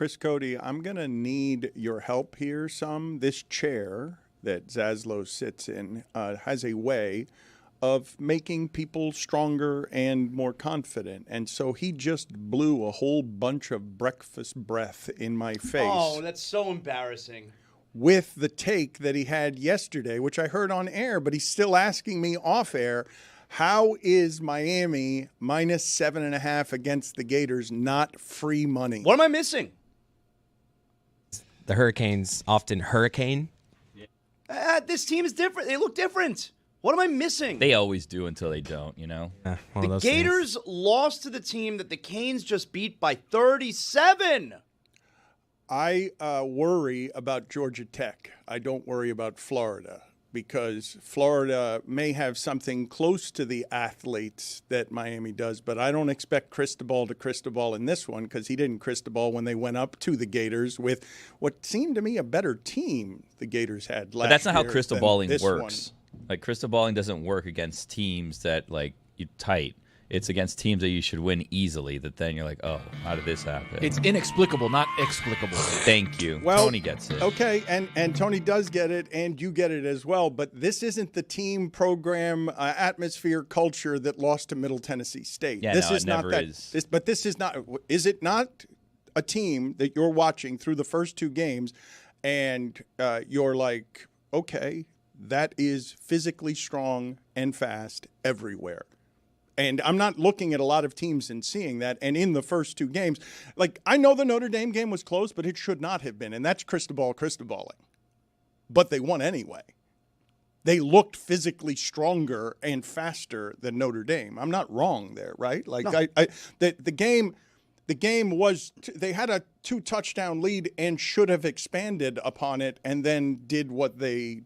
Chris Cody, I'm going to need your help here some. This chair that Zaslow sits in has a way of making people stronger and more confident. And so he just blew a whole bunch of breakfast breath in my face. Oh, that's so embarrassing. With the take that he had yesterday, which I heard on air, but he's still asking me off air, how is Miami minus 7.5 against the Gators not free money? What am I missing? The Hurricanes often hurricane. This team is different. They look different. What am I missing? They always do until they don't, you know? The Gators lost to the team that the Canes just beat by 37. I worry about Georgia Tech. I don't worry about Florida because Florida may have something close to the athletes that Miami does, but I don't expect Cristobal to Cristobal in this one because he didn't Cristobal when they went up to the Gators with what seemed to me a better team the Gators had last year. But that's not how Cristobaling One. works. Like, Cristobaling doesn't work against teams that, like, you tight. It's against teams that you should win easily that then you're like, oh, how did this happen? It's inexplicable, not explicable. Thank you. Well, Tony gets it. Okay, and Tony does get it, and you get it as well. But this isn't the team, program, atmosphere, culture that lost to Middle Tennessee State. Yeah, this no, is it not never that. is. But this is not. Is it not a team that you're watching through the first two games, and you're like, okay, that is physically strong and fast everywhere. And I'm not looking at a lot of teams and seeing that. And in the first two games, like, I know the Notre Dame game was close, but it should not have been. And that's Cristobaling. But they won anyway. They looked physically stronger and faster than Notre Dame. I'm not wrong there, right? Like, no. The game was, they had a 2-touchdown lead and should have expanded upon it and then did what they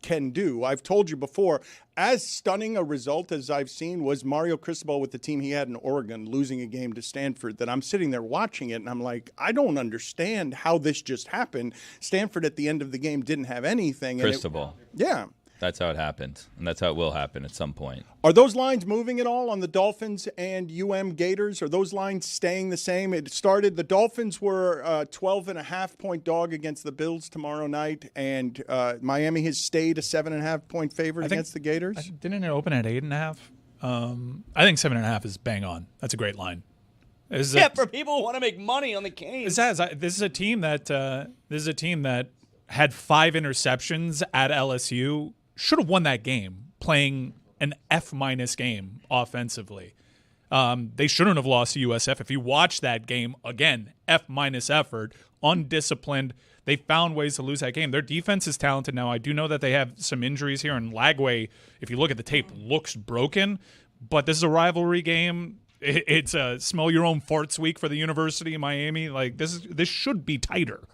can do. I've told you before, as stunning a result as I've seen was Mario Cristobal with the team he had in Oregon losing a game to Stanford, that I'm sitting there watching it and I'm like, I don't understand how this just happened. Stanford at the end of the game didn't have anything. Cristobal. Yeah. That's how it happened, and that's how it will happen at some point. Are those lines moving at all on the Dolphins and Gators? Are those lines staying the same? It started, the Dolphins were a 12.5-point dog against the Bills tomorrow night, and Miami has stayed a 7.5-point favorite against the Gators? Didn't it open at 8.5? I think 7.5 is bang on. That's a great line. For people who want to make money on the Canes. This is a team that had 5 interceptions at LSU. Should have won that game playing an F- game offensively. They shouldn't have lost to USF. If you watch that game, again, F- effort, undisciplined. They found ways to lose that game. Their defense is talented now. I do know that they have some injuries here, and Lagway, if you look at the tape, looks broken. But this is a rivalry game. It's a smell your own farts week for the University of Miami. Like, this should be tighter.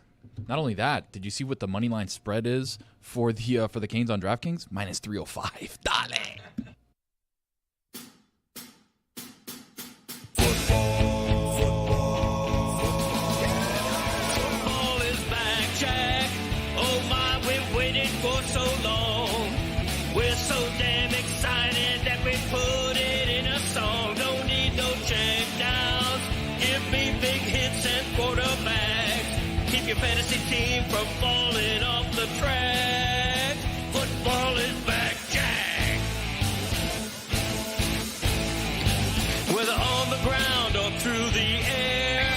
Not only that, did you see what the money line spread is for the Canes on DraftKings? Minus 305. Dale. Football is back, Jack. Oh my, we've waited for so long. We're so damn excited that we put it in a song. Don't need no check downs. Give me big hits and quarterbacks. Keep your fantasy team from falling off the track. Football is back, Jack. Whether on the ground or through the air,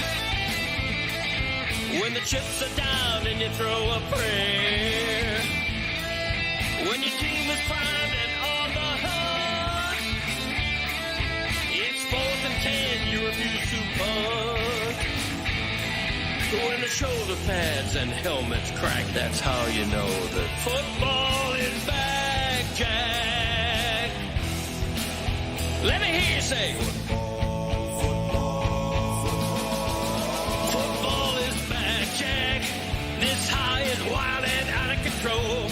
when the chips are down and you throw a prayer, when your team is primed and on the hunt, it's 4th and 10, you refuse to punt. When the shoulder pads and helmets crack, that's how you know that football is back, Jack. Let me hear you say, football is back, Jack. This high is wild and out of control,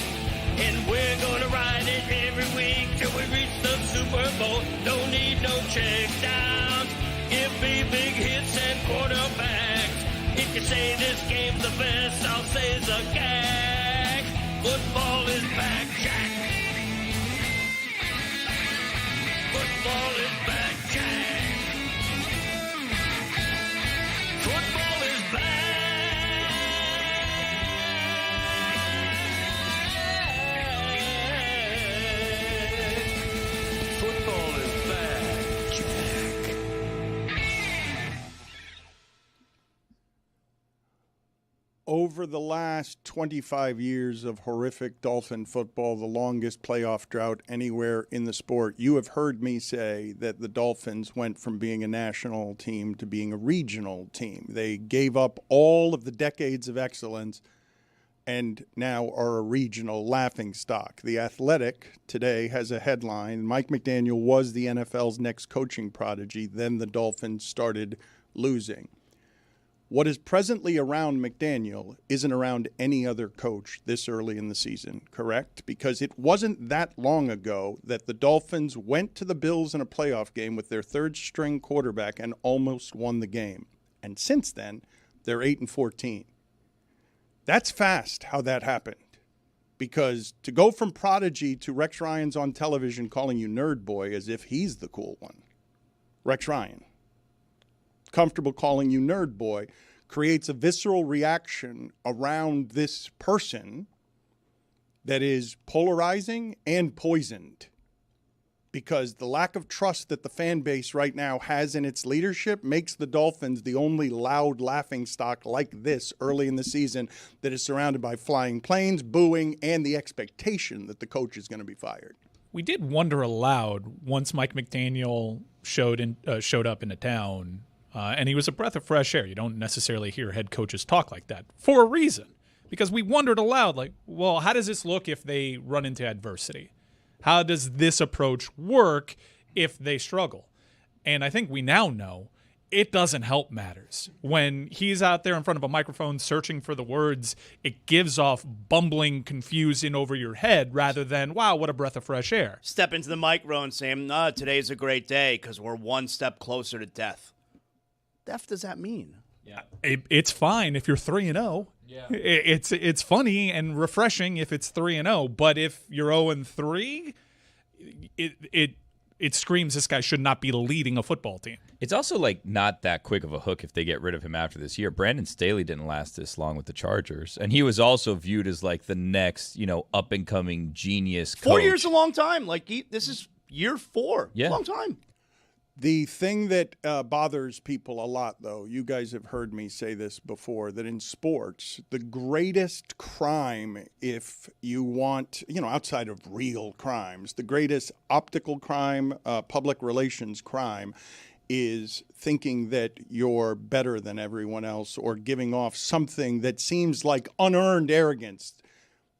and we're gonna ride it every week till we reach the Super Bowl. Don't need no check downs. Give me big hits and quarterbacks. If you say this game's the best, I'll say it's a gag. Football is back, Jack. Football is back, Jack. Football is back. Over the last 25 years of horrific Dolphin football, the longest playoff drought anywhere in the sport, you have heard me say that the Dolphins went from being a national team to being a regional team. They gave up all of the decades of excellence and now are a regional laughingstock. The Athletic today has a headline: Mike McDaniel was the NFL's next coaching prodigy. Then the Dolphins started losing. What is presently around McDaniel isn't around any other coach this early in the season, correct? Because it wasn't that long ago that the Dolphins went to the Bills in a playoff game with their third-string quarterback and almost won the game. And since then, they're 8-14. That's fast how that happened. Because to go from prodigy to Rex Ryan's on television calling you nerd boy as if he's the cool one. Rex Ryan, comfortable calling you nerd boy, creates a visceral reaction around this person that is polarizing and poisoned, because the lack of trust that the fan base right now has in its leadership makes the Dolphins the only loud laughingstock like this early in the season that is surrounded by flying planes, booing, and the expectation that the coach is going to be fired. We did wonder aloud once Mike McDaniel showed up in a town. And he was a breath of fresh air. You don't necessarily hear head coaches talk like that for a reason, because we wondered aloud, like, well, how does this look if they run into adversity? How does this approach work if they struggle? And I think we now know it doesn't help matters. When he's out there in front of a microphone searching for the words, it gives off bumbling, confused in over your head rather than, wow, what a breath of fresh air. Step into the micro and say, today's a great day because we're one step closer to death. Death does that mean? Yeah, it's fine if you're 3-0. Yeah, it's funny and refreshing if it's 3-0. But if you're 0-3, it screams this guy should not be leading a football team. It's also like not that quick of a hook if they get rid of him after this year. Brandon Staley didn't last this long with the Chargers, and he was also viewed as like the next, up and coming genius coach. 4 years is a long time. This is year 4. Yeah, long time. The thing that bothers people a lot, though, you guys have heard me say this before, that in sports, the greatest crime, if you want, outside of real crimes, the greatest optical crime, public relations crime, is thinking that you're better than everyone else or giving off something that seems like unearned arrogance.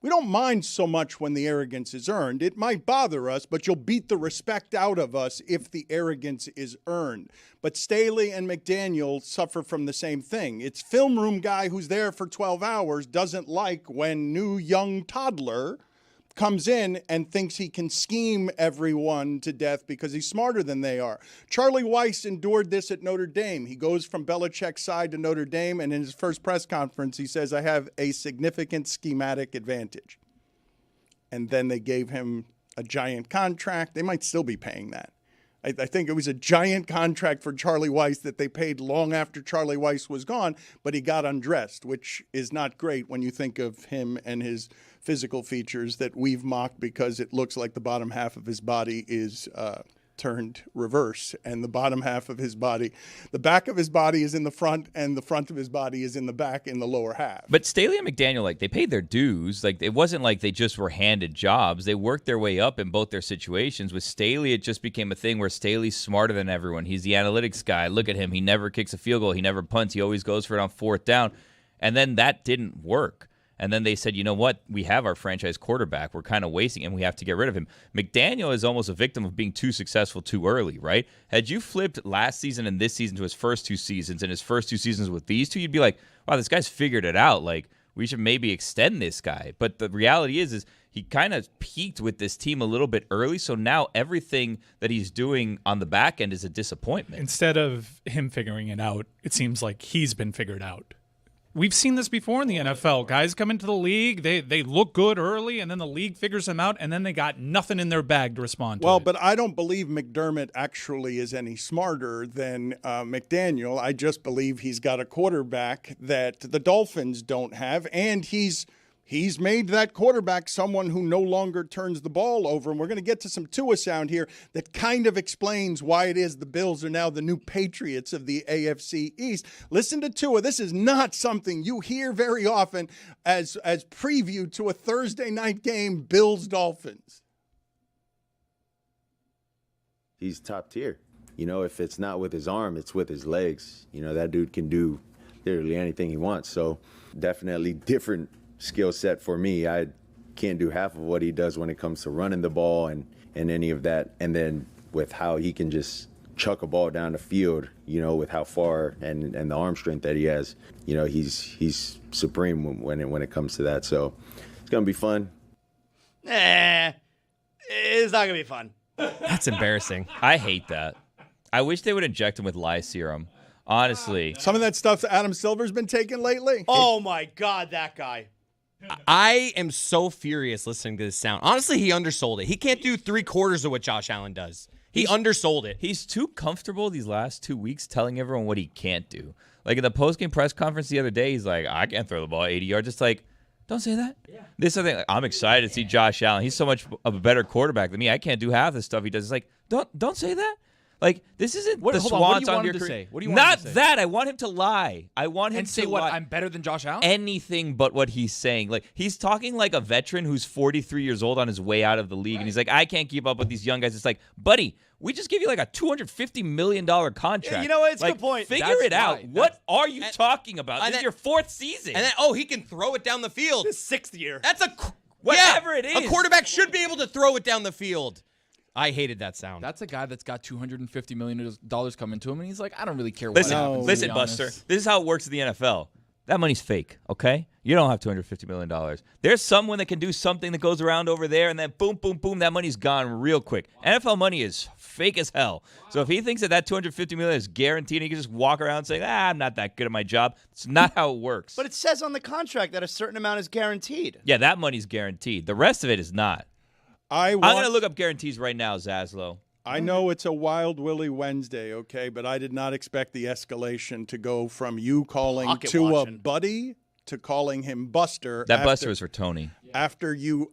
We don't mind so much when the arrogance is earned. It might bother us, but you'll beat the respect out of us if the arrogance is earned. But Staley and McDaniel suffer from the same thing. It's film room guy who's there for 12 hours doesn't like when new young toddler comes in and thinks he can scheme everyone to death because he's smarter than they are. Charlie Weiss endured this at Notre Dame. He goes from Belichick's side to Notre Dame, and in his first press conference, he says, I have a significant schematic advantage. And then they gave him a giant contract. They might still be paying that. I think it was a giant contract for Charlie Weiss that they paid long after Charlie Weiss was gone, but he got undressed, which is not great when you think of him and his physical features that we've mocked because it looks like the bottom half of his body is turned reverse, and the bottom half of his body, the back of his body is in the front, and the front of his body is in the back in the lower half. But Staley and McDaniel, they paid their dues. It wasn't like they just were handed jobs. They worked their way up in both their situations. With Staley, it just became a thing where Staley's smarter than everyone. He's the analytics guy. Look at him. He never kicks a field goal. He never punts. He always goes for it on 4th down. And then that didn't work. And then they said, you know what? We have our franchise quarterback. We're kind of wasting him. We have to get rid of him. McDaniel is almost a victim of being too successful too early, right? Had you flipped last season and this season to his first 2 seasons and his first 2 seasons with these two, you'd be like, wow, this guy's figured it out. We should maybe extend this guy. But the reality is he kind of peaked with this team a little bit early. So now everything that he's doing on the back end is a disappointment. Instead of him figuring it out, it seems like he's been figured out. We've seen this before in the NFL. Guys come into the league, they look good early, and then the league figures them out, and then they got nothing in their bag to respond to. Well, but I don't believe McDermott actually is any smarter than McDaniel. I just believe he's got a quarterback that the Dolphins don't have, and he's he's made that quarterback someone who no longer turns the ball over. And we're going to get to some Tua sound here that kind of explains why it is the Bills are now the new Patriots of the AFC East. Listen to Tua. This is not something you hear very often as preview to a Thursday night game, Bills-Dolphins. He's top tier. You know, if it's not with his arm, it's with his legs. You know, that dude can do literally anything he wants. So definitely different skill set for me. I can't do half of what he does when it comes to running the ball and any of that. And then with how he can just chuck a ball down the field, you know, with how far and the arm strength that he has, you know, he's supreme when it comes to that. So it's going to be fun. It's not going to be fun. That's embarrassing. I hate that. I wish they would inject him with lye serum. Honestly. Some of that stuff Adam Silver's been taking lately. Oh, my God, that guy. I am so furious listening to this sound. Honestly, he undersold it. He can't do 3/4 of what Josh Allen does. He undersold it. He's too comfortable these last 2 weeks telling everyone what he can't do. Like in the postgame press conference the other day, he's like, I can't throw the ball 80 yards. It's like, don't say that. Yeah. This other thing, like, I'm excited to see Josh Allen. He's so much of a better quarterback than me. I can't do half the stuff he does. It's like, don't say that. Like, this isn't the swans on your career. What do you want him to say? Not that. I want him to lie. I want him And say to what? lie. I'm better than Josh Allen? Anything but what he's saying. Like, he's talking like a veteran who's 43 years old on his way out of the league, and he's like, I can't keep up with these young guys. It's like, buddy, we just give you like a $250 million contract. Yeah, you know what? It's a good point. Figure That's it out. why. What are you talking about? This is your 4th season. And then, he can throw it down the field. His 6th year. That's Whatever it is. A quarterback should be able to throw it down the field. I hated that sound. That's a guy that's got $250 million coming to him, and he's like, I don't really care what Listen, happens. listen, to be honest. Buster. This is how it works in the NFL. That money's fake, okay? You don't have $250 million. There's someone that can do something that goes around over there, and then boom, boom, boom, that money's gone real quick. NFL money is fake as hell. So if he thinks that $250 million is guaranteed, he can just walk around saying, I'm not that good at my job. It's not how it works. But it says on the contract that a certain amount is guaranteed. Yeah, that money's guaranteed. The rest of it is not. I'm going to look up guarantees right now, Zaslow. I know it's a Wild Willie Wednesday, okay, but I did not expect the escalation to go from you calling Pocket Tua watching. buddy to calling him Buster. That Buster was for Tony. After you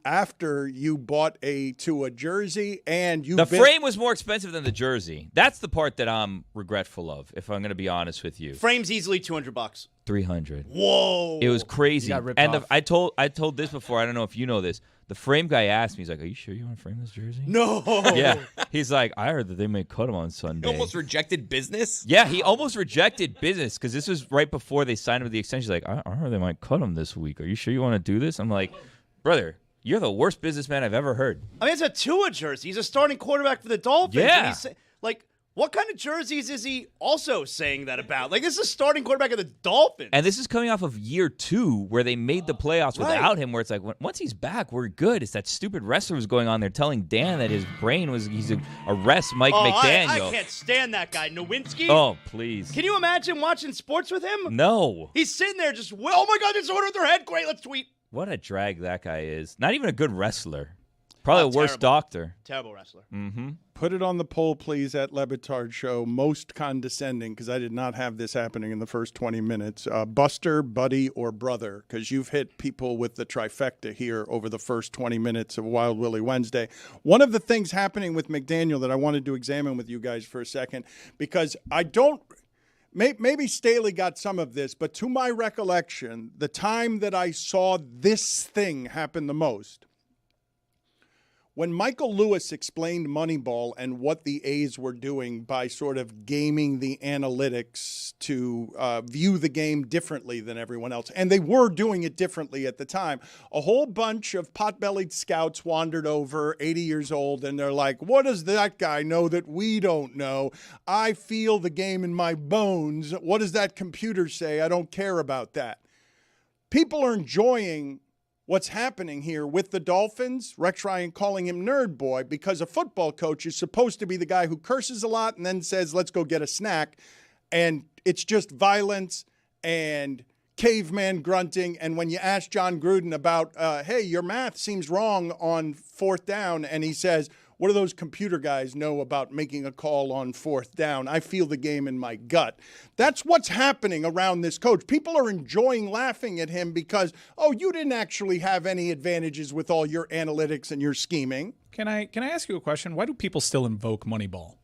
bought a Tua jersey and you The frame was more expensive than the jersey. That's the part that I'm regretful of, if I'm going to be honest with you. Frame's easily $200. $300. Whoa. It was crazy. You got ripped And off. I told this before. I don't know if you know this. The frame guy asked me, he's like, are you sure you want to frame this jersey? No. Yeah. He's like, I heard that they may cut him on Sunday. He almost rejected business. Yeah, he almost rejected business because this was right before they signed him to the extension. He's like, I heard they might cut him this week. Are you sure you want to do this? I'm like, brother, you're the worst businessman I've ever heard. I mean, it's a Tua jersey. He's a starting quarterback for the Dolphins. Yeah. And he's, like, what kind of jerseys is he also saying that about? Like, this is a starting quarterback of the Dolphins. And this is coming off of year 2 where they made the playoffs without him, where it's like, once he's back, we're good. It's that stupid wrestler was going on there telling Dan that his brain was, he's a arrest Mike McDaniel. I can't stand that guy. Nowinski? Oh, please. Can you imagine watching sports with him? No. He's sitting there just, oh my God, there's someone with their head. Great, let's tweet. What a drag that guy is. Not even a good wrestler. Probably a worse terrible. doctor. Terrible wrestler. Mm-hmm. Put it on the poll, please, at Le Batard Show. Most condescending, because I did not have this happening in the first 20 minutes. Buster, buddy, or brother, because you've hit people with the trifecta here over the first 20 minutes of Wild Willie Wednesday. One of the things happening with McDaniel that I wanted to examine with you guys for a second, because I don't – maybe Staley got some of this, but to my recollection, the time that I saw this thing happen the most, when Michael Lewis explained Moneyball and what the A's were doing by sort of gaming the analytics to view the game differently than everyone else, and they were doing it differently at the time, a whole bunch of pot-bellied scouts wandered over, 80 years old, and they're like, what does that guy know that we don't know? I feel the game in my bones. What does that computer say? I don't care about that. People are enjoying what's happening here with the Dolphins, Rex Ryan calling him Nerd Boy, because a football coach is supposed to be the guy who curses a lot and then says, let's go get a snack. And it's just violence and caveman grunting. And when you ask John Gruden about, hey, your math seems wrong on 4th down, and he says, what do those computer guys know about making a call on 4th down? I feel the game in my gut. That's what's happening around this coach. People are enjoying laughing at him because, oh, you didn't actually have any advantages with all your analytics and your scheming. Can I ask you a question? Why do people still invoke Moneyball?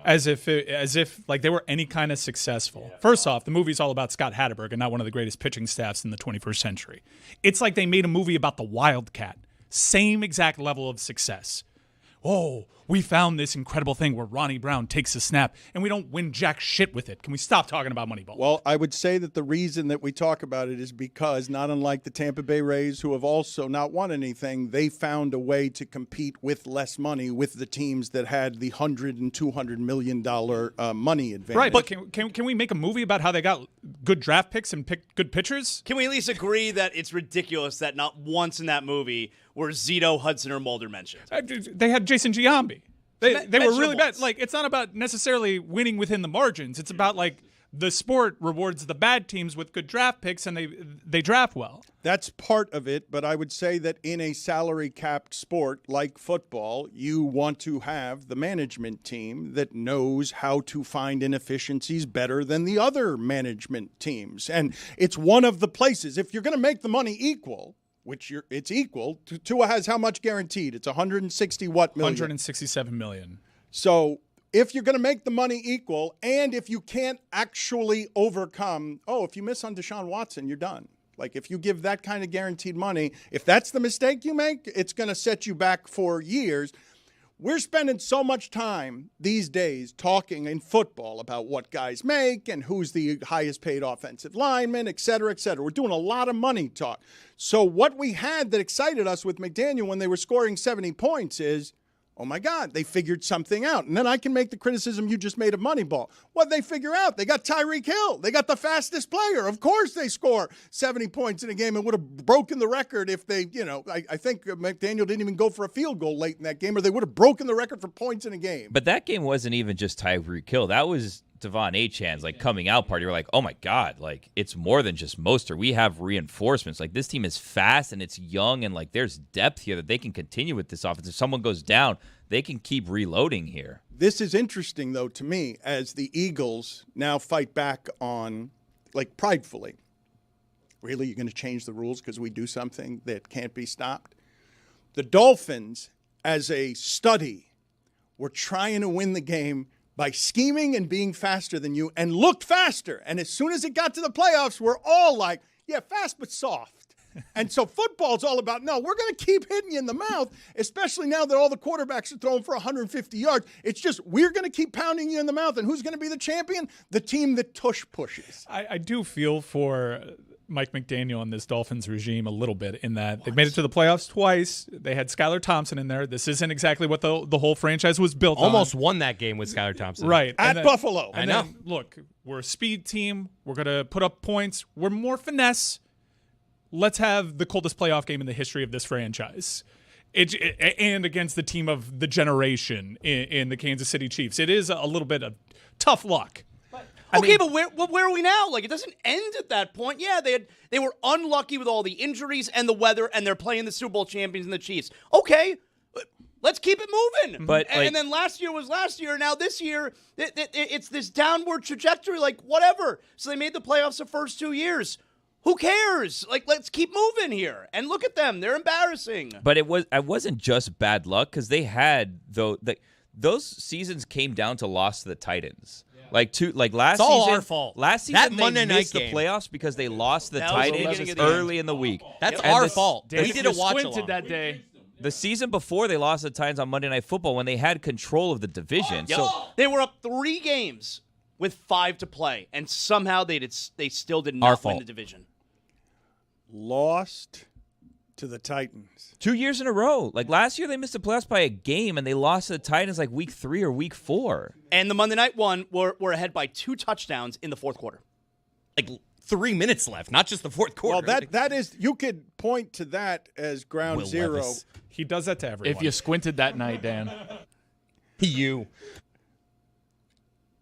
As if like they were any kind of successful. First off, the movie's all about Scott Hatterberg and not one of the greatest pitching staffs in the 21st century. It's like they made a movie about the Wildcat. Same exact level of success. Oh, we found this incredible thing where Ronnie Brown takes a snap and we don't win jack shit with it. Can we stop talking about Moneyball? Well, I would say that the reason that we talk about it is because, not unlike the Tampa Bay Rays, who have also not won anything, they found a way to compete with less money with the teams that had the $100 and $200 million money advantage. Right, but can we make a movie about how they got good draft picks and picked good pitchers? Can we at least agree that it's ridiculous that not once in that movie were Zito, Hudson, or Mulder mentioned? They had Jason Giambi. They were really bad. once. Like, it's not about necessarily winning within the margins. It's about, like, the sport rewards the bad teams with good draft picks, and they draft well. That's part of it, but I would say that in a salary-capped sport like football, you want to have the management team that knows how to find inefficiencies better than the other management teams. And it's one of the places. If you're going to make the money equal, it's equal. Tua has how much guaranteed? It's 160 what million? 167 million. So if you're going to make the money equal, and if you can't actually overcome, if you miss on Deshaun Watson, you're done. Like, if you give that kind of guaranteed money, if that's the mistake you make, it's going to set you back for years. We're spending so much time these days talking in football about what guys make and who's the highest paid offensive lineman, et cetera, et cetera. We're doing a lot of money talk. So what we had that excited us with McDaniel when they were scoring 70 points is, oh, my God, they figured something out. And then I can make the criticism you just made of Moneyball. What'd they figure out? They got Tyreek Hill. They got the fastest player. Of course they score 70 points in a game and would have broken the record if they, I think McDaniel didn't even go for a field goal late in that game, or they would have broken the record for points in a game. But that game wasn't even just Tyreek Hill. That was Devon Achan's coming out party. You're like, oh my God, it's more than just Mostert. We have reinforcements. This team is fast and it's young, and there's depth here that they can continue with this offense. If someone goes down, they can keep reloading here. This is interesting, though, to me, as the Eagles now fight back on, pridefully. Really, you're going to change the rules because we do something that can't be stopped? The Dolphins, as a study, were trying to win the game by scheming and being faster than you, and looked faster. And as soon as it got to the playoffs, we're all like, yeah, fast but soft. And so football's all about, no, we're going to keep hitting you in the mouth, especially now that all the quarterbacks are throwing for 150 yards. It's just, we're going to keep pounding you in the mouth. And who's going to be the champion? The team that tush pushes. I do feel for Mike McDaniel and this Dolphins regime a little bit in that they've made it to the playoffs twice. They had Skylar Thompson in there. This isn't exactly what the whole franchise was built on. Almost won that game with Skylar Thompson. Right. At Buffalo. I know. Look, we're a speed team. We're going to put up points. We're more finesse. Let's have the coldest playoff game in the history of this franchise. And against the team of the generation in the Kansas City Chiefs. It is a little bit of tough luck. But where are we now? It doesn't end at that point. Yeah, they were unlucky with all the injuries and the weather, and they're playing the Super Bowl champions and the Chiefs. Okay, let's keep it moving. But and then last year was last year. Now this year, it's this downward trajectory. Whatever. So they made the playoffs the first 2 years. Who cares? Let's keep moving here. And look at them. They're embarrassing. But it wasn't just bad luck, because they had those seasons came down to loss to the Titans. Last it's season, all our fault. Last That season Monday they night missed the game. playoffs because they lost the That was the Titans beginning of the year. early in the week. That's And our fault. Dan, We if did a you watch squinted along. that day. The season before, they lost the Titans on Monday Night Football when they had control of the division. Yep. So They were up 3 games with 5 to play, and somehow they still did Our not win fault. the division. Lost to the Titans. 2 years in a row. Last year, they missed the playoffs by a game, and they lost to the Titans week 3 or week 4. And the Monday night one were ahead by 2 touchdowns in the fourth quarter. 3 minutes left, not just the fourth quarter. Well, that is, you could point to that as ground Will zero. Levis. He does that to everyone. If you squinted that night, Dan. You.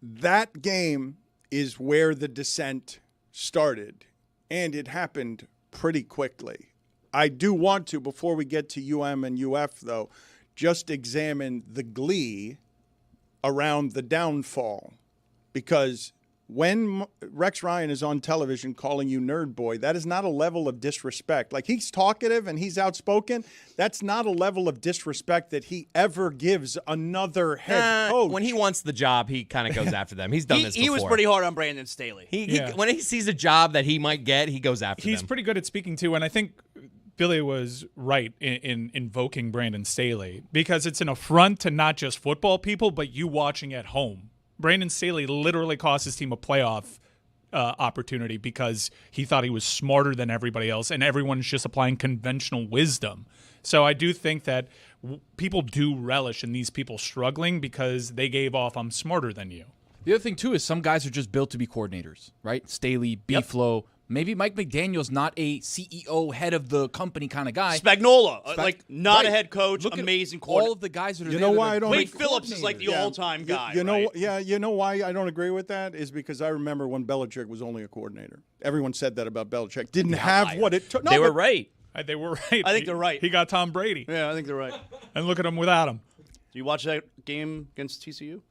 That game is where the descent started, and it happened pretty quickly. I do want to, before we get to UM and UF, though, just examine the glee around the downfall. Because when Rex Ryan is on television calling you nerd boy, that is not a level of disrespect. Like, he's talkative and he's outspoken. That's not a level of disrespect that he ever gives another head coach. When he wants the job, he kind of goes after them. He's done this before. He was pretty hard on Brandon Staley. When he sees a job that he might get, he goes after them. He's pretty good at speaking to, and I think Billy was right in invoking Brandon Staley, because it's an affront to not just football people, but you watching at home. Brandon Staley literally cost his team a playoff opportunity because he thought he was smarter than everybody else, and everyone's just applying conventional wisdom. So I do think that people do relish in these people struggling because they gave off, I'm smarter than you. The other thing, too, is some guys are just built to be coordinators, right? Staley, B-Flow. Maybe Mike McDaniel's not a CEO, head of the company kind of guy. Spagnuolo, not right. a head coach, Look amazing at coordinator. all of the guys that are You there. know why I don't Wade think Phillips is like the all-time guy. You know, right? you know why I don't agree with that is because I remember when Belichick was only a coordinator. Everyone said that about Belichick. Didn't have what it took. No, They were but- right. They were right. I think they're right. He got Tom Brady. Yeah, I think they're right. And look at him without him. Do you watch that game against TCU?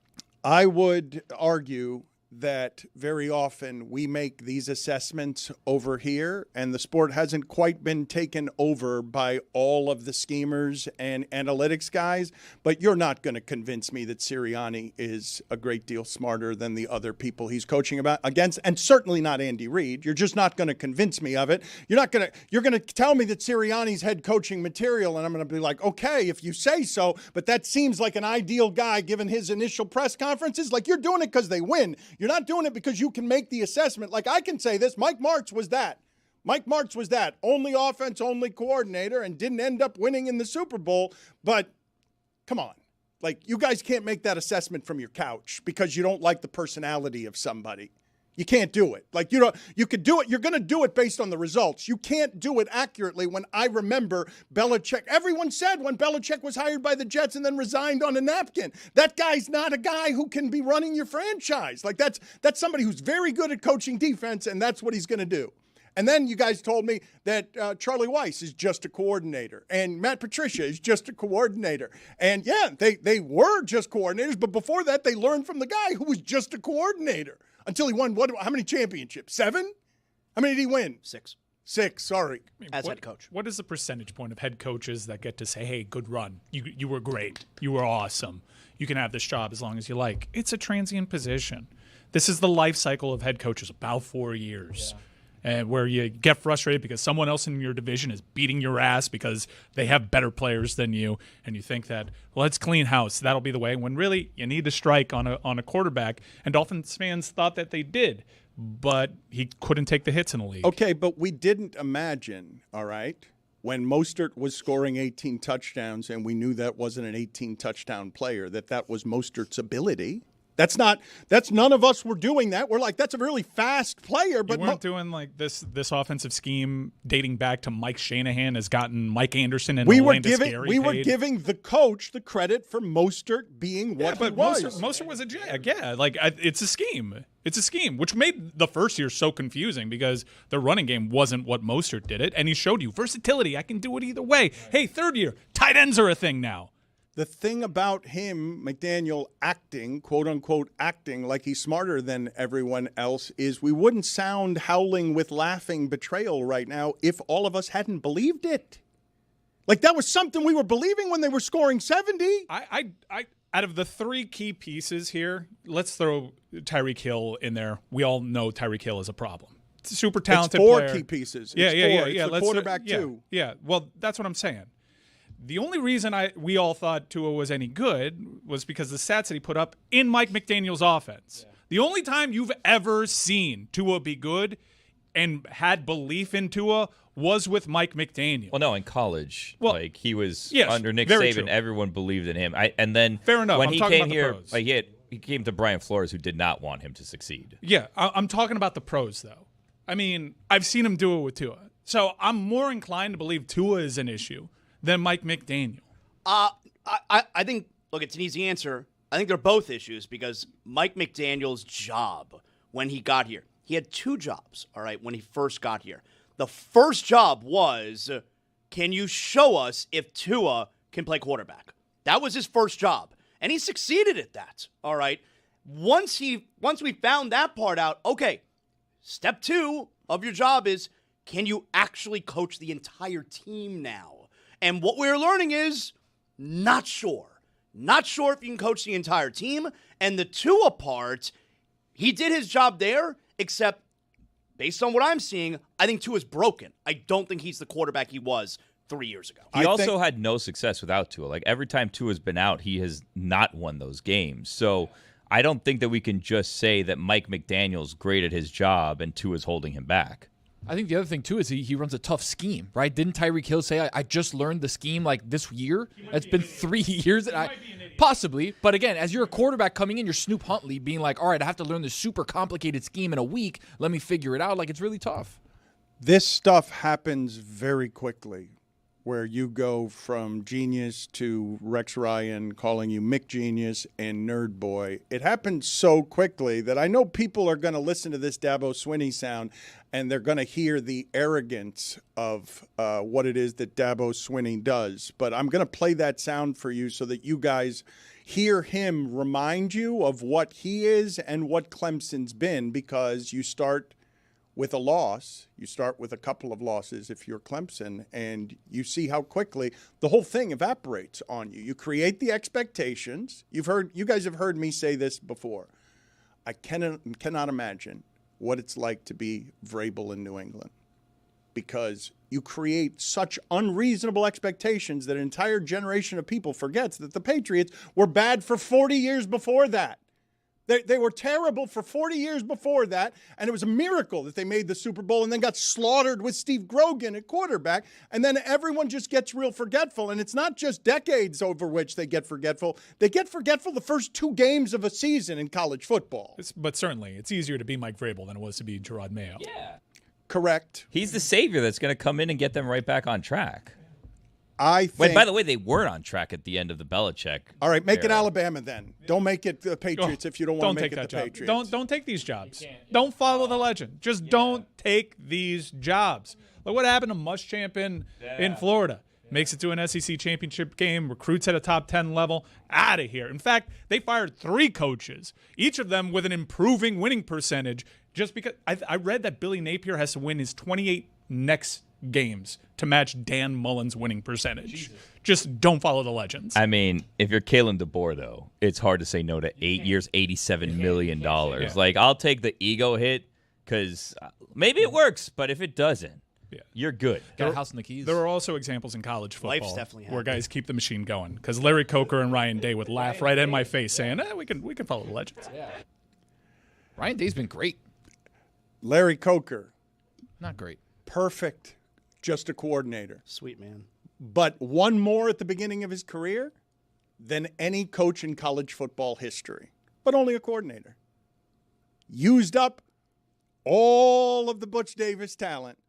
I would argue that very often we make these assessments over here, and the sport hasn't quite been taken over by all of the schemers and analytics guys. But you're not going to convince me that Sirianni is a great deal smarter than the other people he's coaching against, and certainly not Andy Reid. You're just not going to convince me of it. You're going to tell me that Sirianni's head coaching material, and I'm going to be like, okay, if you say so, but that seems like an ideal guy given his initial press conferences. Like, you're doing it because they win. You're not doing it because you can make the assessment. Like, I can say this, Mike Martz was that. Mike Martz was that. Only offense, only coordinator, and didn't end up winning in the Super Bowl. But come on. Like, you guys can't make that assessment from your couch because you don't like the personality of somebody. You can't do it. Like, you could do it. You're going to do it based on the results. You can't do it accurately. When I remember Belichick, everyone said when Belichick was hired by the Jets and then resigned on a napkin, that guy's not a guy who can be running your franchise. Like, that's somebody who's very good at coaching defense, and that's what he's going to do. And then you guys told me that Charlie Weiss is just a coordinator and Matt Patricia is just a coordinator. And, yeah, they were just coordinators, but before that they learned from the guy who was just a coordinator. Until he won, how many championships? 7? How many did he win? 6. 6, sorry. As head coach. What is the percentage point of head coaches that get to say, hey, good run. You were great. You were awesome. You can have this job as long as you like. It's a transient position. This is the life cycle of head coaches, about 4 years. And where you get frustrated because someone else in your division is beating your ass because they have better players than you, and you think that, well, let's clean house. That'll be the way. When really you need to strike on a quarterback, and Dolphins fans thought that they did, but he couldn't take the hits in the league. Okay, but we didn't imagine, all right, when Mostert was scoring 18 touchdowns and we knew that wasn't an 18-touchdown player, that was Mostert's ability. That's none of us were doing that. We're like, that's a really fast player. But you weren't doing like this offensive scheme dating back to Mike Shanahan has gotten Mike Anderson and Orlando Scary we were giving the coach the credit for Mostert being what he was. Mostert was a jag. Yeah, like it's a scheme. It's a scheme, which made the first year so confusing because the running game wasn't what Mostert did it, and he showed you versatility. I can do it either way. Hey, third year, tight ends are a thing now. The thing about him, McDaniel, acting, quote-unquote acting like he's smarter than everyone else is we wouldn't sound howling with laughing betrayal right now if all of us hadn't believed it. Like, that was something we were believing when they were scoring 70. I out of the 3 key pieces here, let's throw Tyreek Hill in there. We all know Tyreek Hill is a problem. Super talented it's 4 player. key pieces. Yeah. It's the quarterback, too. Yeah, well, that's what I'm saying. The only reason we all thought Tua was any good was because the stats that he put up in Mike McDaniel's offense. Yeah. The only time you've ever seen Tua be good and had belief in Tua was with Mike McDaniel. Well, no, in college, like he was under Nick very Saban, true. Everyone believed in him. And then fair enough. When I'm he talking came about here, the pros. like he came to Brian Flores, who did not want him to succeed. Yeah, I'm talking about the pros though. I mean, I've seen him do it with Tua, so I'm more inclined to believe Tua is an issue than Mike McDaniel. I think, look, it's an easy answer. I think they're both issues because Mike McDaniel's job when he got here, he had 2 jobs, all right, when he first got here. The first job was, can you show us if Tua can play quarterback? That was his first job, and he succeeded at that. All right. Once we found that part out, okay, step 2 of your job is, can you actually coach the entire team now? And what we're learning is, not sure. Not sure if you can coach the entire team. And the Tua part, he did his job there, except based on what I'm seeing, I think Tua's broken. I don't think he's the quarterback he was 3 years ago. He also had no success without Tua. Like, every time Tua's been out, he has not won those games. So I don't think that we can just say that Mike McDaniel's great at his job and Tua's holding him back. I think the other thing, too, is he runs a tough scheme, right? Didn't Tyreek Hill say, I just learned the scheme like this year? It's been 3 years. Possibly. But again, as you're a quarterback coming in, you're Snoop Huntley being like, all right, I have to learn this super complicated scheme in a week. Let me figure it out. Like, it's really tough. This stuff happens very quickly, where you go from genius to Rex Ryan calling you Mick Genius and Nerd Boy. It happens so quickly that I know people are going to listen to this Dabo Swinney sound and they're going to hear the arrogance of what it is that Dabo Swinney does. But I'm going to play that sound for you so that you guys hear him remind you of what he is and what Clemson's been, because you start with a loss, you start with a couple of losses if you're Clemson, and you see how quickly the whole thing evaporates on you. You create the expectations. You guys have heard me say this before. I cannot imagine what it's like to be Vrabel in New England, because you create such unreasonable expectations that an entire generation of people forgets that the Patriots were bad for 40 years before that. They were terrible for 40 years before that, and it was a miracle that they made the Super Bowl and then got slaughtered with Steve Grogan at quarterback, and then everyone just gets real forgetful, and it's not just decades over which they get forgetful. They get forgetful the first 2 games of a season in college football. But certainly, it's easier to be Mike Vrabel than it was to be Gerard Mayo. Yeah. Correct. He's the savior that's going to come in and get them right back on track. I think. Wait, by the way, they weren't on track at the end of the Belichick. All right, make it era. Alabama then. Don't make it the Patriots if you don't want to make it the Patriots. Don't take these jobs. Don't follow the legend. Just don't take these jobs. Look what happened to Muschamp in Florida. Makes it to an SEC championship game, recruits at a top 10 level, out of here. In fact, they fired 3 coaches, each of them with an improving winning percentage, just because I read that Billy Napier has to win his 28 next games to match Dan Mullen's winning percentage. Jesus. Just don't follow the legends. I mean, if you're Kalen DeBoer, though, it's hard to say no to 8 years, $87 million. Yeah. Like, I'll take the ego hit because maybe it works, but if it doesn't, you're good. Got a house in the Keys. There are also examples in college football Life's definitely where happening. guys keep the machine going. Because Larry Coker and Ryan Day would laugh right in my face saying, we can follow the legends. Yeah. Ryan Day's been great. Larry Coker, Not great. perfect, just a coordinator. Sweet man. But one more at the beginning of his career than any coach in college football history, but only a coordinator. Used up all of the Butch Davis talent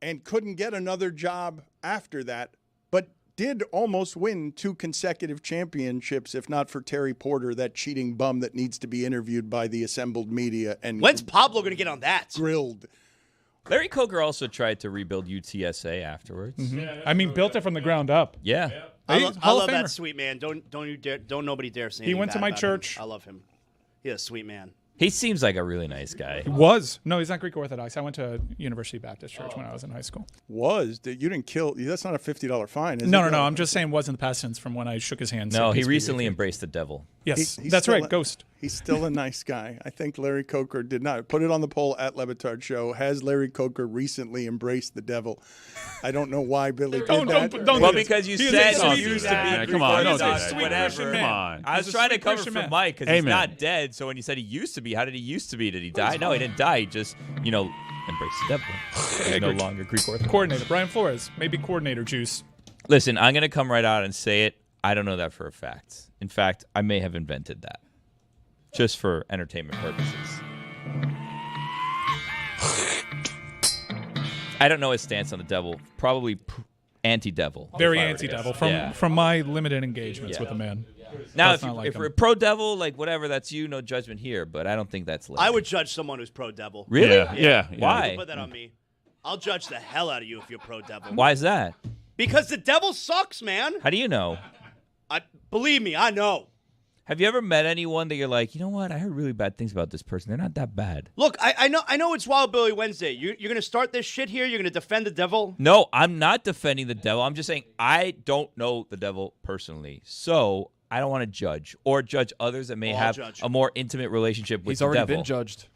and couldn't get another job after that, but did almost win 2 consecutive championships, if not for Terry Porter, that cheating bum that needs to be interviewed by the assembled media and When's Pablo going to get on that? grilled. Larry Coker also tried to rebuild UTSA afterwards. Mm-hmm. I mean, built it from the ground up. Yeah. I Hall love of that Famer. sweet man. Don't nobody dare say He anything went to bad my about church. him. I love him. He's a sweet man. He seems like a really nice guy. No, he's not Greek Orthodox. I went to University Baptist Church when I was in high school. You didn't kill. That's not a $50 fine, is it? No. I'm just saying was in the past tense from when I shook his hand. No, said, he "Peace be recently with you." embraced the devil. Yes, He's that's still right, Ghost. He's still a nice guy. I think Larry Coker did not. Put it on the poll at Le Batard Show. Has Larry Coker recently embraced the devil? I don't know why Billy did that. Don't Well, do this. because you He is said a he sweet used to man. be. Come on, don't Greek say Orthodox, that. Sweet whatever. Christian man. Come on. I was He's a trying to sweet cover Christian for man. Mike because he's Amen. not dead. So when you said he used to be, how did he used to be? Did he die? No, he didn't die. He just, embraced the devil. He's no longer Greek Orthodox. Coordinator Brian Flores, maybe coordinator juice. Listen, I'm going to come right out and say it. I don't know that for a fact. In fact, I may have invented that just for entertainment purposes. I don't know his stance on the devil. Probably anti-devil. Very if I were to anti-devil guess. from my limited engagements Yeah. with the man. Now, Does if not like we're him. pro-devil, like whatever, that's you. No judgment here. But I don't think that's. I would judge someone who's pro-devil. Really? Yeah. Why? Put that on me. I'll judge the hell out of you if you're pro-devil. Why is that? Because the devil sucks, man. How do you know? Believe me, I know. Have you ever met anyone that you're like, you know what? I heard really bad things about this person. They're not that bad. Look, I know it's Wild Billy Wednesday. You're going to start this shit here? You're going to defend the devil? No, I'm not defending the devil. I'm just saying I don't know the devil personally. So I don't want to judge or judge others that may have a more intimate relationship with the devil. He's already been judged.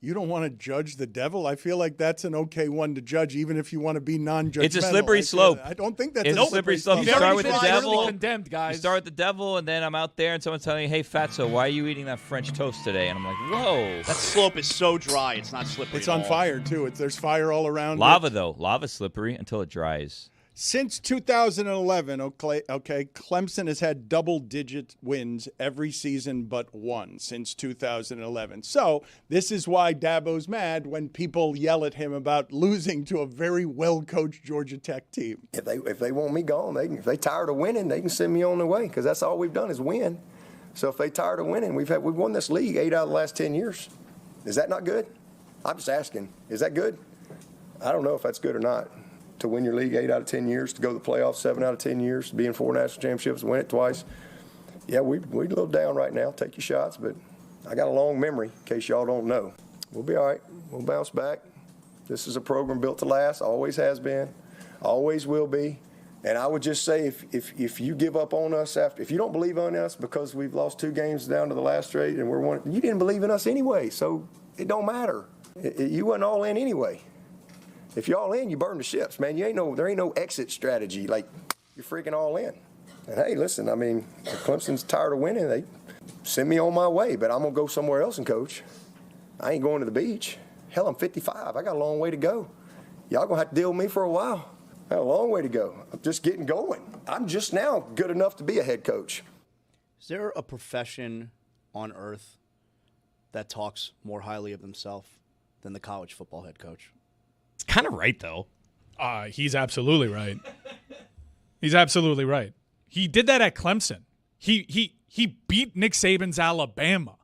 You don't want to judge the devil? I feel like that's an okay one to judge, even if you want to be non-judgmental. It's a slippery slope. I don't think that's it's a slippery slope. You He's start already with the been devil. Condemned, guys. You start with the devil, and then I'm out there, and someone's telling me, hey, Fatso, why are you eating that French toast today? And I'm like, whoa. That slope is so dry, it's not slippery. It's on fire, too. There's fire all around. Lava, though. Lava's slippery until it dries. Since 2011, okay, Clemson has had double-digit wins every season but one since 2011. So this is why Dabo's mad when people yell at him about losing to a very well-coached Georgia Tech team. If they want me gone, if they tired of winning, they can send me on their way because that's all we've done is win. So if they tired of winning, we've won this league 8 out of the last 10 years. Is that not good? I'm just asking. Is that good? I don't know if that's good or not. To win your league 8 out of 10 years, to go to the playoffs 7 out of 10 years, to be in 4 national championships, win it twice. Yeah, we're a little down right now. Take your shots, but I got a long memory in case y'all don't know. We'll be all right. We'll bounce back. This is a program built to last, always has been, always will be. And I would just say if you give up on us if you don't believe in us because we've lost 2 games down to the last straight and you didn't believe in us anyway, so it don't matter. You wasn't all in anyway. If you're all in, you burn the ships, man. There ain't no exit strategy. Like, you're freaking all in. And, hey, listen, I mean, if Clemson's tired of winning, they send me on my way. But I'm going to go somewhere else and coach. I ain't going to the beach. Hell, I'm 55. I got a long way to go. Y'all going to have to deal with me for a while. I got a long way to go. I'm just getting going. I'm just now good enough to be a head coach. Is there a profession on earth that talks more highly of themselves than the college football head coach? It's kind of right, though. He's absolutely right. He's absolutely right. He did that at Clemson. He beat Nick Saban's Alabama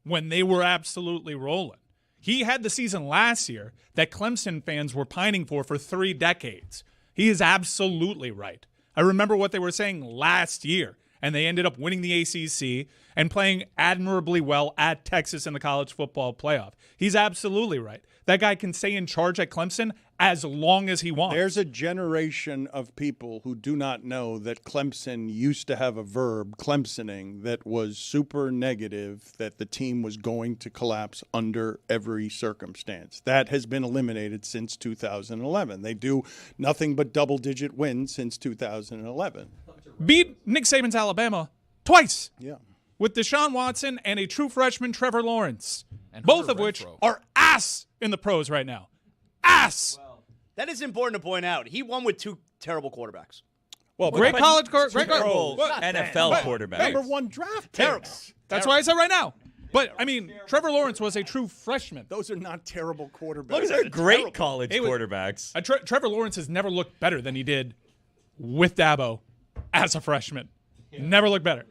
when they were absolutely rolling. He had the season last year that Clemson fans were pining for 3 decades. He is absolutely right. I remember what they were saying last year, and they ended up winning the ACC and playing admirably well at Texas in the college football playoff. He's absolutely right. That guy can stay in charge at Clemson as long as he wants. There's a generation of people who do not know that Clemson used to have a verb, Clemsoning, that was super negative, that the team was going to collapse under every circumstance. That has been eliminated since 2011. They do nothing but double-digit wins since 2011. Beat Nick Saban's Alabama twice. Yeah. With Deshaun Watson and a true freshman, Trevor Lawrence. And both Hunter of which Renfrow. are ass in the pros right now. Ass! That is important to point out. He won with 2 terrible quarterbacks. Well, Great college NFL quarterback. Number 1 draft picks. That's why I said right now. But, I mean, Trevor Lawrence was a true freshman. Those are not terrible quarterbacks. Those are great college quarterbacks. Trevor Lawrence has never looked better than he did with Dabo as a freshman. Never looked better.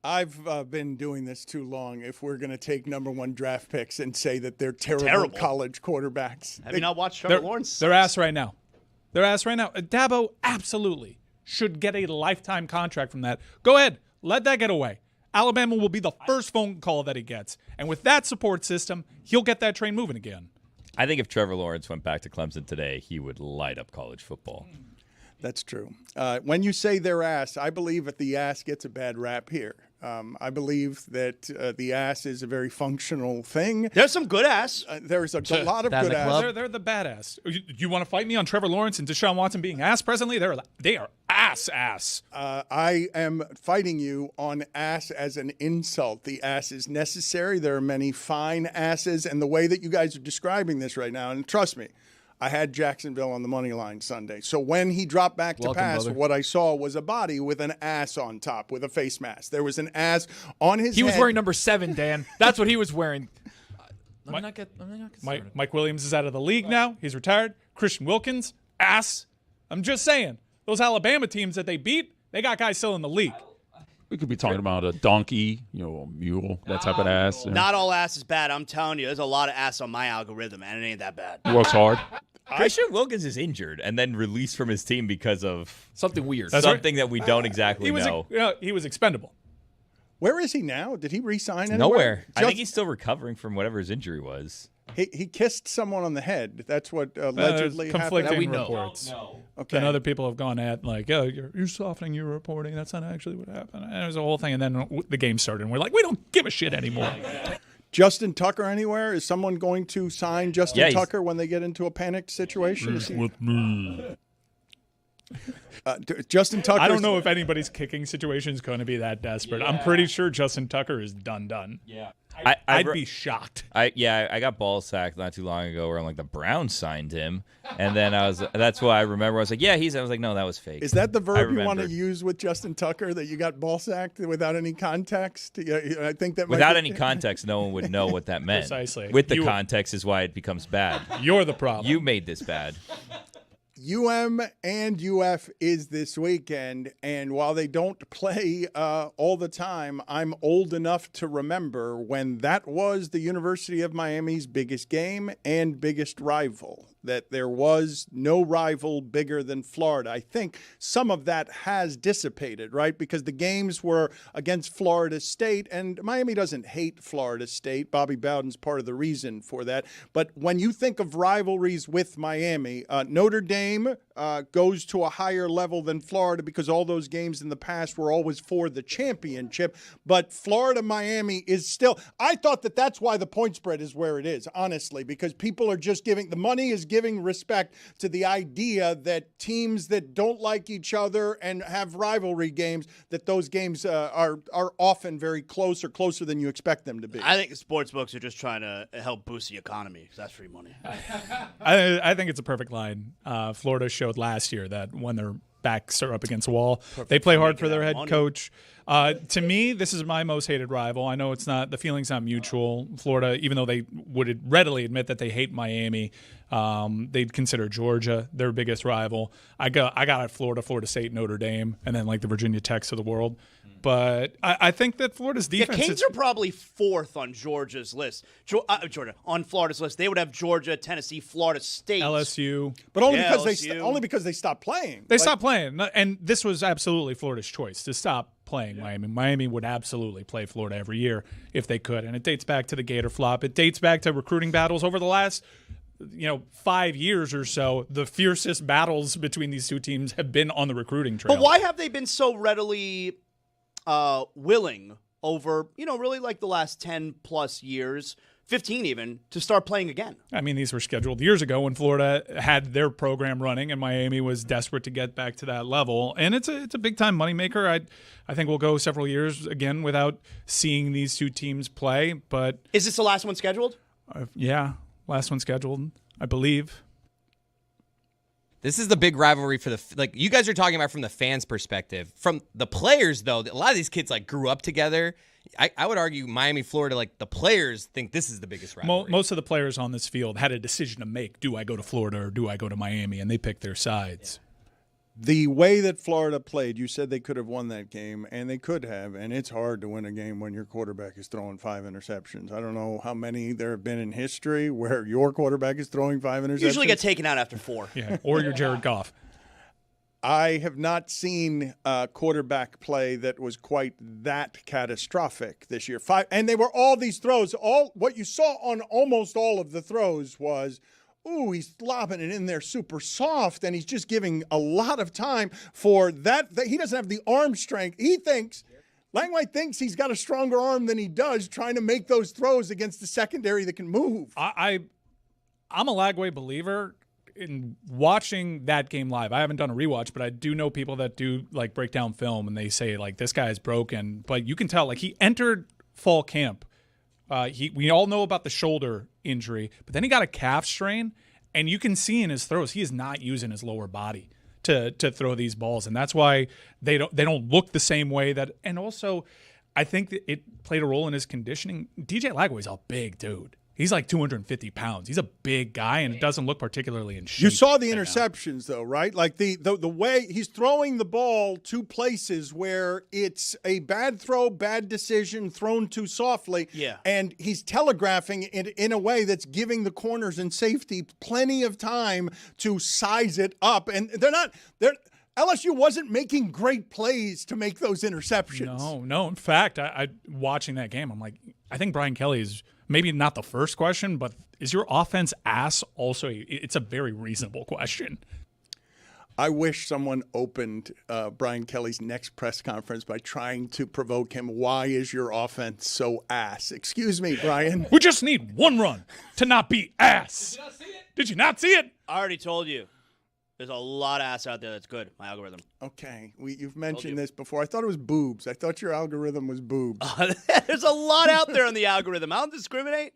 I've been doing this too long if we're going to take number 1 draft picks and say that they're terrible college quarterbacks. Have you not watched Trevor Lawrence? They're ass right now. Dabo absolutely should get a lifetime contract from that. Go ahead. Let that get away. Alabama will be the first phone call that he gets. And with that support system, he'll get that train moving again. I think if Trevor Lawrence went back to Clemson today, he would light up college football. That's true. When you say they're ass, I believe that the ass gets a bad rap here. I believe that the ass is a very functional thing. There's some good ass. There's a lot of good ass. They're the badass. You want to fight me on Trevor Lawrence and Deshaun Watson being ass presently? They are ass. I am fighting you on ass as an insult. The ass is necessary. There are many fine asses, and the way that you guys are describing this right now, and trust me, I had Jacksonville on the money line Sunday. So when he dropped back to pass, brother. what I saw was a body with an ass on top with a face mask. There was an ass on his head. He was wearing number 7, Dan. That's what he was wearing. Let me not get started. Mike Williams is out of the league now. He's retired. Christian Wilkins, ass. I'm just saying. Those Alabama teams that they beat, they got guys still in the league. We could be talking about a donkey, a mule, that type of ass. Not all ass is bad. I'm telling you, there's a lot of ass on my algorithm, and it ain't that bad. Works hard. Christian Wilkins is injured and then released from his team because of Something weird. something that we don't exactly know. He was expendable. Where is he now? Did he resign anywhere? Nowhere. I think he's still recovering from whatever his injury was. He kissed someone on the head. That's what allegedly happened. Conflicting know. reports. Okay. And other people have gone at like, oh, you're softening your reporting. That's not actually what happened. And it was a whole thing. And then the game started, and we're like, we don't give a shit anymore. Justin Tucker anywhere? Is someone going to sign Justin Tucker when they get into a panicked situation? With me. Justin Tucker. I don't know if anybody's kicking situation is going to be that desperate. I'm pretty sure Justin Tucker is done. Yeah. I'd be shocked. I got ball sacked not too long ago where I'm like, the Browns signed him. And then that's why I remember. I was like, yeah, I was like, no, that was fake. Is that the verb you want to use with Justin Tucker, that you got ball sacked without any context? I think that without any context, no one would know what that meant. Precisely. With the context is why it becomes bad. You're the problem. You made this bad. UM and UF is this weekend, and while they don't play all the time, I'm old enough to remember when that was the University of Miami's biggest game and biggest rival, that there was no rival bigger than Florida. I think some of that has dissipated, right? Because the games were against Florida State, and Miami doesn't hate Florida State. Bobby Bowden's part of the reason for that. But when you think of rivalries with Miami, Notre Dame goes to a higher level than Florida because all those games in the past were always for the championship. But Florida-Miami is still – I thought that's why the point spread is where it is, honestly, because people are just giving – the money is giving respect to the idea that teams that don't like each other and have rivalry games, that those games are often very close or closer than you expect them to be. I think the sports books are just trying to help boost the economy because that's free money. I think it's a perfect line. Florida showed last year that when their backs are up against the wall, they play hard for their head coach. To me, this is my most hated rival. I know it's not, the feeling's not mutual. Florida, even though they would readily admit that they hate Miami, they'd consider Georgia their biggest rival. I got Florida State, Notre Dame, and then like the Virginia Techs of the world. But I think that Florida's defense. The Canes are probably fourth on Georgia's list. Georgia on Florida's list. They would have Georgia, Tennessee, Florida State, LSU, but only because they stopped playing. They stopped playing, and this was absolutely Florida's choice to stop playing Miami. Miami would absolutely play Florida every year if they could, and it dates back to the Gator flop. It dates back to recruiting battles over the last 5 years or so. The fiercest battles between these two teams have been on the recruiting trail. But why have they been so readily willing over, really like the last 10 plus years, 15 even, to start playing again? I mean, these were scheduled years ago when Florida had their program running and Miami was desperate to get back to that level. And it's a big-time moneymaker. I think we'll go several years again without seeing these two teams play. But is this the last one scheduled? Yeah, last one scheduled, I believe. This is the big rivalry for you guys are talking about from the fans' perspective. From the players, though, a lot of these kids grew up together. I would argue Miami, Florida, the players think this is the biggest rivalry. Most of the players on this field had a decision to make. Do I go to Florida or do I go to Miami? And they picked their sides. The way that Florida played, you said they could have won that game, and they could have, and it's hard to win a game when your quarterback is throwing 5 interceptions. I don't know how many there have been in history where your quarterback is throwing 5 interceptions. Usually get taken out after 4. Yeah, or you're Jared Goff. I have not seen a quarterback play that was quite that catastrophic this year. 5, and they were all these throws. All what you saw on almost all of the throws was, ooh, he's lobbing it in there super soft, and he's just giving a lot of time for that. He doesn't have the arm strength. Langway thinks he's got a stronger arm than he does trying to make those throws against the secondary that can move. I'm a Lagway believer. In watching that game live, I haven't done a rewatch, but I do know people that do break down film, and they say this guy is broken. But you can tell he entered fall camp. We all know about the shoulder injury, but then he got a calf strain, and you can see in his throws he is not using his lower body to throw these balls, and that's why they don't look the same way. And also, I think that it played a role in his conditioning. DJ Lagway's a big dude. He's like 250 pounds. He's a big guy, and it doesn't look particularly in shape. You saw the interceptions, though, right? Like the way he's throwing the ball to places where it's a bad throw, bad decision, thrown too softly. Yeah. And he's telegraphing it in a way that's giving the corners and safety plenty of time to size it up. And LSU wasn't making great plays to make those interceptions. No. In fact, I watching that game, I'm like, I think Brian Kelly is maybe not the first question, but is your offense ass also? It's a very reasonable question. I wish someone opened Brian Kelly's next press conference by trying to provoke him. Why is your offense so ass? Excuse me, Brian. We just need one run to not be ass. Did you not see it? Did you not see it? I already told you. There's a lot of ass out there that's good, my algorithm. Okay. You've mentioned this before. I thought it was boobs. I thought your algorithm was boobs. There's a lot out there on the algorithm. I don't discriminate.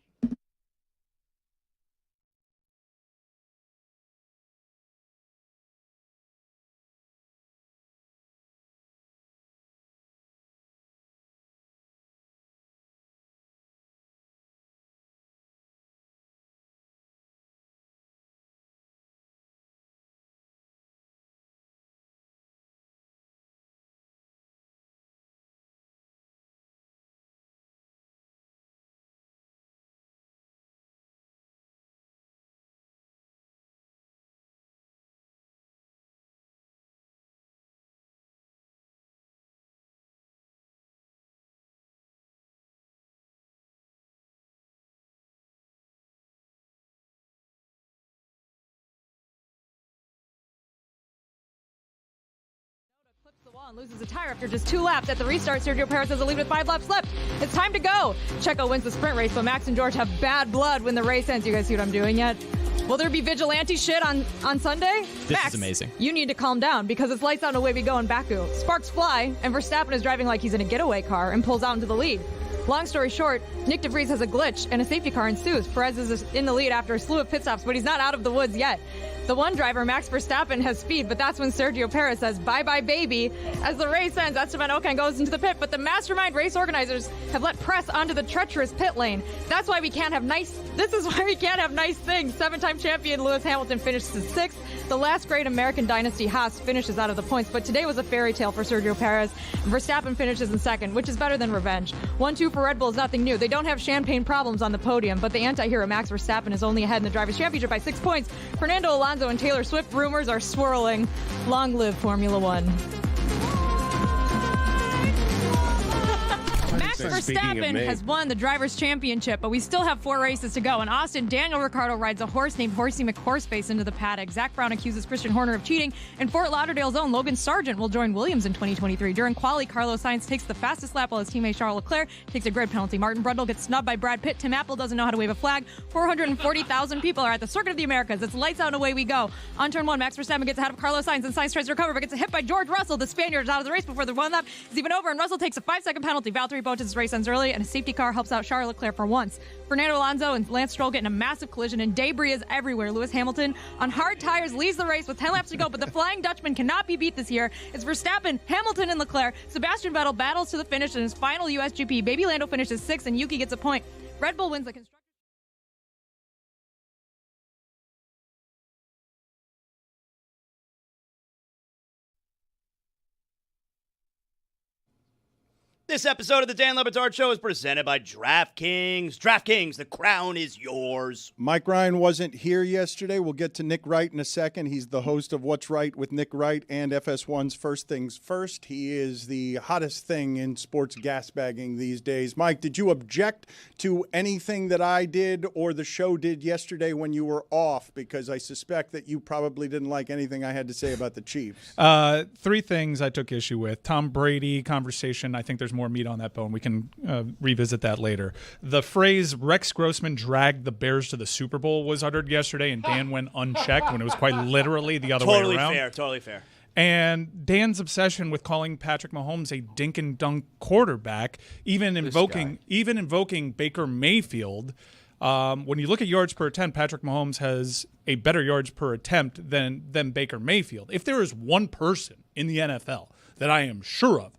The wall and loses a tire after just 2 laps. At the restart, Sergio Perez has a lead with 5 laps left. It's time to go. Checo wins the sprint race, but Max and George have bad blood when the race ends. You guys see what I'm doing yet? Will there be vigilante shit on Sunday? This Max, is amazing. You need to calm down because it's lights out and away we go in Baku. Sparks fly, and Verstappen is driving like he's in a getaway car and pulls out into the lead. Long story short, Nick DeVries has a glitch and a safety car ensues. Perez is in the lead after a slew of pit stops, but he's not out of the woods yet. The one driver, Max Verstappen, has speed, but that's when Sergio Perez says, bye-bye, baby. As the race ends, Esteban Ocon goes into the pit, but the mastermind race organizers have let press onto the treacherous pit lane. This is why we can't have nice things. 7-time champion Lewis Hamilton finishes in 6th. The last great American dynasty, Haas, finishes out of the points, but today was a fairy tale for Sergio Perez. Verstappen finishes in 2nd, which is better than revenge. 1-2 for Red Bull is nothing new. They don't have champagne problems on the podium, but the anti-hero Max Verstappen is only ahead in the Drivers' Championship by 6 points. Fernando Alonso and Taylor Swift rumors are swirling. Long live Formula One. Max Verstappen has won the Drivers' Championship, but we still have 4 races to go. In Austin, Daniel Ricciardo rides a horse named Horsey McHorseface into the paddock. Zach Brown accuses Christian Horner of cheating, and Fort Lauderdale's own Logan Sargent will join Williams in 2023. During quali, Carlos Sainz takes the fastest lap while his teammate Charles Leclerc takes a grid penalty. Martin Brundle gets snubbed by Brad Pitt. Tim Apple doesn't know how to wave a flag. 440,000 people are at the Circuit of the Americas. It's lights out and away we go. On turn 1, Max Verstappen gets ahead of Carlos Sainz, and Sainz tries to recover, but gets hit by George Russell. The Spaniard is out of the race before the 1 lap is even over, and Russell takes a 5-second penalty. Valtteri Bottas' race ends early, and a safety car helps out Charles Leclerc for once. Fernando Alonso and Lance Stroll get in a massive collision, and debris is everywhere. Lewis Hamilton on hard tires leads the race with 10 laps to go, but the Flying Dutchman cannot be beat this year. It's Verstappen, Hamilton, and Leclerc. Sebastian Vettel battles to the finish in his final USGP. Baby Lando finishes 6th, and Yuki gets a point. Red Bull wins the constructors. This episode of the Dan Le Batard Show is presented by DraftKings. DraftKings, the crown is yours. Mike Ryan wasn't here yesterday. We'll get to Nick Wright in a second. He's the host of What's Right with Nick Wright and FS1's First Things First. He is the hottest thing in sports gasbagging these days. Mike, did you object to anything that I did or the show did yesterday when you were off? Because I suspect that you probably didn't like anything I had to say about the Chiefs. 3 things I took issue with. Tom Brady conversation. I think there's more meat on that bone. We can revisit that later. The phrase Rex Grossman dragged the Bears to the Super Bowl was uttered yesterday, and Dan went unchecked when it was quite literally the other way around. Totally fair. And Dan's obsession with calling Patrick Mahomes a dink and dunk quarterback, even invoking Baker Mayfield. When you look at yards per attempt, Patrick Mahomes has a better yards per attempt than Baker Mayfield. If there is one person in the NFL that I am sure of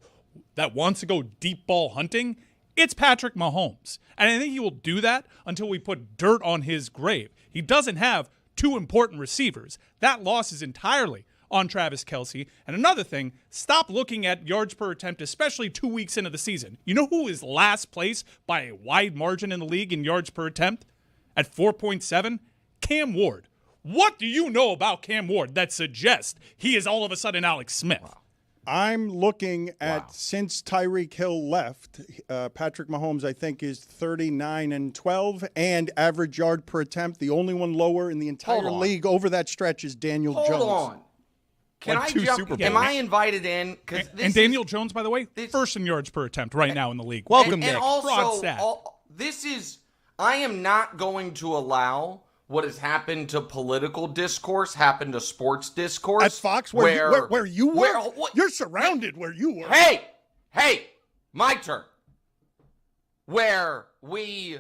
that wants to go deep ball hunting, It's Patrick Mahomes. And I think he will do that until we put dirt on his grave. He doesn't have two important receivers. That loss is entirely on Travis Kelce. And another thing, stop looking at yards per attempt, especially 2 weeks into the season. You know who is last place by a wide margin in the league in yards per attempt? At 4.7? Cam Ward. What do you know about Cam Ward that suggests he is all of a sudden Alex Smith? Wow. I'm looking at since Tyreek Hill left, Patrick Mahomes, I think, is 39-12 and average yard per attempt. The only one lower in the entire league over that stretch is Daniel Jones. Hold on. Can I jump? Am I invited in? And Daniel Jones, by the way, first in yards per attempt right now in the league. Welcome, Nick. And also, I am not going to allow what has happened to political discourse happen to sports discourse. At Fox, where you were? You're surrounded where you were. Hey, my turn. Where we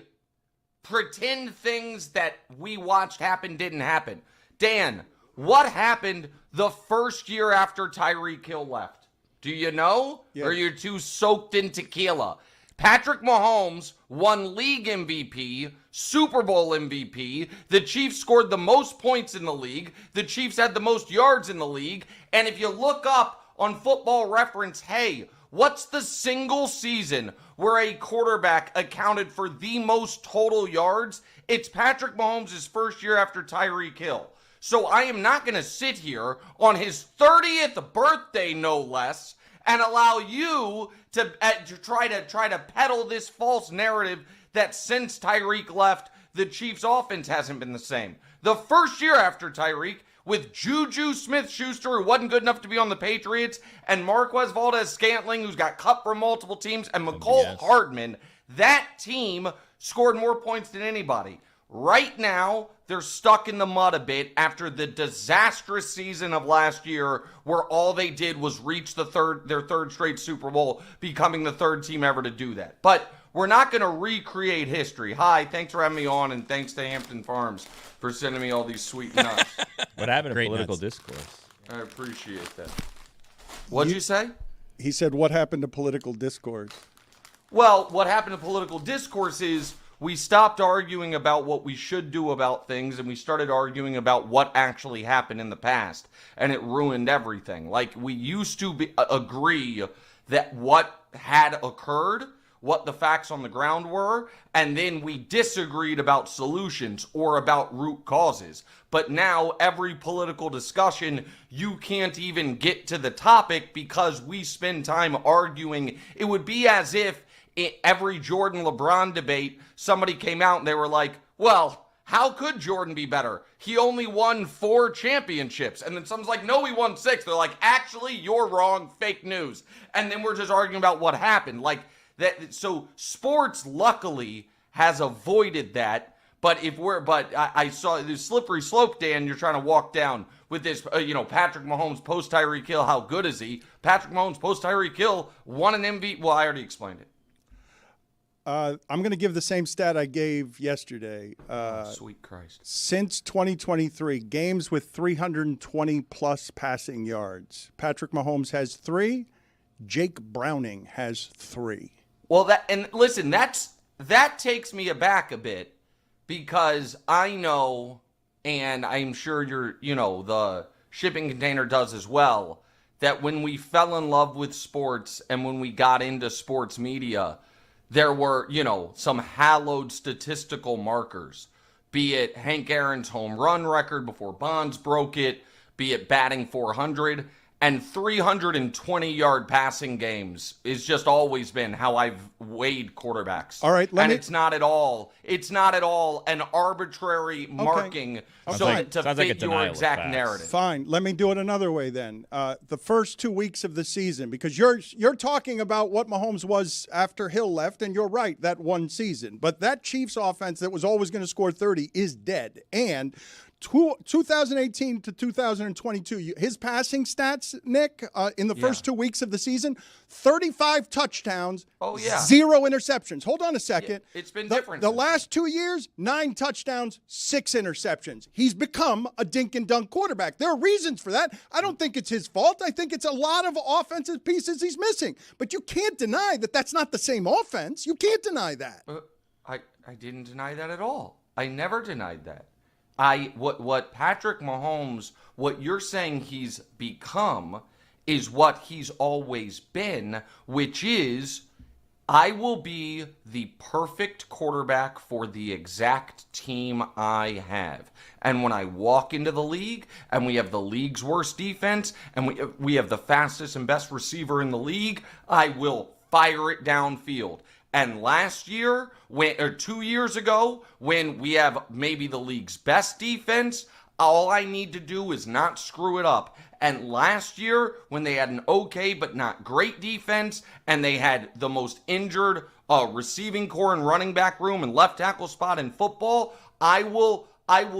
pretend things that we watched happen didn't happen. Dan, what happened the first year after Tyreek Hill left? Do you know? Yeah. Or you're too soaked in tequila? Patrick Mahomes won league MVP, Super Bowl MVP. The Chiefs scored the most points in the league. The Chiefs had the most yards in the league. And if you look up on Football Reference, hey, what's the single season where a quarterback accounted for the most total yards? It's Patrick Mahomes' first year after Tyreek Hill. So I am not going to sit here on his 30th birthday, no less, and allow you to try to peddle this false narrative that since Tyreek left, the Chiefs' offense hasn't been the same. The first year after Tyreek, with Juju Smith-Schuster, who wasn't good enough to be on the Patriots, and Marquez Valdes-Scantling, who's got cut from multiple teams, and McCole Hardman, that team scored more points than anybody. Right now, they're stuck in the mud a bit after the disastrous season of last year where all they did was reach their third straight Super Bowl, becoming the third team ever to do that. But we're not going to recreate history. Hi, thanks for having me on, and thanks to Hampton Farms for sending me all these sweet nuts. What happened to Great political nuts. discourse? I appreciate that. What'd you say? He said, what happened to political discourse? Well, what happened to political discourse is we stopped arguing about what we should do about things, and we started arguing about what actually happened in the past, and it ruined everything. Like, we used to agree that what had occurred, what the facts on the ground were, and then we disagreed about solutions or about root causes. But now, every political discussion, you can't even get to the topic because we spend time arguing. It would be as if every Jordan-LeBron debate, somebody came out and they were like, well, how could Jordan be better? He only won 4 championships. And then someone's like, no, he won 6. They're like, actually, you're wrong. Fake news. And then we're just arguing about what happened. Like that. So sports, luckily, has avoided that. But I saw this slippery slope, Dan, you're trying to walk down with this, Patrick Mahomes post Tyreek Hill. How good is he? Patrick Mahomes post Tyreek Hill won an MVP. Well, I already explained it. I'm going to give the same stat I gave yesterday. Sweet Christ. Since 2023, games with 320-plus passing yards. Patrick Mahomes has 3. Jake Browning has 3. Well, listen, that takes me aback a bit because I know, and I'm sure the shipping container does as well, that when we fell in love with sports and when we got into sports media, there were, some hallowed statistical markers, be it Hank Aaron's home run record before Bonds broke it, be it batting 400, and 320-yard passing games is just always been how I've weighed quarterbacks. All right, it's not at all an arbitrary marking to fit your exact narrative. Fine, let me do it another way then. The first 2 weeks of the season, because you're talking about what Mahomes was after Hill left, and you're right, that one season. But that Chiefs offense that was always going to score 30 is dead. And 2018 to 2022, his passing stats, Nick, in the first 2 weeks of the season, 35 touchdowns, 0 interceptions. Hold on a second. Yeah, it's been different. The last 2 years, 9 touchdowns, 6 interceptions. He's become a dink and dunk quarterback. There are reasons for that. I don't think it's his fault. I think it's a lot of offensive pieces he's missing. But you can't deny that that's not the same offense. You can't deny that. I didn't deny that at all. I never denied that. What Patrick Mahomes, what you're saying he's become is what he's always been, which is I will be the perfect quarterback for the exact team I have. And when I walk into the league and we have the league's worst defense and we have the fastest and best receiver in the league, I will fire it downfield. And last year, 2 years ago, when we have maybe the league's best defense, all I need to do is not screw it up. And last year, when they had an okay but not great defense, and they had the most injured receiving core and running back room and left tackle spot in football, I will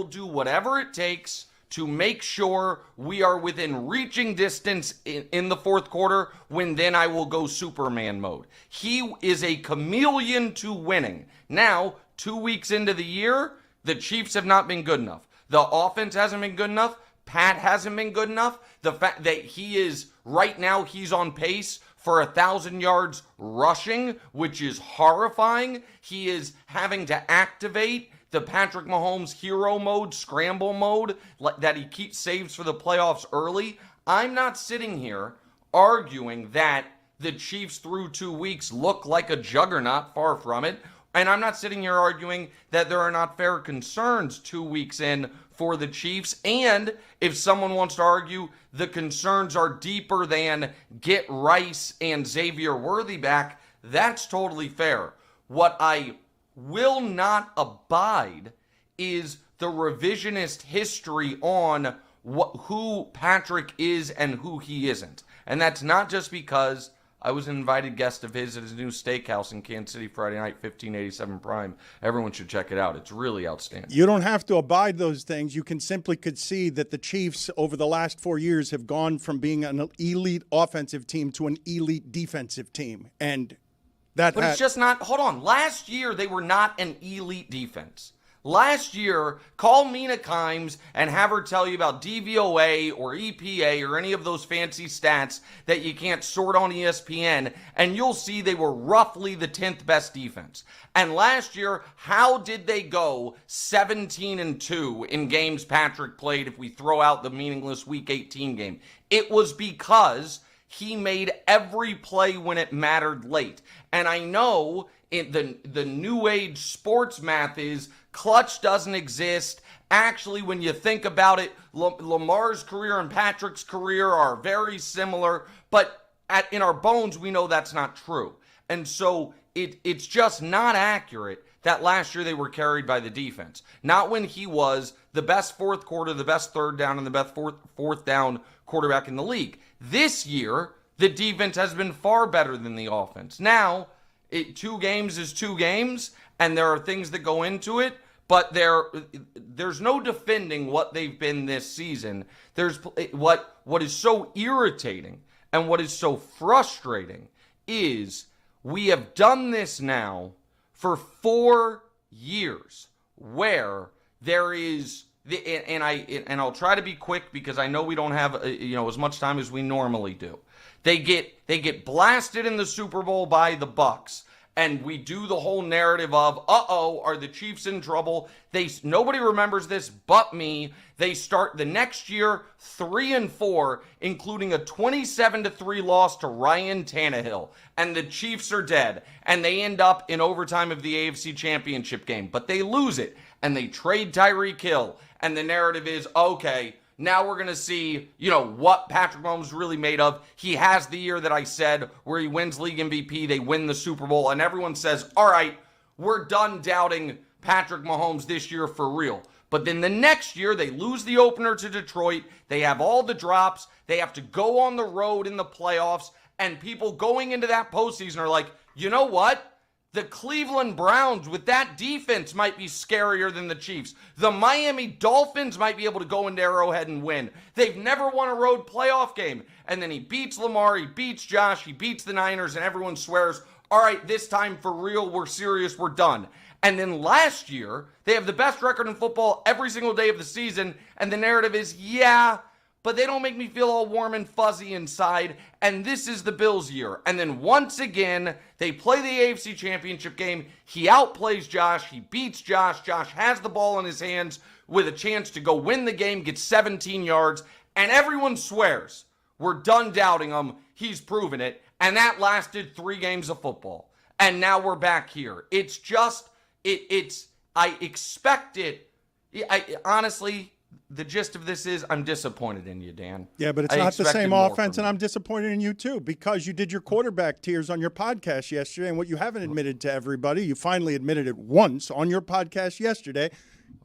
do whatever it takes to make sure we are within reaching distance in the fourth quarter, when then I will go Superman mode. He is a chameleon to winning. Now, 2 weeks into the year, the Chiefs have not been good enough. The offense hasn't been good enough. Pat hasn't been good enough. The fact that he is, right now, he's on pace for 1,000 yards rushing, which is horrifying. He is having to activate the Patrick Mahomes hero mode, scramble mode, that he saves for the playoffs early. I'm not sitting here arguing that the Chiefs through 2 weeks look like a juggernaut, far from it. And I'm not sitting here arguing that there are not fair concerns 2 weeks in for the Chiefs. And if someone wants to argue the concerns are deeper than get Rice and Xavier Worthy back, that's totally fair. What I will not abide is the revisionist history on who Patrick is and who he isn't. And that's not just because I was an invited guest of his at his new steakhouse in Kansas City Friday night, 1587 Prime. Everyone should check it out. It's really outstanding. You don't have to abide those things. You can simply concede that the Chiefs over the last 4 years have gone from being an elite offensive team to an elite defensive team. And But it's just not, hold on. Last year, they were not an elite defense. Last year, call Mina Kimes and have her tell you about DVOA or EPA or any of those fancy stats that you can't sort on ESPN, and you'll see they were roughly the 10th best defense. And last year, how did they go 17-2 in games Patrick played if we throw out the meaningless Week 18 game? It was because he made every play when it mattered late. And I know the new age sports math is clutch doesn't exist. Actually, when you think about it, Lamar's career and Patrick's career are very similar. But in our bones, we know that's not true. And so it's just not accurate that last year they were carried by the defense. Not when he was the best fourth quarter, the best third down, and the best fourth down quarterback in the league. This year, the defense has been far better than the offense. Now, 2 games is 2 games, and there are things that go into it, but there's no defending what they've been this season. There's what is so irritating and what is so frustrating is we have done this now for 4 years, where there is, and I'll try to be quick because I know we don't have as much time as we normally do. They get blasted in the Super Bowl by the Bucs, and we do the whole narrative of, are the Chiefs in trouble? Nobody remembers this but me. They start the next year 3-4, including a 27-3 loss to Ryan Tannehill, and the Chiefs are dead, and they end up in overtime of the AFC Championship game, but they lose it, and they trade Tyreek Hill, and the narrative is, okay, now we're going to see, what Patrick Mahomes is really made of. He has the year that I said where he wins league MVP, they win the Super Bowl, and everyone says, all right, we're done doubting Patrick Mahomes this year for real. But then the next year, they lose the opener to Detroit. They have all the drops. They have to go on the road in the playoffs, and people going into that postseason are like, you know what? The Cleveland Browns with that defense might be scarier than the Chiefs. The Miami Dolphins might be able to go into Arrowhead and win. They've never won a road playoff game. And then he beats Lamar, he beats Josh, he beats the Niners, and everyone swears, all right, this time for real, we're serious, we're done. And then last year, they have the best record in football every single day of the season, and the narrative is, yeah, but they don't make me feel all warm and fuzzy inside, and this is the Bills' year. And then once again, they play the AFC Championship game. He outplays Josh. He beats Josh. Josh has the ball in his hands with a chance to go win the game, get 17 yards, and everyone swears, we're done doubting him. He's proven it, and that lasted 3 games of football. And now we're back here. It's just, I expect it. Honestly, the gist of this is I'm disappointed in you, Dan. Yeah, but it's not the same offense, and I'm disappointed in you too, because you did your quarterback tiers on your podcast yesterday, and what you haven't admitted to everybody, you finally admitted it once on your podcast yesterday,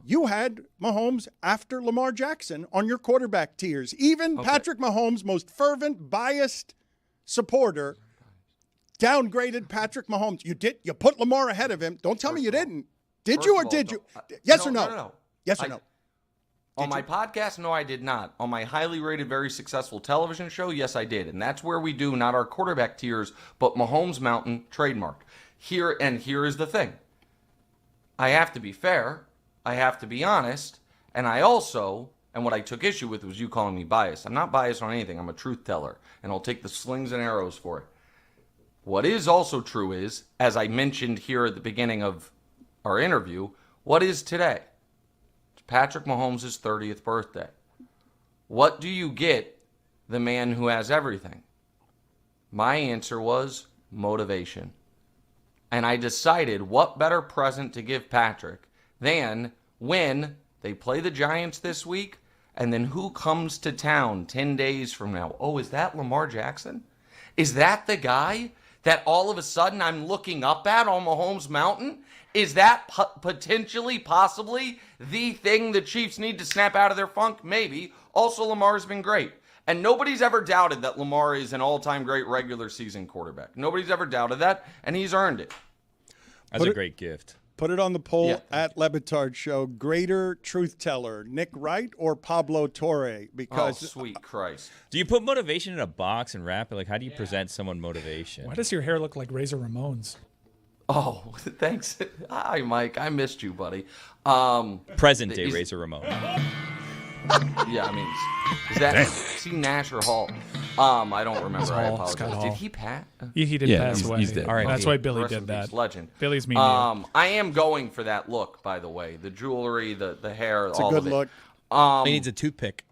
you had Mahomes after Lamar Jackson on your quarterback tiers. Even Patrick Mahomes' most fervent, biased supporter downgraded Patrick Mahomes. You put Lamar ahead of him. Don't tell me you didn't. Did you or did you? Yes or no? No. Yes or no? On my podcast, no, I did not. On my highly rated, very successful television show, yes, I did. And that's where we do not our quarterback tiers, but Mahomes Mountain trademark. Here is the thing. I have to be fair. I have to be honest. And I also, and what I took issue with was you calling me biased. I'm not biased on anything. I'm a truth teller. And I'll take the slings and arrows for it. What is also true is, as I mentioned here at the beginning of our interview, what is today? Patrick Mahomes' 30th birthday. What do you get the man who has everything? My answer was motivation. And I decided what better present to give Patrick than when they play the Giants this week, and then who comes to town 10 days from now? Oh, is that Lamar Jackson? Is that the guy that all of a sudden I'm looking up at on Mahomes Mountain? Is that potentially, possibly, the thing the Chiefs need to snap out of their funk? Maybe. Also, Lamar's been great. And nobody's ever doubted that Lamar is an all-time great regular season quarterback. Nobody's ever doubted that, and he's earned it. That's a great gift. Put it on the poll at Le Batard Show. Greater truth teller, Nick Wright or Pablo Torre? Because sweet Christ. Do you put motivation in a box and wrap it? Like, how do you present someone motivation? Why does your hair look like Razor Ramon's? Oh, thanks. Hi, Mike. I missed you, buddy. Present day Razor Ramon. Yeah, I mean, is that see Nash or Hall? I don't remember. I apologize. Did he pass? He did pass away. He's dead. All right, that's why Billy did that. Legend. Billy's mean. I am going for that look, by the way. The jewelry, the hair, it's all a of good it. look. He needs a toothpick.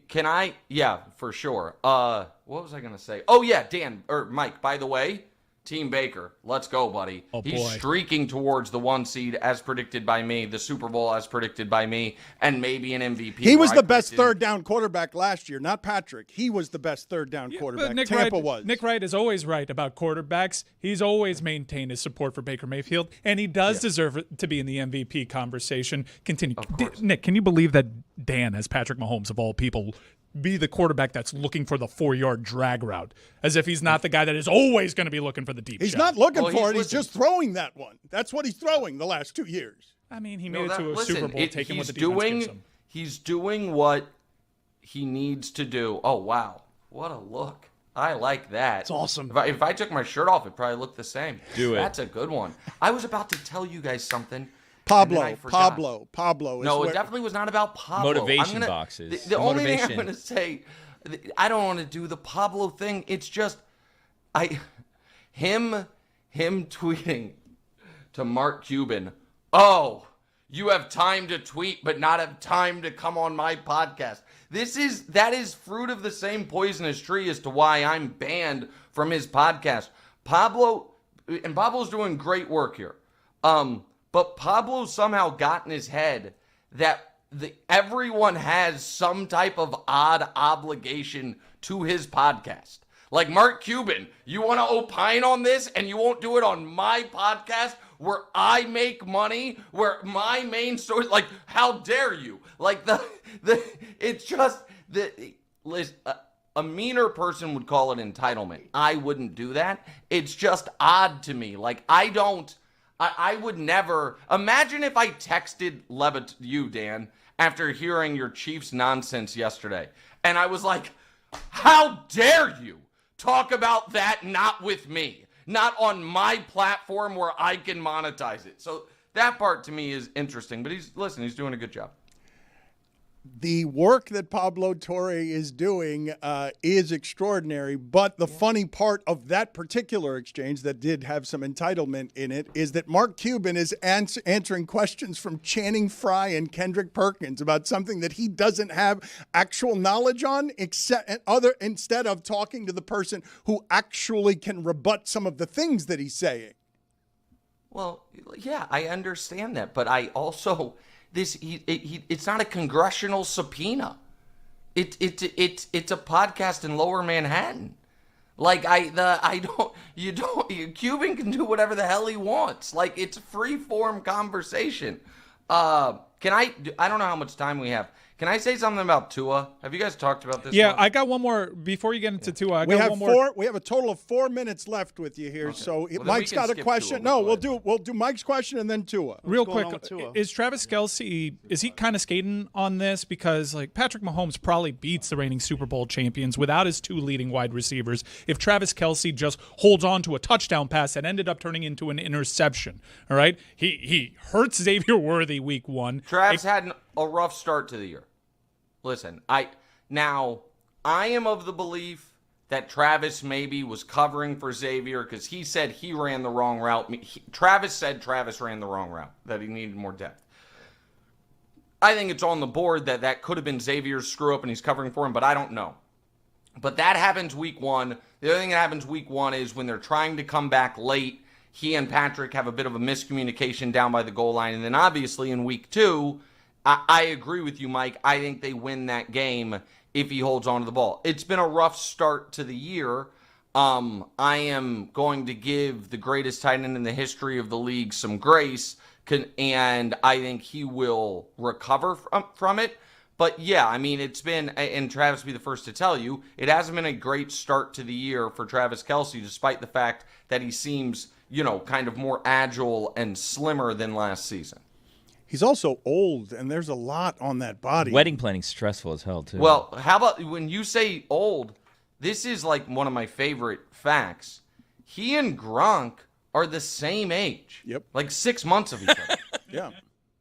Can I? Yeah, for sure. What was I gonna say? Oh yeah, Dan or Mike. By the way, Team Baker, let's go, buddy. Oh, He's boy. streaking towards the 1 seed as predicted by me, the Super Bowl as predicted by me, and maybe an MVP. He was the best third down quarterback last year, not Patrick. He was the best third down quarterback. Tampa was. Nick Wright is always right about quarterbacks. He's always maintained his support for Baker Mayfield, and he does deserve to be in the MVP conversation. Continue. Nick, can you believe that Dan, as Patrick Mahomes of all people, be the quarterback that's looking for the 4-yard drag route, as if he's not the guy that is always going to be looking for the deep shot. He's not looking for it. He's just throwing that one. That's what he's throwing the last 2 years. I mean, he made it to a Super Bowl taking what the defense gives him. He's doing what he needs to do. Oh, wow. What a look. I like that. It's awesome. If I took my shirt off, it'd probably look the same. Do it. That's a good one. I was about to tell you guys something. Pablo. No, it definitely was not about Pablo. Motivation boxes. The only thing I'm going to say, I don't want to do the Pablo thing. It's just, him tweeting to Mark Cuban, oh, you have time to tweet but not have time to come on my podcast. That is fruit of the same poisonous tree as to why I'm banned from his podcast. Pablo's doing great work here. But Pablo somehow got in his head that everyone has some type of odd obligation to his podcast. Like Mark Cuban, you want to opine on this and you won't do it on my podcast where I make money, where my main source, like, how dare you? Like, it's just, a meaner person would call it entitlement. I wouldn't do that. It's just odd to me. Like, I don't I would never imagine if I texted you, Dan, after hearing your Chiefs nonsense yesterday, and I was like, "How dare you talk about that? Not with me, not on my platform where I can monetize it." So that part to me is interesting. But he's doing a good job. The work that Pablo Torre is doing is extraordinary, but the funny part of that particular exchange that did have some entitlement in it is that Mark Cuban is answering questions from Channing Frye and Kendrick Perkins about something that he doesn't have actual knowledge on, instead of talking to the person who actually can rebut some of the things that he's saying. Well, yeah, I understand that, but I also... it's not a congressional subpoena. It's a podcast in Lower Manhattan. Like Cuban can do whatever the hell he wants. Like, it's free form conversation. I don't know how much time we have. Can I say something about Tua? Have you guys talked about this? Yeah, one? I got one more before you get into Tua. We have a total of 4 minutes left with you here. Okay. So Mike's got a question. No, we'll do Mike's question and then Tua. Real quick, is Travis Kelce, is he kind of skating on this? Because like Patrick Mahomes probably beats the reigning Super Bowl champions without his 2 leading wide receivers if Travis Kelce just holds on to a touchdown pass that ended up turning into an interception. All right, he hurts Xavier Worthy week 1. Travis had a rough start to the year. Listen, I am of the belief that Travis maybe was covering for Xavier because he said he ran the wrong route. Travis said Travis ran the wrong route, that he needed more depth. I think it's on the board that could have been Xavier's screw up and he's covering for him, but I don't know. But that happens week 1. The other thing that happens week 1 is when they're trying to come back late, he and Patrick have a bit of a miscommunication down by the goal line. And then obviously in week 2, I agree with you, Mike. I think they win that game if he holds on to the ball. It's been a rough start to the year. I am going to give the greatest tight end in the history of the league some grace, and I think he will recover from it. But yeah, I mean, it's been, and Travis will be the first to tell you, it hasn't been a great start to the year for Travis Kelce, despite the fact that he seems, kind of more agile and slimmer than last season. He's also old, and there's a lot on that body. Wedding planning's stressful as hell, too. Well, how about when you say old, this is like one of my favorite facts. He and Gronk are the same age. Yep. Like 6 months of each other. Yeah.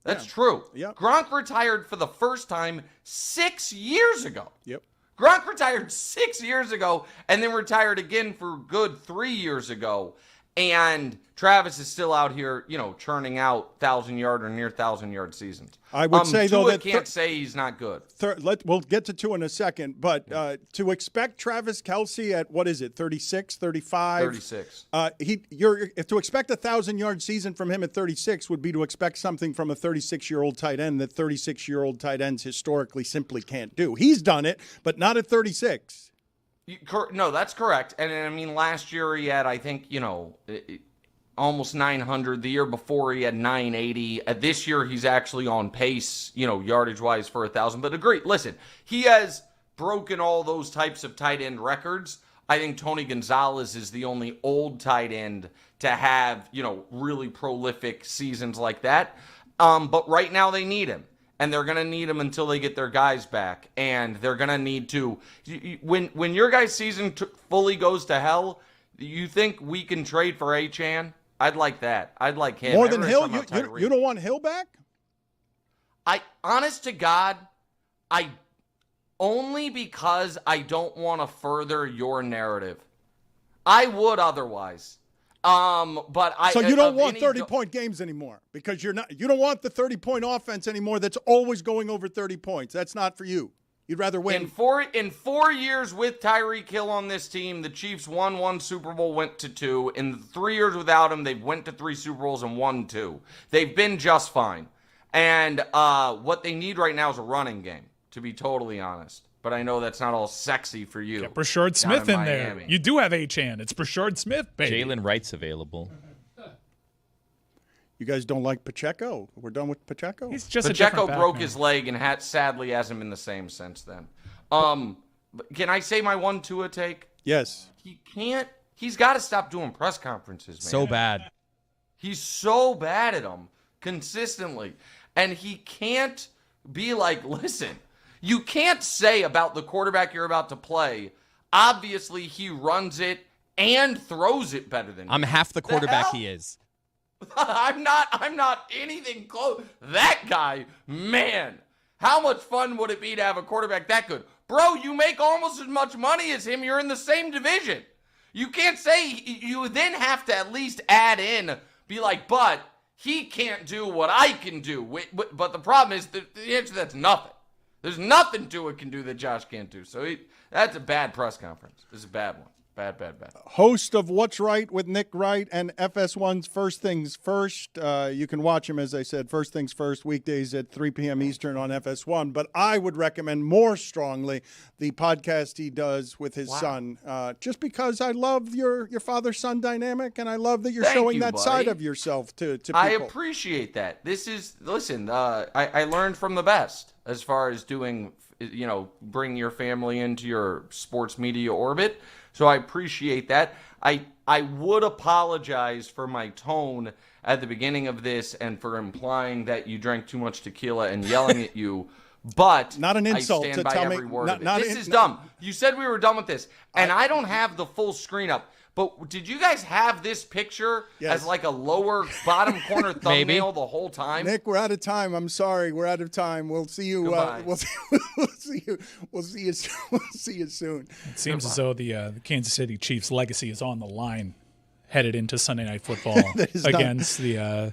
That's true. Yep. Gronk retired for the first time 6 years ago. Yep. Gronk retired 6 years ago and then retired again for good 3 years ago. And Travis is still out here, churning out 1,000-yard or near 1,000-yard seasons. I would say, though, that can't say he's not good. We'll get to Tua in a second, but to expect Travis Kelce at, 36, 35? 36. To expect a 1,000-yard season from him at 36 would be to expect something from a 36-year-old tight end that 36-year-old tight ends historically simply can't do. He's done it, but not at 36. No, that's correct. And I mean, last year he had, I think, almost 900. The year before he had 980. This year he's actually on pace, yardage-wise for 1,000. But agree, listen, he has broken all those types of tight end records. I think Tony Gonzalez is the only old tight end to have, really prolific seasons like that. But right now they need him. And they're going to need him until they get their guys back. And they're going to need to... When your guy's season fully goes to hell, you think we can trade for Achane? I'd like that. I'd like him. More than Hill? You don't want Hill back? Honest to God, only because I don't want to further your narrative. I would otherwise. So you don't want 30-point games anymore because you don't want the 30-point offense anymore that's always going over 30 points. That's not for you. You'd rather win. In 4 years with Tyreek Hill on this team, the Chiefs won 1 Super Bowl, went to 2. In 3 years without him, they've went to 3 Super Bowls and won 2. They've been just fine. And what they need right now is a running game, to be totally honest. But I know that's not all sexy for you. Get Brashard Smith in there. You do have Achane. It's Brashard Smith, baby. Jalen Wright's available. You guys don't like Pacheco? We're done with Pacheco? He's just Pacheco broke his leg and sadly hasn't been the same since then. Can I say my 1 Tua take? Yes. He's got to stop doing press conferences, man. So bad. He's so bad at them consistently. And he can't be like, listen, you can't say about the quarterback you're about to play, obviously he runs it and throws it better than you. I'm half the quarterback he is. I'm not anything close. That guy, man, how much fun would it be to have a quarterback that good? Bro, you make almost as much money as him. You're in the same division. You can't say, you then have to at least add in, be like, but he can't do what I can do. But the problem is, the answer to that's nothing. There's nothing Tua can do that Josh can't do. So that's a bad press conference. This is a bad one. Bad. Host of What's Right with Nick Wright and FS1's First Things First. You can watch him, as I said, First Things First, weekdays at 3 p.m. Eastern on FS1. But I would recommend more strongly the podcast he does with his son, just because I love your father-son dynamic, and I love that you're showing that side of yourself to people. I appreciate that. Listen, I learned from the best as far as doing, bring your family into your sports media orbit. So I appreciate that. I would apologize for my tone at the beginning of this and for implying that you drank too much tequila and yelling at you, but not an insult I stand to by tell every me. word of it. This is dumb. You said we were done with this, and I don't have the full screen up. But did you guys have this picture as like a lower bottom corner thumbnail the whole time? Nick, we're out of time. I'm sorry, we're out of time. We'll see you. We'll see you soon. It seems as though the Kansas City Chiefs' legacy is on the line, headed into Sunday Night Football against the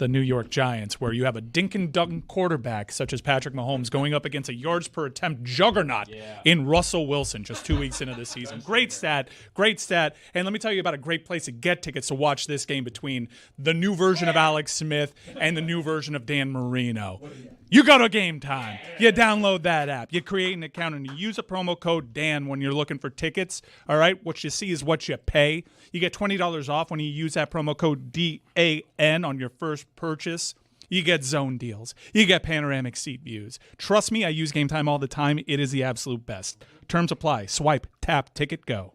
New York Giants, where you have a dink and dunk quarterback such as Patrick Mahomes going up against a yards per attempt juggernaut in Russell Wilson just 2 weeks into the season. Great stat. And let me tell you about a great place to get tickets to watch this game between the new version of Alex Smith and the new version of Dan Marino. You go to Game Time. You download that app. You create an account, and you use a promo code DAN when you're looking for tickets. All right? What you see is what you pay. You get $20 off when you use that promo code DAN on your first purchase. You get zone deals. You get panoramic seat views. Trust me, I use Game Time all the time. It is the absolute best. Terms apply. Swipe, tap, ticket, go.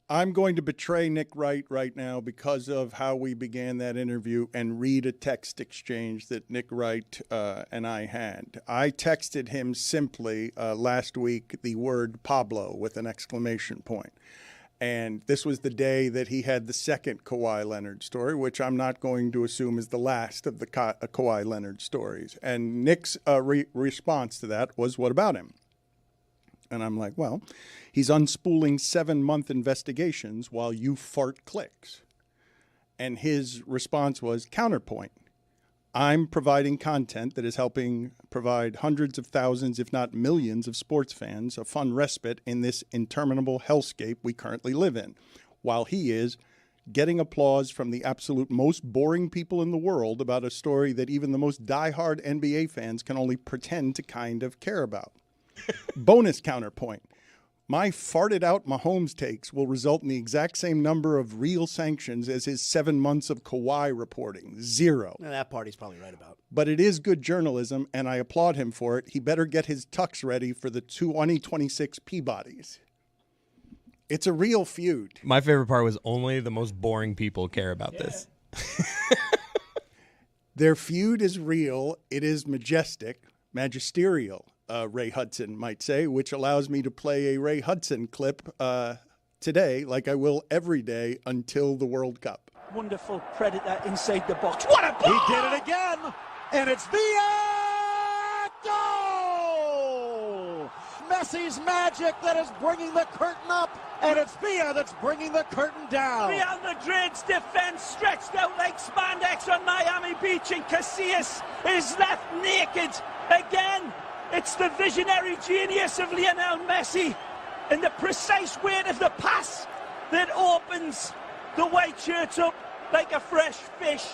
I'm going to betray Nick Wright right now because of how we began that interview and read a text exchange that Nick Wright and I had. I texted him simply last week the word Pablo with an exclamation point. And this was the day that he had the second Kawhi Leonard story, which I'm not going to assume is the last of the Kawhi Leonard stories. And Nick's response to that was, what about him? And I'm like, well, he's unspooling 7-month investigations while you fart clicks. And his response was, counterpoint. I'm providing content that is helping provide hundreds of thousands, if not millions, of sports fans a fun respite in this interminable hellscape we currently live in, while he is getting applause from the absolute most boring people in the world about a story that even the most diehard NBA fans can only pretend to kind of care about. Bonus counterpoint. My farted out Mahomes takes will result in the exact same number of real sanctions as his 7 months of Kawhi reporting. 0. That part he's probably right about. But it is good journalism, and I applaud him for it. He better get his tux ready for the 2026 Peabodys. It's a real feud. My favorite part was only the most boring people care about this. Their feud is real. It is magisterial. Ray Hudson might say, which allows me to play a Ray Hudson clip today, like I will every day until the World Cup. Wonderful predator inside the box. What a ball! He did it again, and it's Villa! Goal! Messi's magic that is bringing the curtain up, and it's Villa that's bringing the curtain down. Real Madrid's defense stretched out like spandex on Miami Beach, and Casillas is left naked again. It's the visionary genius of Lionel Messi and the precise weight of the pass that opens the white shirts up like a fresh fish.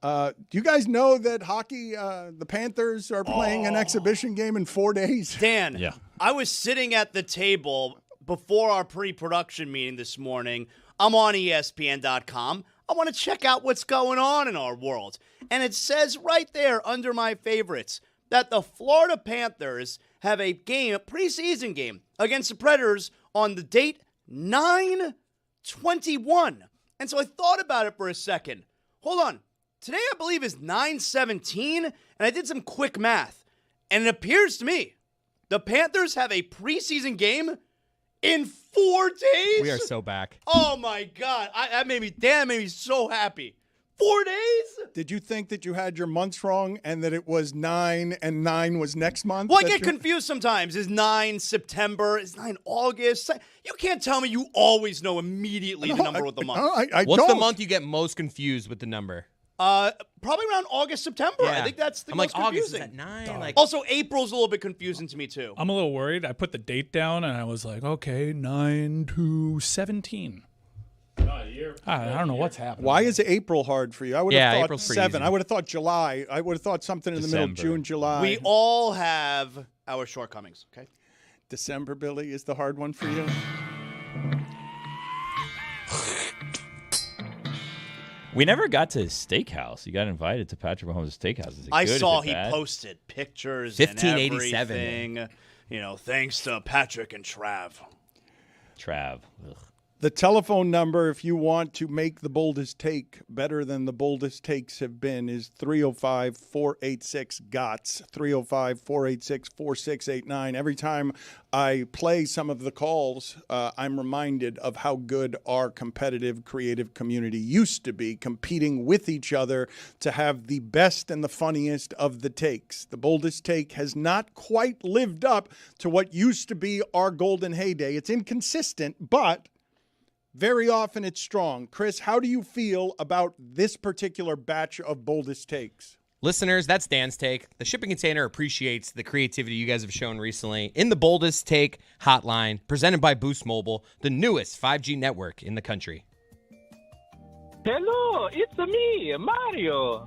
Do you guys know that hockey, the Panthers are playing an exhibition game in 4 days? Dan, I was sitting at the table before our pre-production meeting this morning. I'm on ESPN.com. I want to check out what's going on in our world. And it says right there under my favorites that the Florida Panthers have a preseason game against the Predators on the date 9/12. 21. And so I thought about it for a second. Hold on. Today, I believe, is 9/17, and I did some quick math. And it appears to me the Panthers have a preseason game in 4 days. We are so back. Oh, my God. That made me so happy. 4 days? Did you think that you had your months wrong and that it was 9 and 9 was next month? Well, I get confused sometimes. Is 9 September? Is 9 August? You can't tell me you always know immediately the number of the month. What's the month you get most confused with the number? Probably around August, September. Yeah. I think that's the I'm most like, August confusing. is at 9. Like, also, April's a little bit confusing to me, too. I'm a little worried. I put the date down, and I was like, okay, 9 to 17. I don't know what's happening. Why is April hard for you? I would have thought April's pretty 7. easy. I would have thought July. I would have thought something in the middle of June, July. We all have our shortcomings, okay? December, Billy, is the hard one for you? We never got to his steakhouse. You got invited to Patrick Mahomes' steakhouse. Is it I good? saw Is it he bad? posted pictures 1587. and everything. Thanks to Patrick and Trav. Trav. Ugh. The telephone number, if you want to make the boldest take better than the boldest takes have been, is 305-486-GOTS, 305-486-4689. Every time I play some of the calls, I'm reminded of how good our competitive, creative community used to be, competing with each other to have the best and the funniest of the takes. The boldest take has not quite lived up to what used to be our golden heyday. It's inconsistent, but very often it's strong. Chris, how do you feel about this particular batch of boldest takes? Listeners, that's Dan's take. The shipping container appreciates the creativity you guys have shown recently in the boldest take hotline, presented by Boost Mobile, the newest 5G network in the country. Hello, it's me, Mario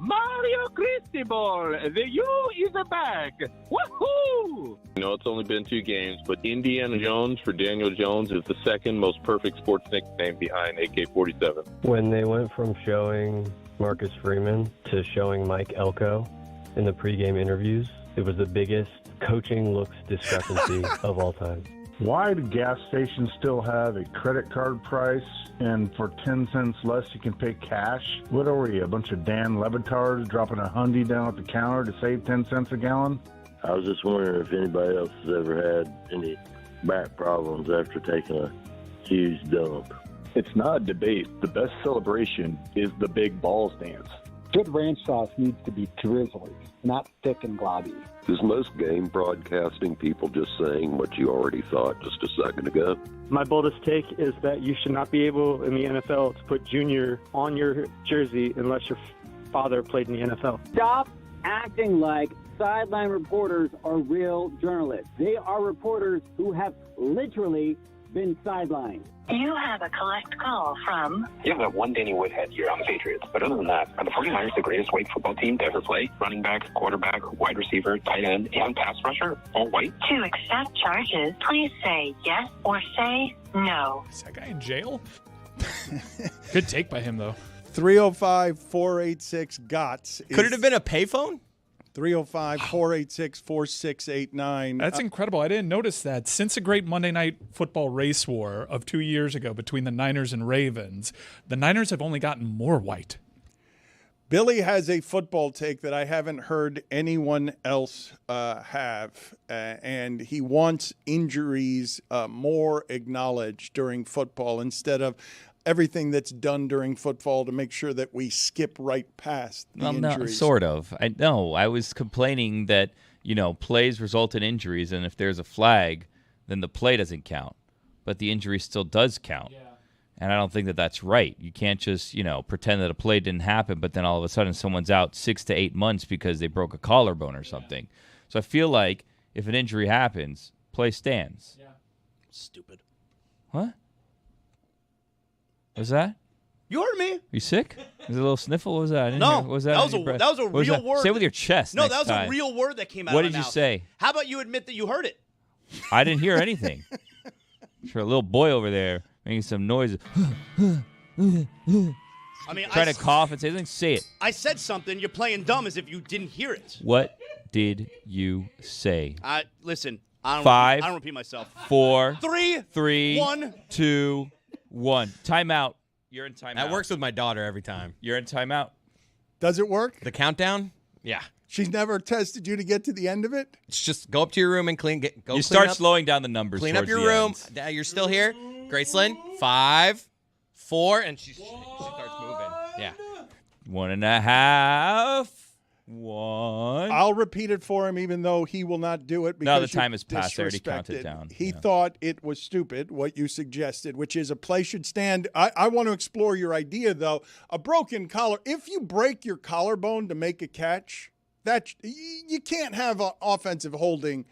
Cristobal. The U is back. Woohoo! It's only been 2 games, but Indiana Jones for Daniel Jones is the second most perfect sports nickname behind AK-47. When they went from showing Marcus Freeman to showing Mike Elko in the pregame interviews, it was the biggest coaching looks discrepancy of all time. Why do gas stations still have a credit card price, and for 10 cents less you can pay cash? What are we, a bunch of Dan Le Batards dropping a hundy down at the counter to save 10 cents a gallon? I was just wondering if anybody else has ever had any back problems after taking a huge dump. It's not a debate. The best celebration is the big balls dance. Good ranch sauce needs to be drizzly, not thick and globby. Is most game broadcasting people just saying what you already thought just a second ago? My boldest take is that you should not be able in the NFL to put junior on your jersey unless your father played in the NFL. Stop acting like sideline reporters are real journalists. They are reporters who have literally been sidelined. You have a collect call from... You have that one Danny Woodhead year on the Patriots, but other than that, are the 49ers the greatest white football team to ever play? Running back, quarterback, wide receiver, tight end, and pass rusher, all white? To accept charges, please say yes or say no. Is that guy in jail? Good take by him, though. 305-486-GOTS. Could it have been a payphone? 305-486-4689. That's incredible. I didn't notice that. Since a great Monday Night Football race war of 2 years ago between the Niners and Ravens, the Niners have only gotten more white. Billy has a football take that I haven't heard anyone else have, and he wants injuries more acknowledged during football instead of everything that's done during football to make sure that we skip right past the injuries. No, sort of. I was complaining that, plays result in injuries, and if there's a flag, then the play doesn't count. But the injury still does count. Yeah. And I don't think that that's right. You can't just, pretend that a play didn't happen, but then all of a sudden someone's out 6 to 8 months because they broke a collarbone or something. So I feel like if an injury happens, play stands. Yeah. Stupid. What? What's that? You heard me. You sick? Was it a little sniffle? What was that? No, what was that was a real word. Say it with your chest. No, that was time. a real word that came out. What of my did you mouth. say? How about you admit that you heard it? I didn't hear anything. For a little boy over there making some noise. I mean, trying to cough and say something. Say it. I said something. You're playing dumb as if you didn't hear it. What did you say? Listen. I don't repeat myself. 4, 3, 3, 1, 2, 1. Timeout. You're in timeout. That works with my daughter every time. You're in timeout. Does it work? The countdown? Yeah. She's never tested you to get to the end of it? It's just go up to your room and clean. You start slowing down the numbers. Clean up your room. You're still here. Gracelyn, 5, 4, and she starts moving. Yeah. 1.5. 1. I'll repeat it for him, even though he will not do it. Because No, the time has passed. I already counted down. He thought it was stupid, what you suggested, which is a play should stand. I want to explore your idea, though. A broken collar. If you break your collarbone to make a catch, you can't have an offensive holding.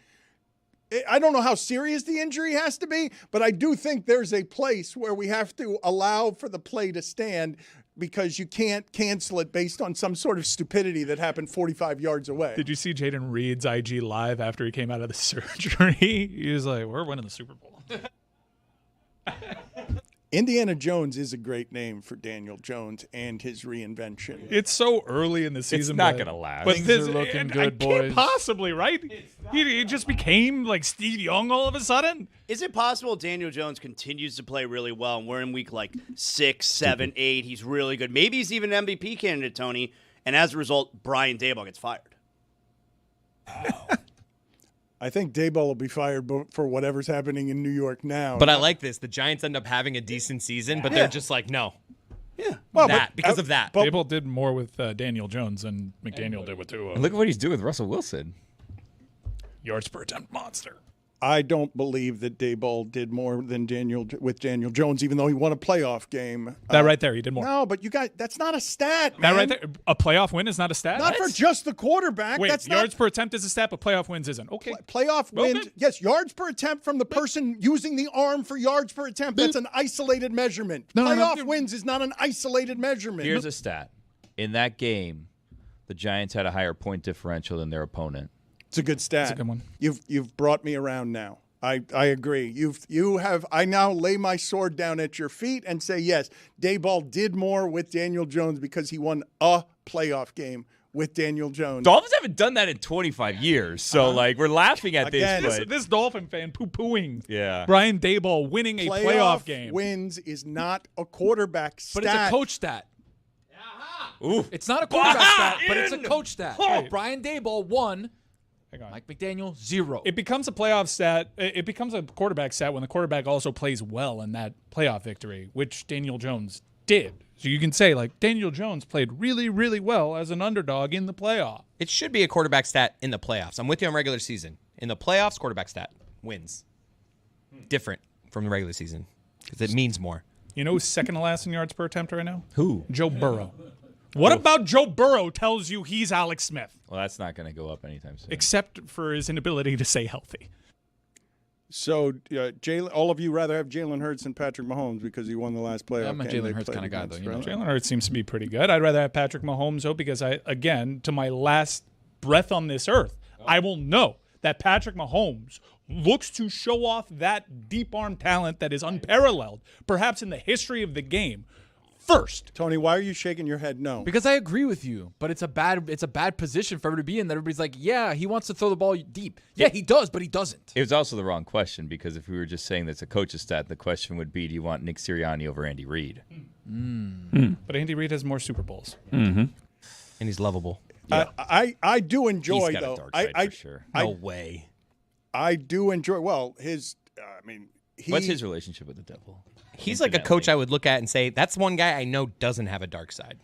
I don't know how serious the injury has to be, but I do think there's a place where we have to allow for the play to stand, because you can't cancel it based on some sort of stupidity that happened 45 yards away. Did you see Jaden Reed's IG live after he came out of the surgery? He was like, we're winning the Super Bowl. Indiana Jones is a great name for Daniel Jones and his reinvention. It's so early in the season. It's not going to last. But Things are looking good, boys. Can't possibly, right? He just became like Steve Young all of a sudden. Is it possible Daniel Jones continues to play really well, and we're in week 6, 7, 8? He's really good. Maybe he's even an MVP candidate, Tony, and as a result, Brian Daboll gets fired. I think Daboll will be fired for whatever's happening in New York now. But I like this. The Giants end up having a decent season, but they're just like, no. Yeah. Well, because of that. Daboll did more with Daniel Jones than McDaniel did with Tua. And look at what he's doing with Russell Wilson. Yards per attempt monster. I don't believe that Daboll did more than Daniel Jones, even though he won a playoff game. That right there, he did more. No, but you guys, that's not a stat, man. That right there, a playoff win is not a stat? Not for just the quarterback. Wait, that's yards per attempt is a stat, but playoff wins isn't. Okay. Playoff wins, Okay. yes, yards per attempt from the person using the arm for yards per attempt. That's an isolated measurement. Playoff wins is not an isolated measurement. Here's a stat. In that game, the Giants had a higher point differential than their opponent. It's a good stat. It's a good one. You've brought me around now. I agree. You have. I now lay my sword down at your feet and say yes. Daboll did more with Daniel Jones because he won a playoff game with Daniel Jones. Dolphins haven't done that in 25 years, so we're laughing at this. This Dolphin fan poo-pooing. Yeah. Brian Daboll winning a playoff game. Wins is not a quarterback stat. But it's a coach stat. Ooh. It's not a quarterback stat, but it's a coach stat. Right. Brian Daboll won. Mike McDaniel, 0. It becomes a playoff stat. It becomes a quarterback stat when the quarterback also plays well in that playoff victory, which Daniel Jones did. So you can say, Daniel Jones played really, really well as an underdog in the playoff. It should be a quarterback stat in the playoffs. I'm with you on regular season. In the playoffs, quarterback stat wins. Different from the regular season because it means more. You know who's second to last in yards per attempt right now? Who? Joe Burrow. What about Joe Burrow tells you he's Alex Smith? Well, that's not going to go up anytime soon. Except for his inability to stay healthy. So, all of you rather have Jalen Hurts than Patrick Mahomes because he won the last playoff I'm a game. Jalen Hurts kind of guy, though. Right? Jalen Hurts seems to be pretty good. I'd rather have Patrick Mahomes, though, because to my last breath on this earth, I will know that Patrick Mahomes looks to show off that deep arm talent that is unparalleled, perhaps in the history of the game. First, Tony, why are you shaking your head no? Because I agree with you, but it's a bad position for him to be in. That everybody's like, yeah, he wants to throw the ball deep. Yeah, he does, but he doesn't. It was also the wrong question because if we were just saying that's a coach's stat, the question would be, do you want Nick Sirianni over Andy Reid? But Andy Reid has more Super Bowls. And he's lovable. Yeah. I do enjoy, He's got though. a dark side for sure. No way. I do enjoy, What's his relationship with the devil? He's like a coach I would look at and say, that's one guy I know doesn't have a dark side.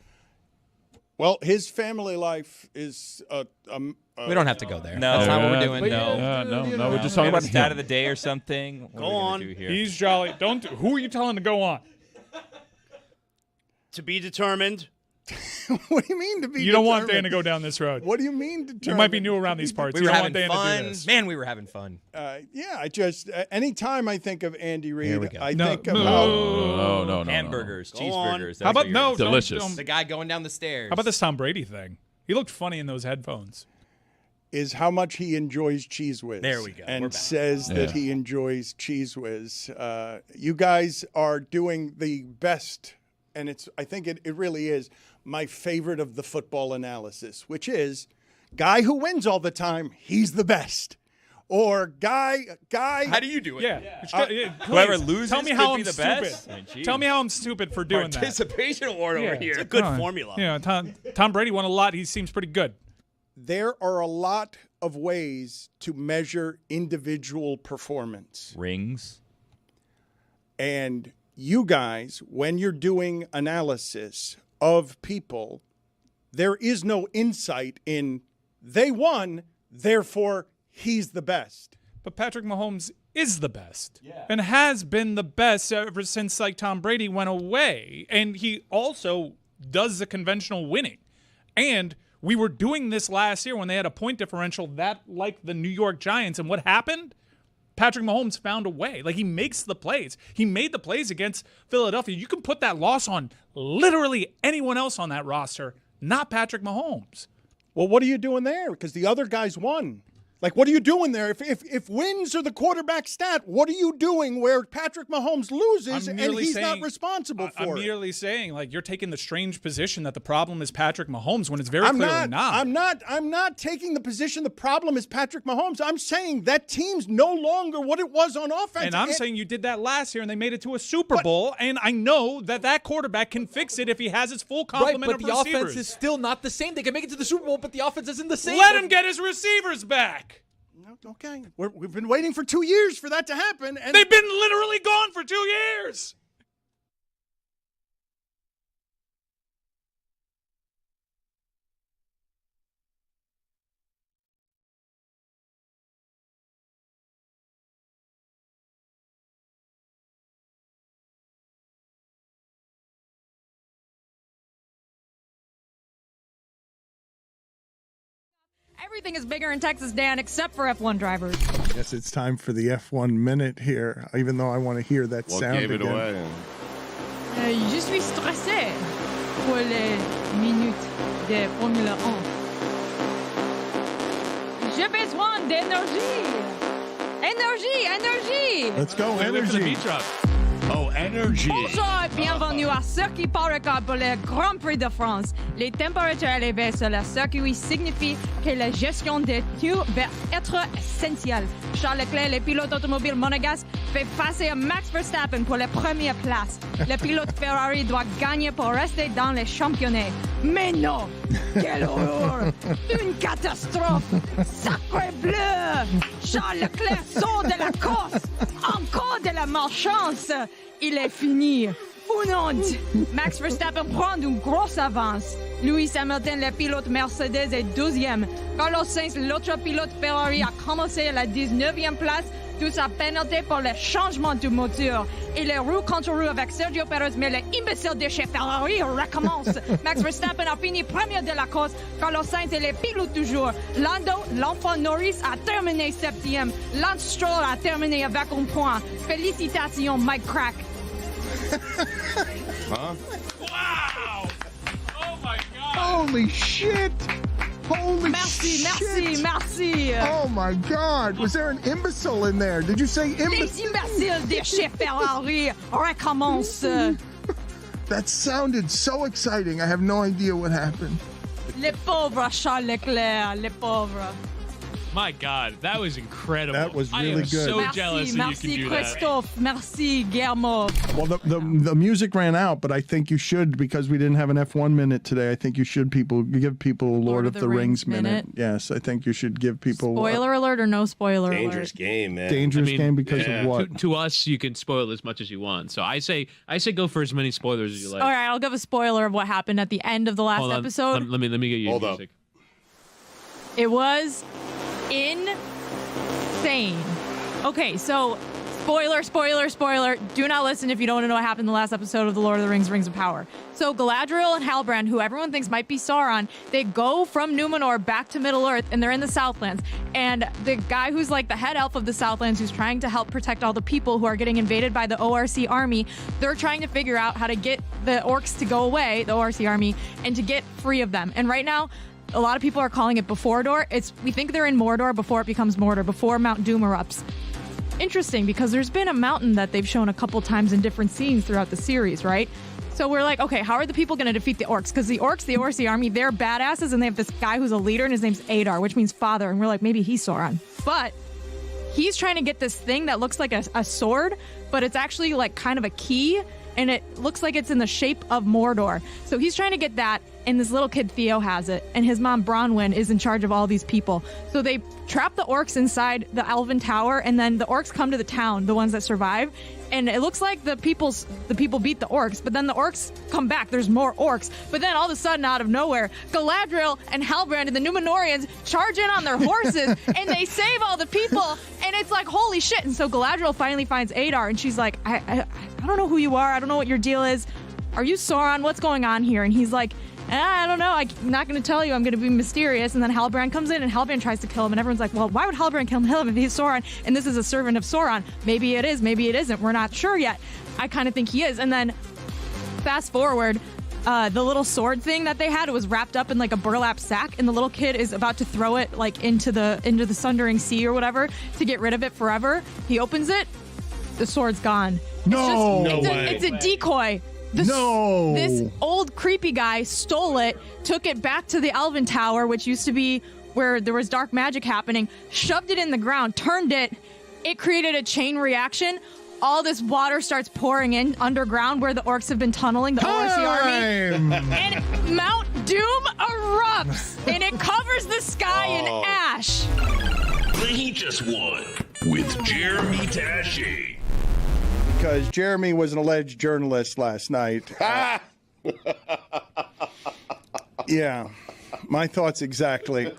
Well, his family life is we don't have to go there. No. That's not what we're doing. No. We're just talking about stat of the day or something. What Go are we gonna on. do here? He's jolly. Who are you telling to go on? To be determined. What do you mean to be You don't want determined? Dan to go down this road. What do you mean determined? You might be new around these parts. We You were don't having want Dan to fun. do this. Man, we were having fun. I just anytime I think of Andy Reid, Here we go. I No, think no. about No. Hamburgers, Go on. cheeseburgers. How about no? Delicious. don't- The guy going down the stairs. How about this Tom Brady thing? He looked funny in those headphones. is how much he enjoys Cheese Whiz. There we go. We're And back. says that he enjoys Cheese Whiz. You guys are doing the best, and I think it really is my favorite of the football analysis, which is guy who wins all the time, he's the best. or guy. How do you do it? Yeah. Whoever loses tell me how could I'm be the stupid. best. Tell me how I'm stupid for doing Participation award over here. It's a good formula. Yeah, Tom Brady won a lot. He seems pretty good. There are a lot of ways to measure individual performance. Rings. And you guys, when you're doing analysis of people, there is no insight in they won, therefore he's the best. But Patrick Mahomes is the best and has been the best ever since like Tom Brady went away. And he also does the conventional winning. And we were doing this last year when they had a point differential that like the New York Giants. And what happened? Patrick Mahomes found a way. Like, he makes the plays. He made the plays against Philadelphia. You can put that loss on literally anyone else on that roster, not Patrick Mahomes. Well, what are you doing there? Because the other guys won. Like, what are you doing there? If wins are the quarterback stat, what are you doing where Patrick Mahomes loses and he's not responsible for it? I'm merely saying, like, you're taking the strange position that the problem is Patrick Mahomes when it's very clearly not. I'm not taking the position the problem is Patrick Mahomes. I'm saying that team's no longer what it was on offense. And I'm saying you did that last year and they made it to a Super Bowl, and I know that quarterback can fix it if he has his full complement of receivers. But the offense is still not the same. They can make it to the Super Bowl, but the offense isn't the same. Let him get his receivers back. Okay, we've been waiting for 2 years for that to happen. And they've been literally gone for 2 years. Everything is bigger in Texas, Dan, except for F1 drivers. Yes, it's time for the F1 minute here, even though I want to hear that sound gave it again. away? Je suis stressé pour les minutes de Formule 1. J'ai besoin d'énergie. Énergie. Let's go, Wait for the beat drop. Oh, energy. Bonjour et bienvenue à Circuit Park pour le Grand Prix de France. Les températures élevées sur le circuit signifient que la gestion des pneus va être essentielle. Charles Leclerc, le pilote automobile monégasque, fait face à Max Verstappen pour la première place. Le pilote Ferrari doit gagner pour rester dans les championnats. Mais non! Quelle horreur! Une catastrophe! Sacré bleu! Charles Leclerc sort de la course! Encore de la malchance! Il est fini! Une honte! Max Verstappen prend une grosse avance. Lewis Hamilton, le pilote Mercedes, est 12e. Carlos Sainz, l'autre pilote Ferrari, a commencé à la 19e place. Tout sa pénalité pour le changement du moteur. Et les roues contre roues avec Sergio Perez, mais l'imbécile de chez Ferrari recommence. Max Verstappen a fini premier de la course. Carlos Sainz est le pilote toujours. Lando, l'enfant Norris, a terminé 7e. Lance Stroll a terminé avec un point. Félicitations, Mike Crack. Huh? Wow! Oh my God! Holy shit! Holy shit! Merci. Oh my God! Was there an imbecile in there? Did you say Les imbéciles de chez Ferrari recommencent. That sounded so exciting. I have no idea what happened. Les pauvres Charles Leclerc, les pauvres. My God, that was incredible. That was I really am good. so jealous that you can do that. Christophe. Merci, Guillermo. Well, the music ran out, but I think you should, because we didn't have an F1 minute today, I think you should give people a Lord of the Rings minute. Yes, I think you should give people... Spoiler alert or no spoiler Dangerous alert? game, man. Dangerous game because of what? To us, you can spoil as much as you want. So I say go for as many spoilers as you like. All right, I'll give a spoiler of what happened at the end of the last Hold on. episode. Let me get you music. It was insane. Okay, so spoiler. Do not listen if you don't want to know what happened in the last episode of The Lord of the Rings, Rings of Power. So Galadriel and Halbrand, who everyone thinks might be Sauron, they go from Numenor back to Middle-earth, and they're in the Southlands. And the guy who's like the head elf of the Southlands, who's trying to help protect all the people who are getting invaded by the ORC army, they're trying to figure out how to get the orcs to go away, the ORC army, and to get free of them. And right now, a lot of people are calling it Before-Dor. We think they're in Mordor before it becomes Mordor, before Mount Doom erupts. Interesting, because there's been a mountain that they've shown a couple times in different scenes throughout the series, right? So we're like, okay, how are the people going to defeat the orcs? Because the orcs, the ORC army, they're badasses, and they have this guy who's a leader, and his name's Adar, which means father. And we're like, maybe he's Sauron. But he's trying to get this thing that looks like a sword, but it's actually like kind of a key, and it looks like it's in the shape of Mordor. So he's trying to get that, and this little kid Theo has it, and his mom Bronwyn is in charge of all these people. So they trap the orcs inside the Elven Tower, and then the orcs come to the town, the ones that survive, and it looks like the people beat the orcs, but then the orcs come back. There's more orcs, but then all of a sudden, out of nowhere, Galadriel and Halbrand and the Númenóreans charge in on their horses, and they save all the people, and it's like, holy shit. And so Galadriel finally finds Adar, and she's like, I don't know who you are. I don't know what your deal is. Are you Sauron? What's going on here? And he's like, I don't know. I'm not going to tell you. I'm going to be mysterious. And then Halbrand comes in, and Halbrand tries to kill him. And everyone's like, well, why would Halbrand kill him if he's Sauron? And this is a servant of Sauron. Maybe it is. Maybe it isn't. We're not sure yet. I kind of think he is. And then fast forward, the little sword thing that they had, it was wrapped up in like a burlap sack. And the little kid is about to throw it like into the Sundering Sea or whatever to get rid of it forever. He opens it. The sword's gone. It's a decoy. This old creepy guy stole it, took it back to the Elven Tower, which used to be where there was dark magic happening, shoved it in the ground, turned it. It created a chain reaction. All this water starts pouring in underground where the orcs have been tunneling, the ORC army. And Mount Doom erupts, and it covers the sky in ash. He just won with Jeremy Taché. Because Jeremy was an alleged journalist last night. Yeah, my thoughts exactly.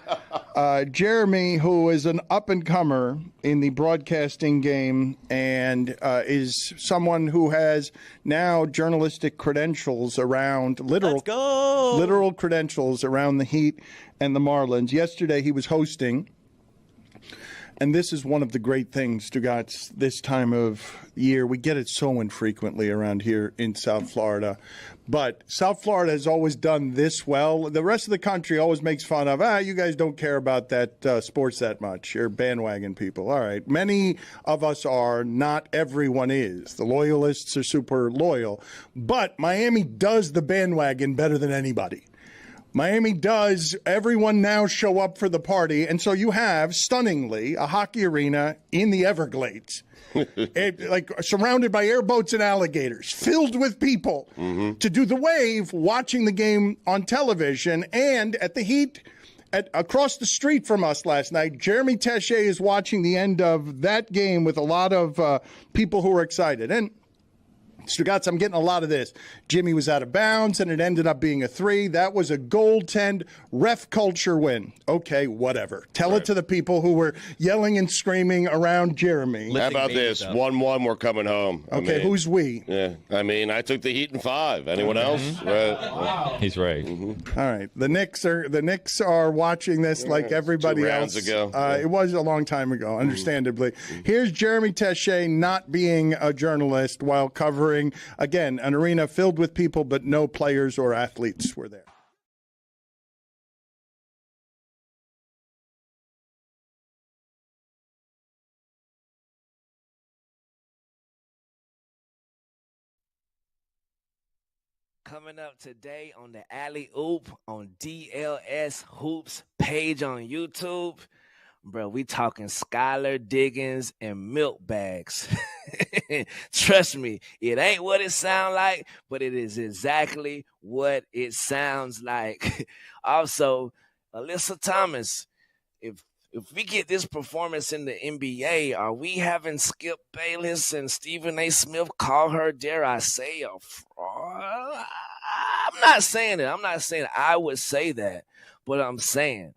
Jeremy, who is an up-and-comer in the broadcasting game and is someone who has now journalistic credentials around, literal credentials around the Heat and the Marlins. Yesterday he was hosting. And this is one of the great things, Stugotz, this time of year. We get it so infrequently around here in South Florida. But South Florida has always done this well. The rest of the country always makes fun of, you guys don't care about that sports that much. You're bandwagon people. All right. Many of us are. Not everyone is. The loyalists are super loyal. But Miami does the bandwagon better than anybody. Miami does. Everyone now show up for the party. And so you have, stunningly, a hockey arena in the Everglades, surrounded by airboats and alligators, filled with people to do the wave, watching the game on television. And at the Heat, across the street from us last night, Jeremy Taché is watching the end of that game with a lot of people who are excited. And Stugotz, I'm getting a lot of this. Jimmy was out of bounds, and it ended up being a 3. That was a goaltend ref culture win. Okay, whatever. Tell it to the people who were yelling and screaming around Jeremy. How about this? 1-1, we're coming home. Okay, who's we? Yeah, I took the Heat in 5. Anyone else? He's right. All right. The Knicks are watching this like everybody 2 else. rounds ago. It was a long time ago, understandably. Here's Jeremy Taché not being a journalist while covering, again, an arena filled with people, but no players or athletes were there. Coming up today on the Alley Oop on DLS Hoops page on YouTube. Bro, we talking Skylar Diggins and milk bags. Trust me, it ain't what it sounds like, but it is exactly what it sounds like. Also, Alyssa Thomas, if we get this performance in the NBA, are we having Skip Bayless and Stephen A. Smith call her, dare I say, a fraud? I'm not saying it. I would say that, but I'm saying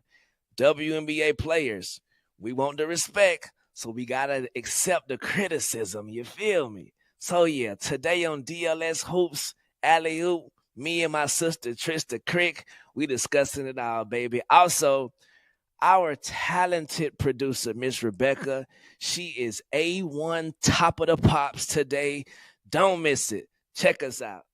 WNBA players, we want the respect, so we got to accept the criticism. You feel me? So, yeah, today on DLS Hoops, Alley-Oop, me and my sister Trista Crick, we discussing it all, baby. Also, our talented producer, Miss Rebecca, she is A1 top of the pops today. Don't miss it. Check us out.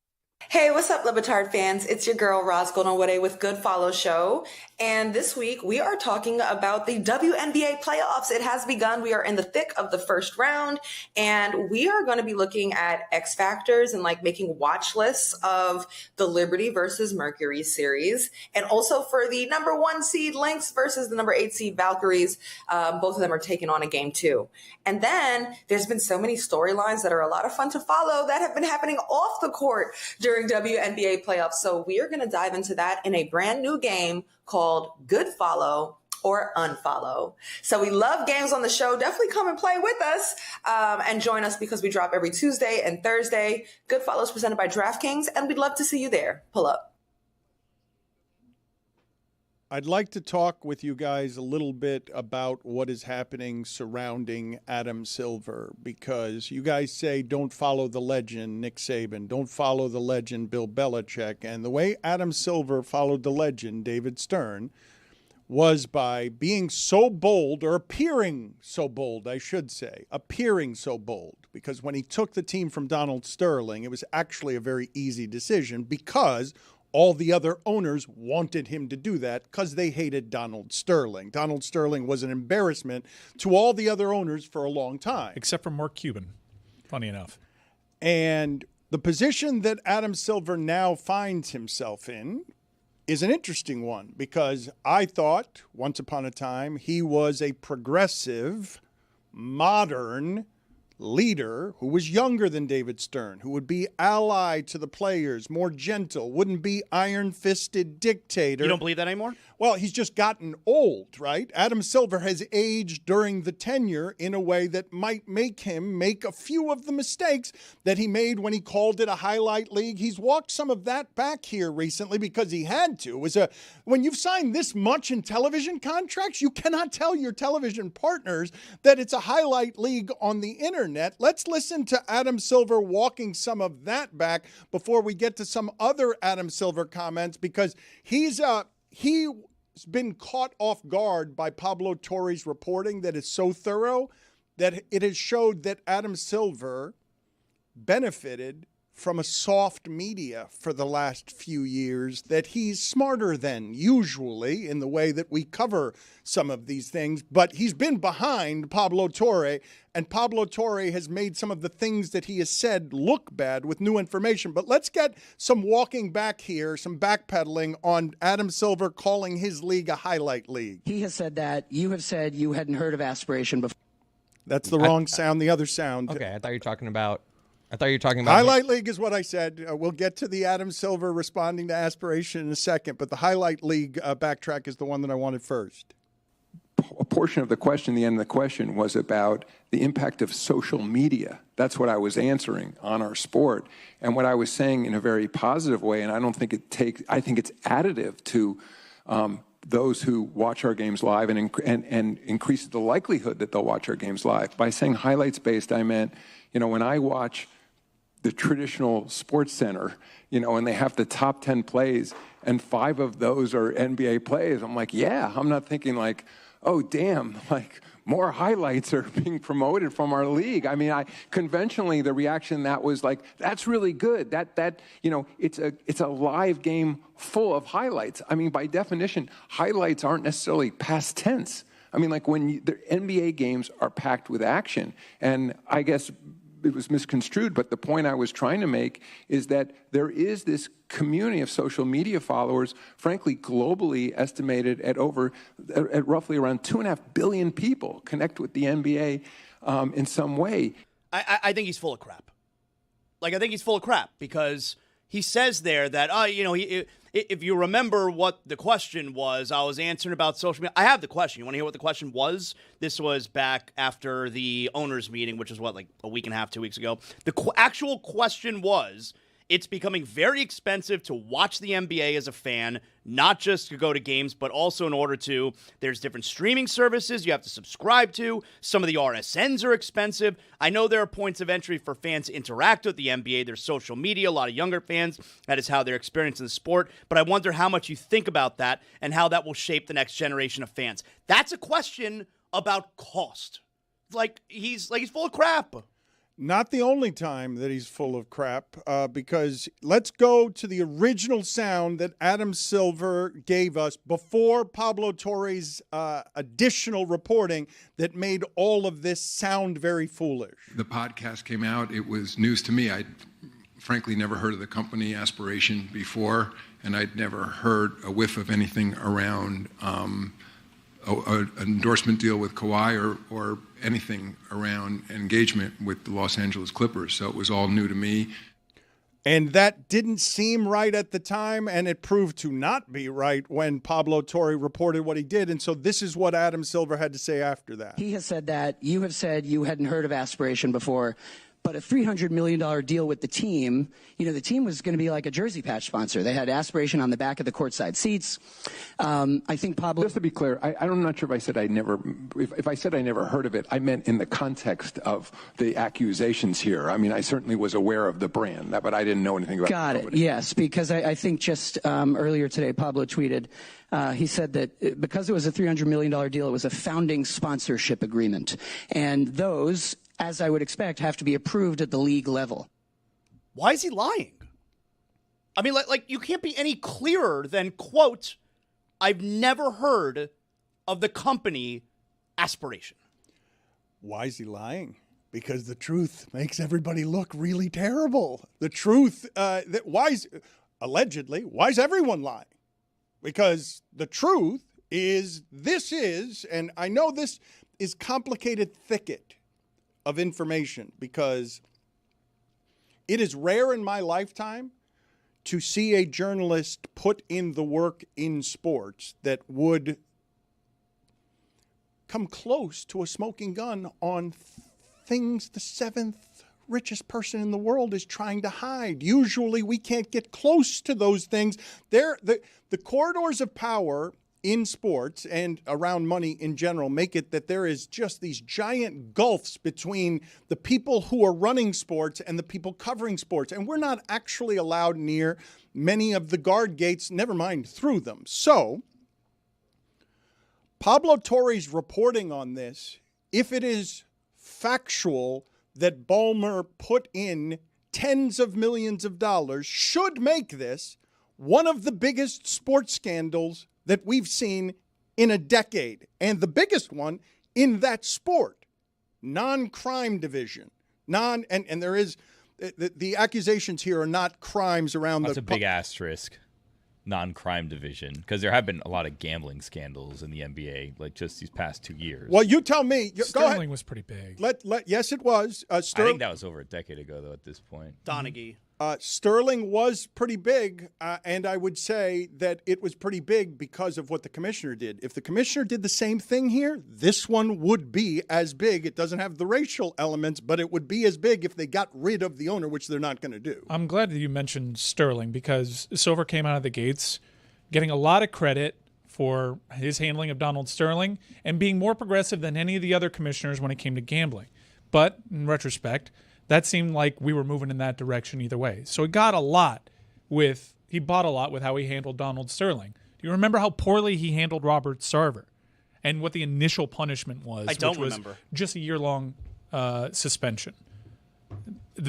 Hey, what's up, Le Batard fans? It's your girl, Roz Goldenwood with Good Follow Show. And this week, we are talking about the WNBA playoffs. It has begun. We are in the thick of the first round, and we are going to be looking at X factors and making watch lists of the Liberty versus Mercury series. And also for the number 1 seed Lynx versus the number 8 seed Valkyries. Both of them are taking on a game 2. And then there's been so many storylines that are a lot of fun to follow that have been happening off the court during WNBA playoffs. So we are going to dive into that in a brand new game called Good Follow or Unfollow. So we love games on the show. Definitely come and play with us and join us because we drop every Tuesday and Thursday. Good Follow is presented by DraftKings, and we'd love to see you there. Pull up. I'd like to talk with you guys a little bit about what is happening surrounding Adam Silver, because you guys say don't follow the legend, Nick Saban, don't follow the legend, Bill Belichick. And the way Adam Silver followed the legend, David Stern, was by being so bold, or appearing so bold, I should say, appearing so bold. Because when he took the team from Donald Sterling, it was actually a very easy decision because all the other owners wanted him to do that because they hated Donald Sterling. Donald Sterling was an embarrassment to all the other owners for a long time. Except for Mark Cuban, funny enough. And the position that Adam Silver now finds himself in is an interesting one, because I thought once upon a time he was a progressive, modern leader who was younger than David Stern, who would be allied to the players, more gentle, wouldn't be iron-fisted dictator. You don't believe that anymore? Well, he's just gotten old, right? Adam Silver has aged during the tenure in a way that might make him make a few of the mistakes that he made when he called it a highlight league. He's walked some of that back here recently because he had to. It was when you've signed this much in television contracts, you cannot tell your television partners that it's a highlight league on the internet. Let's listen to Adam Silver walking some of that back before we get to some other Adam Silver comments, because he's been caught off guard by Pablo Torre's reporting that is so thorough that it has showed that Adam Silver benefited from a soft media for the last few years, that he's smarter than usually in the way that we cover some of these things, but he's been behind Pablo Torre, and Pablo Torre has made some of the things that he has said look bad with new information. But let's get some walking back here, some backpedaling on Adam Silver calling his league a highlight league. He has said that. You have said you hadn't heard of aspiration before. That's the wrong sound, the other sound. Okay, I thought you were talking about highlight league is what I said. We'll get to the Adam Silver responding to aspiration in a second, but the highlight league backtrack is the one that I wanted first. A portion of the question, the end of the question, was about the impact of social media. That's what I was answering on our sport. And what I was saying in a very positive way, and I don't think I think it's additive to those who watch our games live and increase the likelihood that they'll watch our games live. By saying highlights based, I meant, when I watch the traditional Sports Center, and they have the top 10 plays and 5 of those are NBA plays, I'm like, yeah, I'm not thinking like, oh, damn, more highlights are being promoted from our league. I mean, conventionally, the reaction that was like, that's really good. It's a live game full of highlights. I mean, by definition, highlights aren't necessarily past tense. I mean, when the NBA games are packed with action, and I guess it was misconstrued, but the point I was trying to make is that there is this community of social media followers, frankly, globally estimated at roughly around 2.5 billion people connect with the NBA in some way. I think he's full of crap. I think he's full of crap because he says there that, if you remember what the question was, I was answering about social media. I have the question. You want to hear what the question was? This was back after the owners' meeting, which was a week and a half, 2 weeks ago. The actual question was, it's becoming very expensive to watch the NBA as a fan, not just to go to games, but also in order to, there's different streaming services you have to subscribe to. Some of the RSNs are expensive. I know there are points of entry for fans to interact with the NBA. There's social media, a lot of younger fans. That is how they're experiencing the sport. But I wonder how much you think about that and how that will shape the next generation of fans. That's a question about cost. He's full of crap. Not the only time that he's full of crap, because let's go to the original sound that Adam Silver gave us before Pablo Torre's additional reporting that made all of this sound very foolish. The podcast came out. It was news to me. I'd frankly never heard of the company Aspiration before, and I'd never heard a whiff of anything around an endorsement deal with Kawhi or anything around engagement with the Los Angeles Clippers. So it was all new to me. And that didn't seem right at the time, and it proved to not be right when Pablo Torre reported what he did. And so this is what Adam Silver had to say after that. He has said that you have said you hadn't heard of Aspiration before, but a $300 million deal with the team, the team was going to be like a jersey patch sponsor. They had Aspiration on the back of the courtside seats. I think Pablo... Just to be clear, I'm not sure if I said if I said I never heard of it, I meant in the context of the accusations here. I mean, I certainly was aware of the brand, but I didn't know anything about Got it, yes, because I think just earlier today, Pablo tweeted, he said that because it was a $300 million deal, it was a founding sponsorship agreement. And those, as I would expect, have to be approved at the league level. Why is he lying? I mean, like you can't be any clearer than, quote, I've never heard of the company Aspiration. Why is he lying? Because the truth makes everybody look really terrible. The truth, why is everyone lying? Because the truth is, and I know this is complicated thicket of information, because it is rare in my lifetime to see a journalist put in the work in sports that would come close to a smoking gun on things the seventh richest person in the world is trying to hide. Usually we can't get close to those things. The corridors of power in sports and around money in general make it that there is just these giant gulfs between the people who are running sports and the people covering sports. And we're not actually allowed near many of the guard gates, never mind through them. So Pablo Torre's reporting on this, if it is factual that Ballmer put in tens of millions of dollars, should make this one of the biggest sports scandals that we've seen in a decade, and the biggest one in that sport, non-crime division, and there is the accusations here are not crimes around. That's a big asterisk, non-crime division, because there have been a lot of gambling scandals in the NBA, like just these past 2 years. Well, you tell me. Sterling was pretty big. Yes, it was. I think that was over a decade ago, though. At this point, Donaghy. Sterling was pretty big, and I would say that it was pretty big because of what the commissioner did. If the commissioner did the same thing here, this one would be as big. It doesn't have the racial elements, but it would be as big if they got rid of the owner, which they're not going to do. I'm glad that you mentioned Sterling, because Silver came out of the gates getting a lot of credit for his handling of Donald Sterling and being more progressive than any of the other commissioners when it came to gambling. But in retrospect, that seemed like we were moving in that direction either way. So he bought a lot with how he handled Donald Sterling. Do you remember how poorly he handled Robert Sarver and what the initial punishment was? I don't remember. Just a year-long suspension.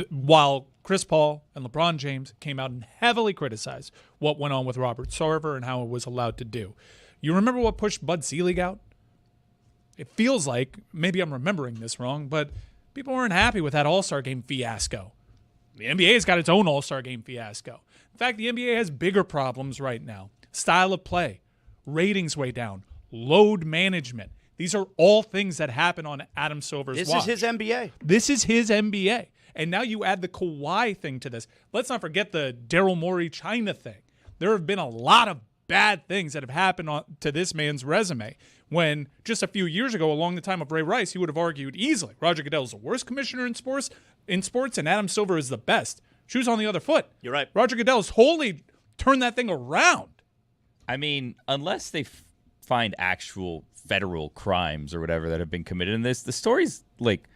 While Chris Paul and LeBron James came out and heavily criticized what went on with Robert Sarver and how it was allowed to do. You remember what pushed Bud Selig out? It feels like, maybe I'm remembering this wrong, but people weren't happy with that All-Star Game fiasco. The NBA has got its own All-Star Game fiasco. In fact, the NBA has bigger problems right now. Style of play, ratings way down, load management. These are all things that happen on Adam Silver's watch. This is his NBA. This is his NBA. And now you add the Kawhi thing to this. Let's not forget the Daryl Morey China thing. There have been a lot of bad things that have happened to this man's resume, when just a few years ago, along the time of Ray Rice, he would have argued easily Roger Goodell is the worst commissioner in sports, and Adam Silver is the best. Shoes on the other foot. You're right. Roger Goodell's wholly turned that thing around. I mean, unless they find actual federal crimes or whatever that have been committed in this, the story's like,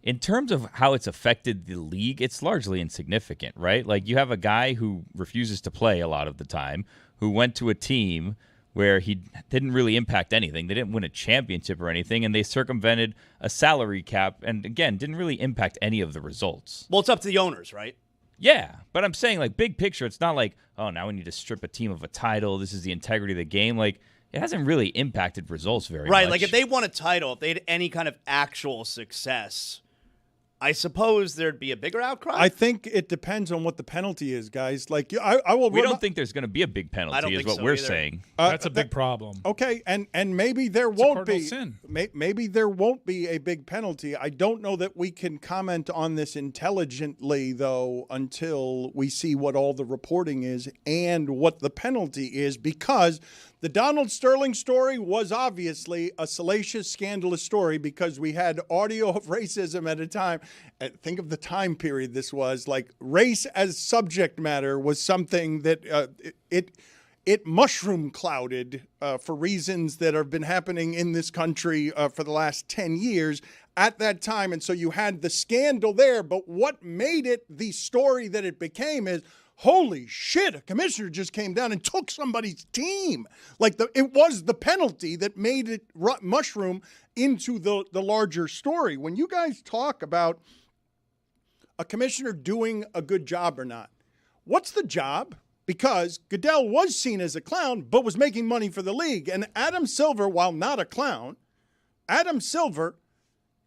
in terms of how it's affected the league, it's largely insignificant, right? Like, you have a guy who refuses to play a lot of the time, who went to a team where he didn't really impact anything. They didn't win a championship or anything, and they circumvented a salary cap and, again, didn't really impact any of the results. Well, it's up to the owners, right? Yeah, but I'm saying, like, big picture, it's not like, oh, now we need to strip a team of a title. This is the integrity of the game. Like, it hasn't really impacted results very much. Right, like if they won a title, if they had any kind of actual success, I suppose there'd be a bigger outcry. I think it depends on what the penalty is, guys. Like, I will. We don't think there's going to be a big penalty, is what we're saying. That's a big problem. Okay, and maybe there won't be. Sin. Maybe there won't be a big penalty. I don't know that we can comment on this intelligently, though, until we see what all the reporting is and what the penalty is, because the Donald Sterling story was obviously a salacious, scandalous story because we had audio of racism at a time. Think of the time period this was. Like, race as subject matter was something that it mushroom clouded for reasons that have been happening in this country for the last 10 years at that time. And so you had the scandal there. But what made it the story that it became is, holy shit, a commissioner just came down and took somebody's team. Like, it was the penalty that made it mushroom into the larger story. When you guys talk about a commissioner doing a good job or not, what's the job? Because Goodell was seen as a clown, but was making money for the league. And Adam Silver, while not a clown, Adam Silver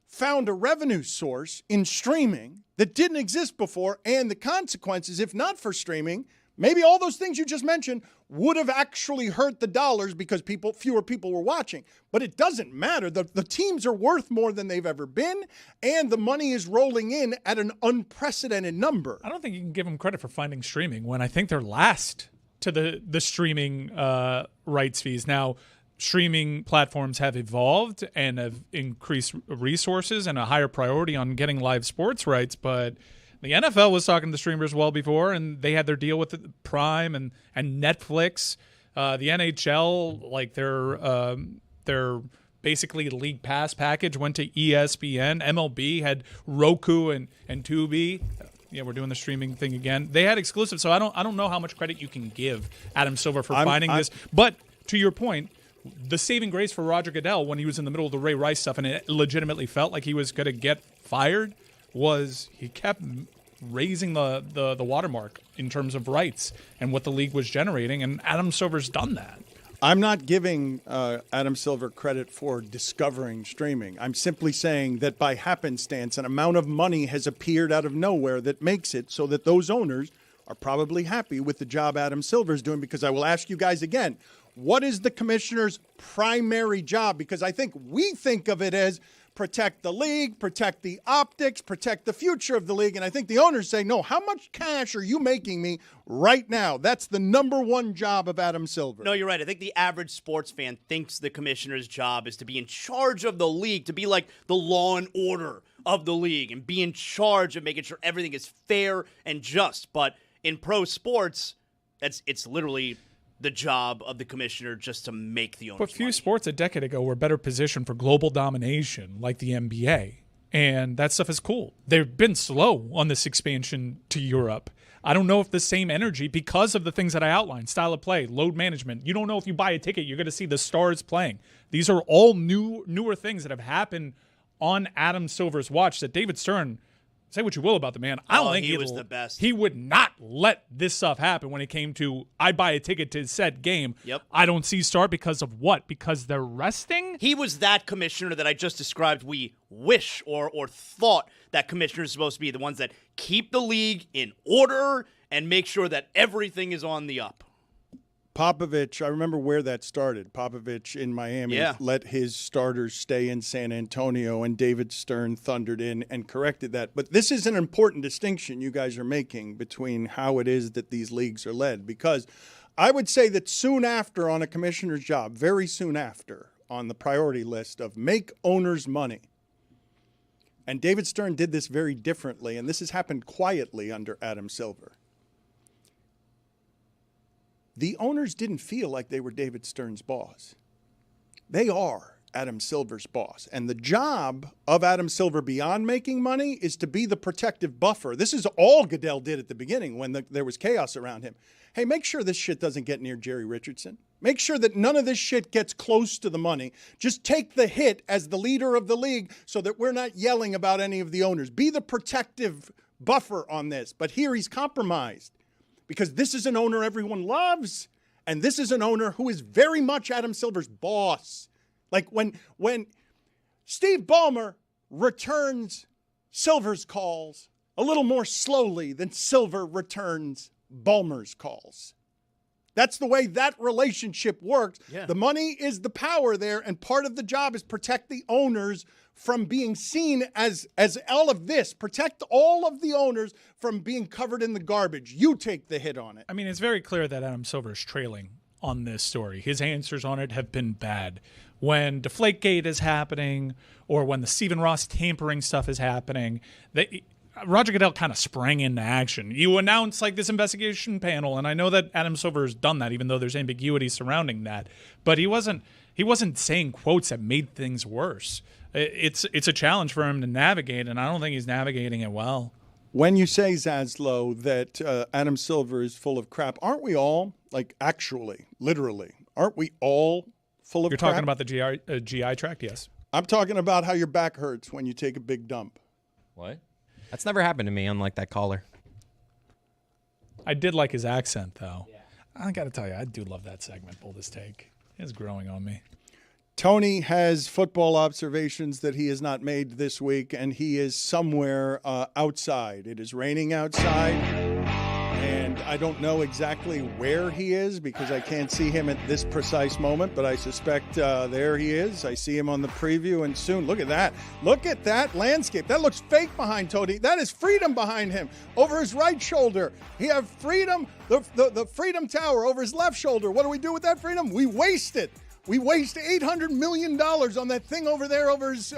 found a revenue source in streaming that didn't exist before, and the consequences, if not for streaming, maybe all those things you just mentioned would have actually hurt the dollars because fewer people were watching. But it doesn't matter. The teams are worth more than they've ever been, and the money is rolling in at an unprecedented number. I don't think you can give them credit for finding streaming when I think they're last to the streaming rights fees. Now, streaming platforms have evolved and have increased resources and a higher priority on getting live sports rights, but the NFL was talking to streamers well before, and they had their deal with Prime and Netflix. The NHL, like their basically league pass package went to ESPN. MLB had Roku and Tubi. Yeah, we're doing the streaming thing again. They had exclusive, so I don't know how much credit you can give Adam Silver for finding this. But to your point, the saving grace for Roger Goodell when he was in the middle of the Ray Rice stuff and it legitimately felt like he was going to get fired was he kept raising the watermark in terms of rights and what the league was generating, and Adam Silver's done that. I'm not giving Adam Silver credit for discovering streaming. I'm simply saying that by happenstance, an amount of money has appeared out of nowhere that makes it so that those owners are probably happy with the job Adam Silver's doing, because I will ask you guys again, what is the commissioner's primary job? Because I think we think of it as protect the league, protect the optics, protect the future of the league. And I think the owners say, no, how much cash are you making me right now? That's the number one job of Adam Silver. No, you're right. I think the average sports fan thinks the commissioner's job is to be in charge of the league, to be like the law and order of the league and be in charge of making sure everything is fair and just. But in pro sports, it's literally the job of the commissioner just to make the owners But few money. sports a decade ago were better positioned for global domination, like the NBA. And that stuff is cool. They've been slow on this expansion to Europe. I don't know if the same energy, because of the things that I outlined, style of play, load management. You don't know if you buy a ticket, you're going to see the stars playing. These are all newer things that have happened on Adam Silver's watch that David Stern, say what you will about the man, I don't think he was the best. He would not let this stuff happen when it came to, I buy a ticket to said game. Yep. I don't see start because of what? Because they're resting? He was that commissioner that I just described we wish or thought that commissioner is supposed to be, the ones that keep the league in order and make sure that everything is on the up. Popovich, I remember where that started. Popovich in Miami let his starters stay in San Antonio, and David Stern thundered in and corrected that. But this is an important distinction you guys are making between how it is that these leagues are led, because I would say that soon after on a commissioner's job, very soon after, on the priority list of make owners money, and David Stern did this very differently, and this has happened quietly under Adam Silver. The owners didn't feel like they were David Stern's boss. They are Adam Silver's boss. And the job of Adam Silver beyond making money is to be the protective buffer. This is all Goodell did at the beginning when there was chaos around him. Hey, make sure this shit doesn't get near Jerry Richardson. Make sure that none of this shit gets close to the money. Just take the hit as the leader of the league so that we're not yelling about any of the owners. Be the protective buffer on this. But here he's compromised because this is an owner everyone loves, and this is an owner who is very much Adam Silver's boss. Like when Steve Ballmer returns Silver's calls a little more slowly than Silver returns Ballmer's calls. That's the way that relationship works. Yeah. The money is the power there, and part of the job is protect the owners from being seen as all of this. Protect all of the owners from being covered in the garbage. You take the hit on it. I mean, it's very clear that Adam Silver is trailing on this story. His answers on it have been bad. When Deflategate is happening or when the Stephen Ross tampering stuff is happening, Roger Goodell kind of sprang into action. You announce like this investigation panel, and I know that Adam Silver has done that, even though there's ambiguity surrounding that. But he wasn't saying quotes that made things worse. It's a challenge for him to navigate, and I don't think he's navigating it well. When you say, Zaslow, that Adam Silver is full of crap, aren't we all, like actually, literally, aren't we all full of crap? You're talking about the GI tract, yes. I'm talking about how your back hurts when you take a big dump. What? That's never happened to me, unlike that caller. I did like his accent, though. Yeah. I got to tell you, I do love that segment, Boldest Take. It's growing on me. Tony has football observations that he has not made this week, and he is somewhere outside. It is raining outside, and I don't know exactly where he is because I can't see him at this precise moment, but I suspect there he is. I see him on the preview, and soon. Look at that. Look at that landscape. That looks fake behind Tony. That is freedom behind him. Over his right shoulder, he have freedom, the Freedom Tower over his left shoulder. What do we do with that freedom? We waste it. We waste $800 million on that thing over there, over his,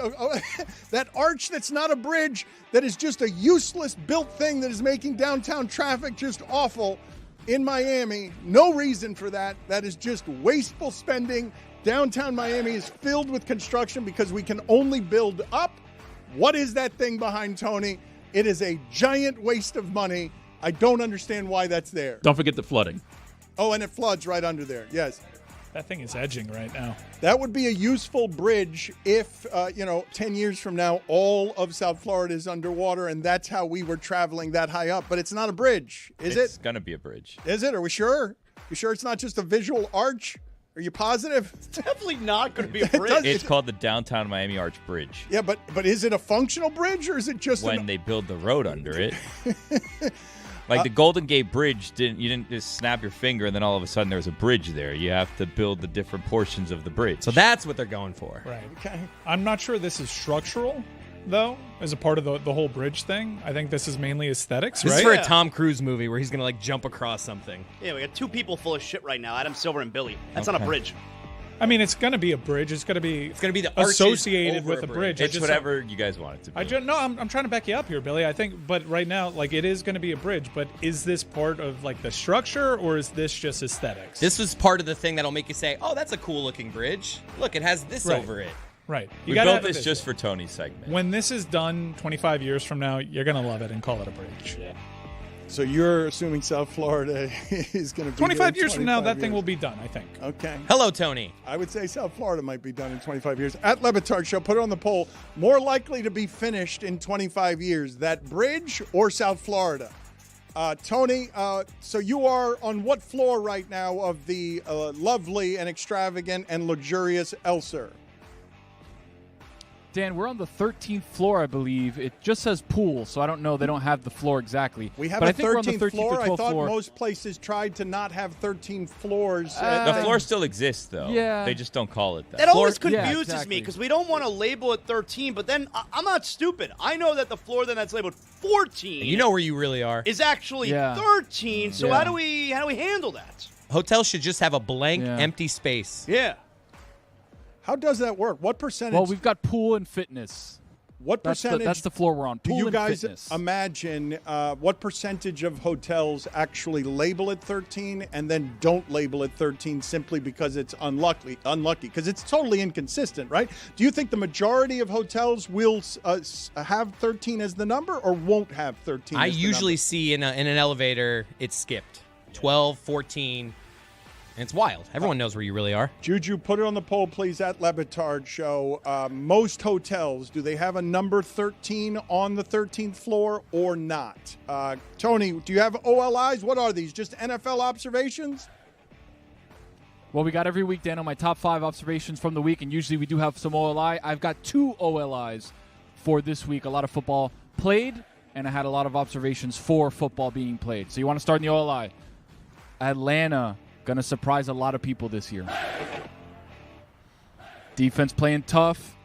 that arch that's not a bridge, that is just a useless built thing that is making downtown traffic just awful in Miami. No reason for that. That is just wasteful spending. Downtown Miami is filled with construction because we can only build up. What is that thing behind Tony? It is a giant waste of money. I don't understand why that's there. Don't forget the flooding. Oh, and it floods right under there. Yes. That thing is edging right now. That would be a useful bridge if, 10 years from now, all of South Florida is underwater, and that's how we were traveling that high up. But it's not a bridge, is it? It's going to be a bridge. Is it? Are we sure? You sure it's not just a visual arch? Are you positive? It's definitely not going to be a bridge. It's called the Downtown Miami Arch Bridge. Yeah, but is it a functional bridge, or is it just when they build the road under it? Like the Golden Gate Bridge, you didn't just snap your finger and then all of a sudden there was a bridge there. You have to build the different portions of the bridge. So that's what they're going for. Right. Okay. I'm not sure this is structural, though, as a part of the whole bridge thing. I think this is mainly aesthetics, This right? is for a Tom Cruise movie where he's going to, like, jump across something. Yeah, we got two people full of shit right now, Adam Silver and Billy. That's not a bridge. I mean, it's going to be a bridge. It's going to be the associated with a bridge. It's whatever you guys want it to be. I'm trying to back you up here, Billy. I think, but right now, like, it is going to be a bridge. But is this part of like the structure, or is this just aesthetics? This was part of the thing that'll make you say, "Oh, that's a cool looking bridge. Look, it has this over it." Right. We built this just for Tony's segment. When this is done 25 years from now, you're going to love it and call it a bridge. Yeah. So you're assuming South Florida is going to be 25 years from now, that thing years. will be done, I think. Okay. Hello, Tony. I would say South Florida might be done in 25 years. At Le Batard Show, put it on the poll. More likely to be finished in 25 years, that bridge or South Florida? Tony, so you are on what floor right now of the lovely and extravagant and luxurious Elser? Dan, we're on the 13th floor, I believe. It just says pool, so I don't know. They don't have the floor exactly. We have but a I think 13th we're on the 13th floor. or I 12th thought floor. most places tried to not have 13 floors. The floor still exists, though. Yeah. They just don't call it that. That always confuses me because we don't want to label it 13, but then I'm not stupid. I know that the floor then that's labeled 14. You know where you really are. Is actually 13. So how do we handle that? Hotels should just have a blank, empty space. Yeah. How does that work? What percentage? Well, we've got pool and fitness. What percentage? That's the floor we're on. Pool do you and guys fitness. imagine what percentage of hotels actually label it 13 and then don't label it 13 simply because it's unlucky? Because it's totally inconsistent, right? Do you think the majority of hotels will have 13 as the number or won't have 13 I as the usually number? see in an elevator it's skipped. 12, 14. And it's wild. Everyone knows where you really are. Juju, put it on the poll, please, at Le Batard Show. Most hotels, do they have a number 13 on the 13th floor or not? Tony, do you have OLIs? What are these? Just NFL observations? Well, we got every week, Dan, on my top 5 observations from the week, and usually we do have some OLI. I've got 2 OLIs for this week. A lot of football played, and I had a lot of observations for football being played. So you want to start in the OLI. Atlanta. Going to surprise a lot of people this year. Defense playing tough.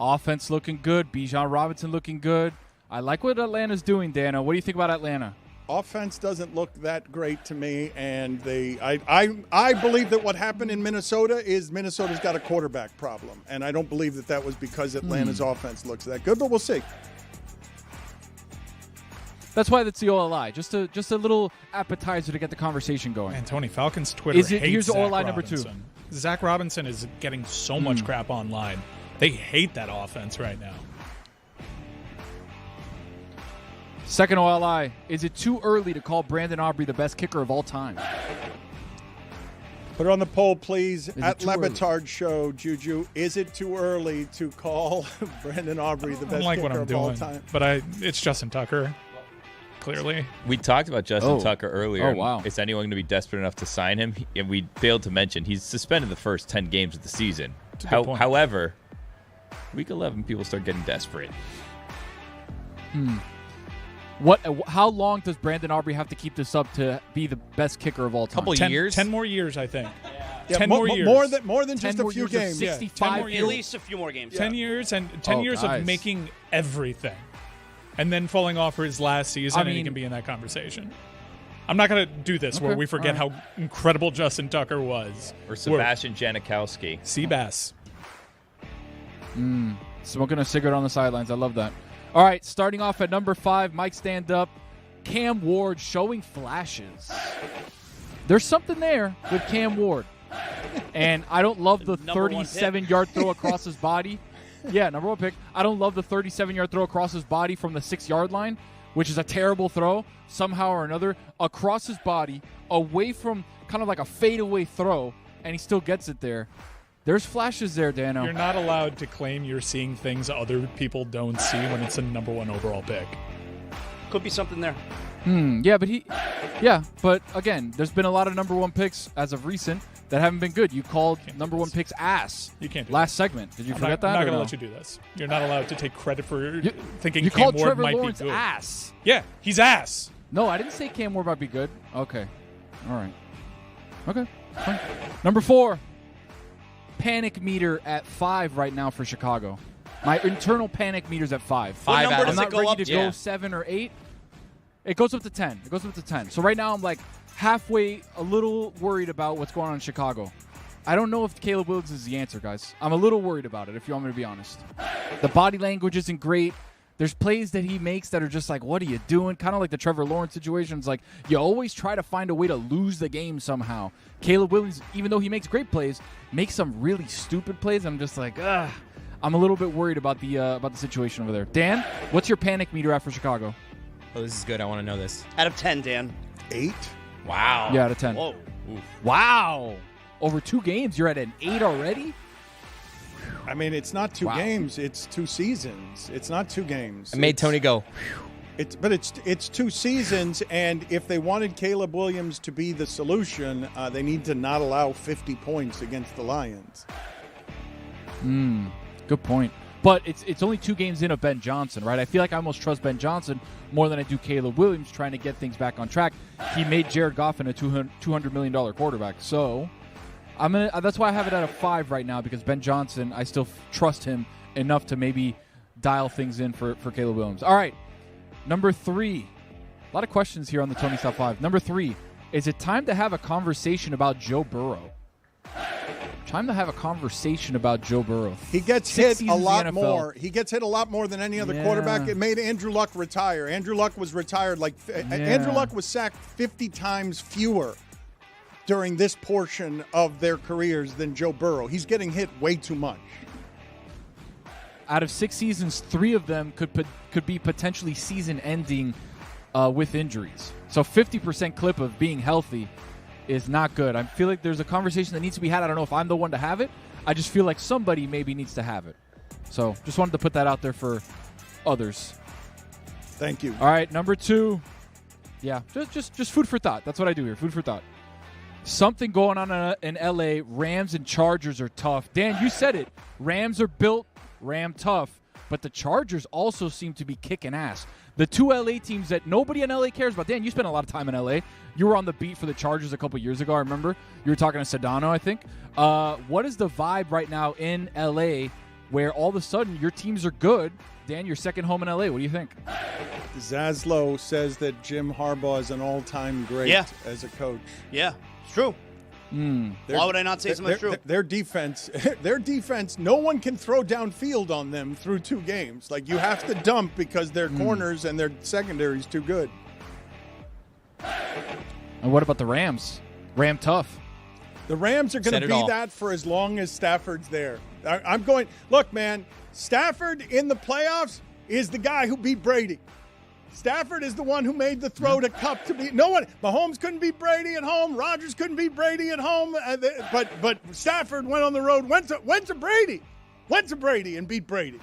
Offense looking good. Bijan Robinson looking good. I like what Atlanta's doing, Dano. What do you think about Atlanta? Offense doesn't look that great to me, and I believe that what happened in Minnesota is Minnesota's got a quarterback problem, and I don't believe that was because Atlanta's offense looks that good, but we'll see. That's why that's the OLI. Just a little appetizer to get the conversation going. And Tony, Falcons Twitter hates here's Zach OLI number Robinson. 2. Zach Robinson is getting so much crap online. They hate that offense right now. Second OLI, is it too early to call Brandon Aubrey the best kicker of all time? Put it on the poll, please, at Le Batard Show, Juju. Is it too early to call Brandon Aubrey the best kicker of all time? But it's Justin Tucker. Clearly. We talked about Justin Tucker earlier. Oh, wow. Is anyone going to be desperate enough to sign him? And we failed to mention he's suspended the first 10 games of the season. However, week 11, people start getting desperate. How long does Brandon Aubrey have to keep this up to be the best kicker of all time? Couple years? 10 more years, I think. Yeah, 10 more years. More than just a few games. 65 At least a few more games. 10 years and 10 years of making everything. And then falling off for his last season, and he can be in that conversation. I'm not going to do this where we forget how incredible Justin Tucker was. Or Sebastian Janikowski. Seabass. Smoking a cigarette on the sidelines. I love that. All right, starting off at number 5, Mike stand up. Cam Ward showing flashes. There's something there with Cam Ward. And I don't love the 37-yard throw across his body. Yeah, number 1 pick. I don't love the 37-yard throw across his body from the 6-yard line, which is a terrible throw somehow or another, across his body, away from kind of like a fadeaway throw, and he still gets it there. There's flashes there, Dano. You're not allowed to claim you're seeing things other people don't see when it's a number 1 overall pick. Could be something there. But again, there's been a lot of number 1 picks as of recent that haven't been good. You called number 1 picks ass. You can't do last segment. Did you forget that? I'm not going to let you do this. You're not allowed to take credit for thinking you Cam called Ward Trevor might Lawrence be good. Ass. Yeah, he's ass. No, I didn't say Cam Ward might be good. Okay. All right. Okay. Fine. Number 4. Panic meter at 5 right now for Chicago. My internal panic meter's at 5. What number I'm not ready to go go 7 or 8. It goes up to 10. So right now I'm like halfway a little worried about what's going on in Chicago. I don't know if Caleb Williams is the answer, guys. I'm a little worried about it, if you want me to be honest. The body language isn't great. There's plays that he makes that are just like, what are you doing? Kind of like the Trevor Lawrence situation. It's like you always try to find a way to lose the game somehow. Caleb Williams, even though he makes great plays, makes some really stupid plays. I'm just like, I'm a little bit worried about the situation over there. Dan, what's your panic meter at for Chicago? Oh, this is good. I want to know this. Out of 10, Dan. 8? Wow. Yeah, out of 10. Whoa. Oof. Wow. Over 2 games, you're at an 8 already? I mean, it's not 2 games. It's 2 seasons. It's not 2 games. I made Tony go. It's 2 seasons, and if they wanted Caleb Williams to be the solution, they need to not allow 50 points against the Lions. Good point. But it's only 2 games in of Ben Johnson, right? I feel like I almost trust Ben Johnson more than I do Caleb Williams trying to get things back on track. He made Jared Goff a $200 million quarterback. So that's why I have it at a 5 right now, because Ben Johnson, I still trust him enough to maybe dial things in for Caleb Williams. All right, number 3. A lot of questions here on the Tony's Top 5. Number 3, is it time to have a conversation about Joe Burrow? Time to have a conversation about Joe Burrow. He gets hit a lot more. He gets hit a lot more than any other quarterback. It made Andrew Luck retire. Andrew Luck was retired. Andrew Luck was sacked 50 times fewer during this portion of their careers than Joe Burrow. He's getting hit way too much. Out of 6 seasons, 3 of them could be potentially season-ending with injuries. So 50% clip of being healthy. is not good. I feel like there's a conversation that needs to be had. I don't know if I'm the one to have it. I just feel like somebody maybe needs to have it. So just wanted to put that out there for others. Thank you. All right, number 2. Yeah, just food for thought. That's what I do here, food for thought. Something going on in L.A. Rams and Chargers are tough. Dan, you said it. Rams are built Ram tough, but the Chargers also seem to be kicking ass. The 2 L.A. teams that nobody in L.A. cares about. Dan, you spent a lot of time in L.A. You were on the beat for the Chargers a couple years ago, I remember. You were talking to Sedano, I think. What is the vibe right now in L.A. where all of a sudden your teams are good? Dan, you're second home in L.A. What do you think? Zaslow says that Jim Harbaugh is an all-time great as a coach. Yeah, it's true. Why would I not say something true? Their defense, no one can throw downfield on them through 2 games. Like, you have to dump because their corners and their secondary is too good. And what about the Rams? Ram tough. The Rams are going to be that for as long as Stafford's there. I'm going, look, man, Stafford in the playoffs is the guy who beat Brady. Stafford is the one who made the throw to Cup to beat. No one. Mahomes couldn't beat Brady at home. Rodgers couldn't beat Brady at home. But Stafford went on the road. Went to Brady and beat Brady.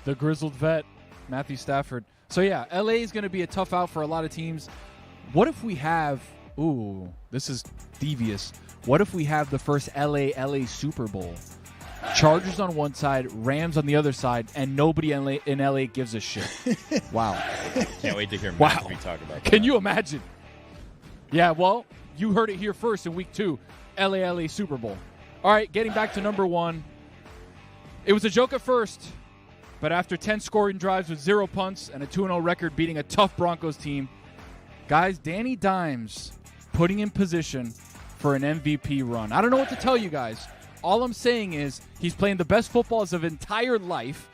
The grizzled vet, Matthew Stafford. So yeah, LA is going to be a tough out for a lot of teams. What if we have? Ooh, this is devious. What if we have the first LA Super Bowl? Chargers on one side, Rams on the other side, and nobody in LA gives a shit. Wow. Can't wait to hear Matthew talk about that. Can you imagine? Yeah, well, you heard it here first in week 2. LA Super Bowl. All right, getting back to number 1. It was a joke at first, but after 10 scoring drives with 0 punts and a 2-0 record beating a tough Broncos team, guys, Danny Dimes putting in position for an MVP run. I don't know what to tell you guys. All I'm saying is he's playing the best football of his entire life.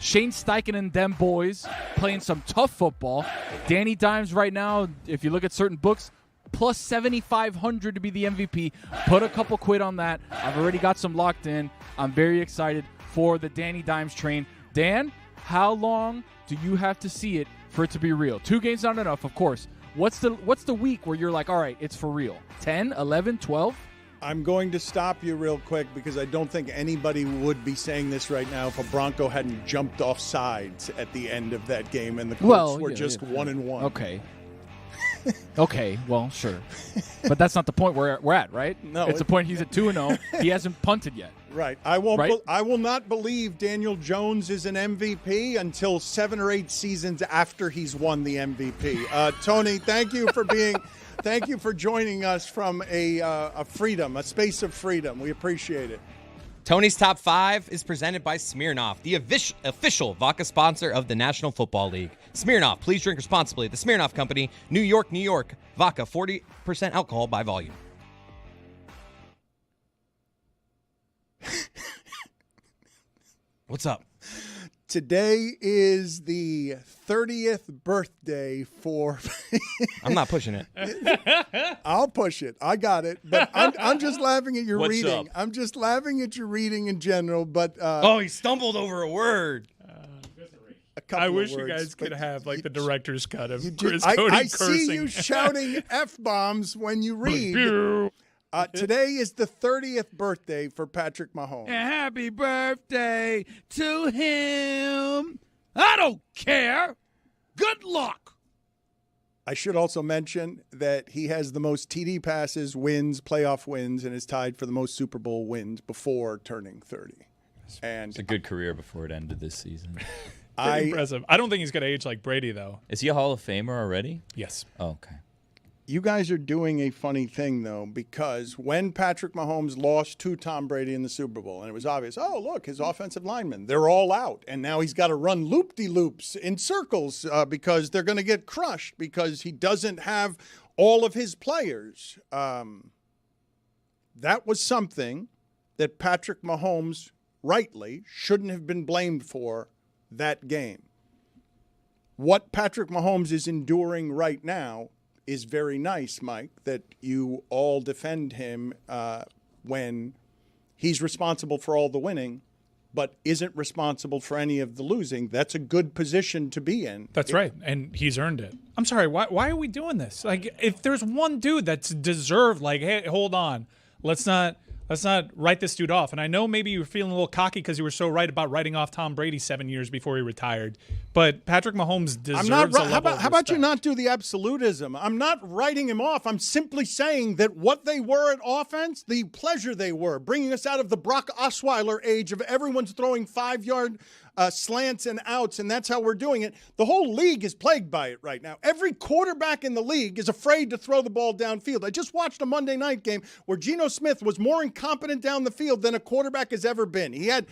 Shane Steichen and them boys playing some tough football. Danny Dimes right now, if you look at certain books, plus 7,500 to be the MVP. Put a couple quid on that. I've already got some locked in. I'm very excited for the Danny Dimes train. Dan, how long do you have to see it for it to be real? 2 games not enough, of course. What's the week where you're like, all right, it's for real? 10, 11, 12? I'm going to stop you real quick because I don't think anybody would be saying this right now if a Bronco hadn't jumped off sides at the end of that game and the Colts were just 1-1. Okay. Okay, well, sure. But that's not the point we're at, right? No. It's the point he's at 2-0. He hasn't punted yet. Right. I will not believe Daniel Jones is an MVP until 7 or 8 seasons after he's won the MVP. Tony, thank you for joining us from a space of freedom. We appreciate it. Tony's Top 5 is presented by Smirnoff, the official vodka sponsor of the National Football League. Smirnoff, please drink responsibly. The Smirnoff Company, New York, New York. Vodka, 40% alcohol by volume. What's up? Today is the 30th birthday for... I'm not pushing it. I'll push it. I got it. But I'm just laughing at your What's reading. up? I'm just laughing at your reading in general. But he stumbled over a word. I wish you guys could have like the director's cut of Chris I Cody see cursing. you shouting F-bombs when you read. Today is the 30th birthday for Patrick Mahomes. Happy birthday to him. I don't care. Good luck. I should also mention that he has the most TD passes, wins, playoff wins, and is tied for the most Super Bowl wins before turning 30. And it's a good career before it ended this season. Impressive. I don't think he's going to age like Brady, though. Is he a Hall of Famer already? Yes. Oh, okay. You guys are doing a funny thing, though, because when Patrick Mahomes lost to Tom Brady in the Super Bowl, and it was obvious, oh, look, his offensive linemen, they're all out. And now he's got to run loop-de-loops in circles because they're going to get crushed because he doesn't have all of his players. That was something that Patrick Mahomes rightly shouldn't have been blamed for that game. What Patrick Mahomes is enduring right now is very nice, Mike, that you all defend him when he's responsible for all the winning but isn't responsible for any of the losing, that's a good position to be in. That's right, and he's earned it. I'm sorry, why are we doing this? Like, if there's one dude that's deserved, like, hey, hold on, let's not write this dude off. And I know maybe you were feeling a little cocky because you were so right about writing off Tom Brady 7 years before he retired. But Patrick Mahomes deserves how about you respect. not do the absolutism? I'm not writing him off. I'm simply saying that what they were at offense, the pleasure they were, bringing us out of the Brock Osweiler age of everyone's throwing 5-yard slants and outs, and that's how we're doing it. The whole league is plagued by it right now. Every quarterback in the league is afraid to throw the ball downfield. I just watched a Monday night game where Geno Smith was more incompetent down the field than a quarterback has ever been. He had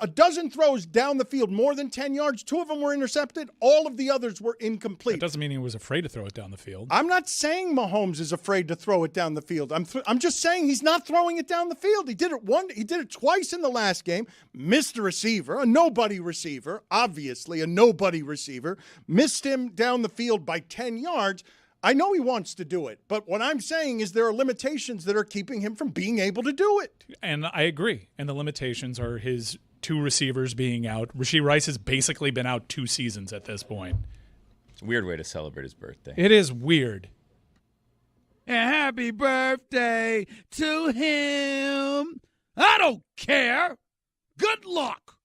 a dozen throws down the field, more than 10 yards. 2 of them were intercepted. All of the others were incomplete. That doesn't mean he was afraid to throw it down the field. I'm not saying Mahomes is afraid to throw it down the field. I'm just saying he's not throwing it down the field. He did it twice in the last game. Missed a receiver, a nobody receiver, obviously a nobody receiver. Missed him down the field by 10 yards. I know he wants to do it, but what I'm saying is there are limitations that are keeping him from being able to do it. And I agree. And the limitations are his 2 receivers being out. Rashee Rice has basically been out 2 seasons at this point. It's a weird way to celebrate his birthday. It is weird. And happy birthday to him. I don't care. Good luck.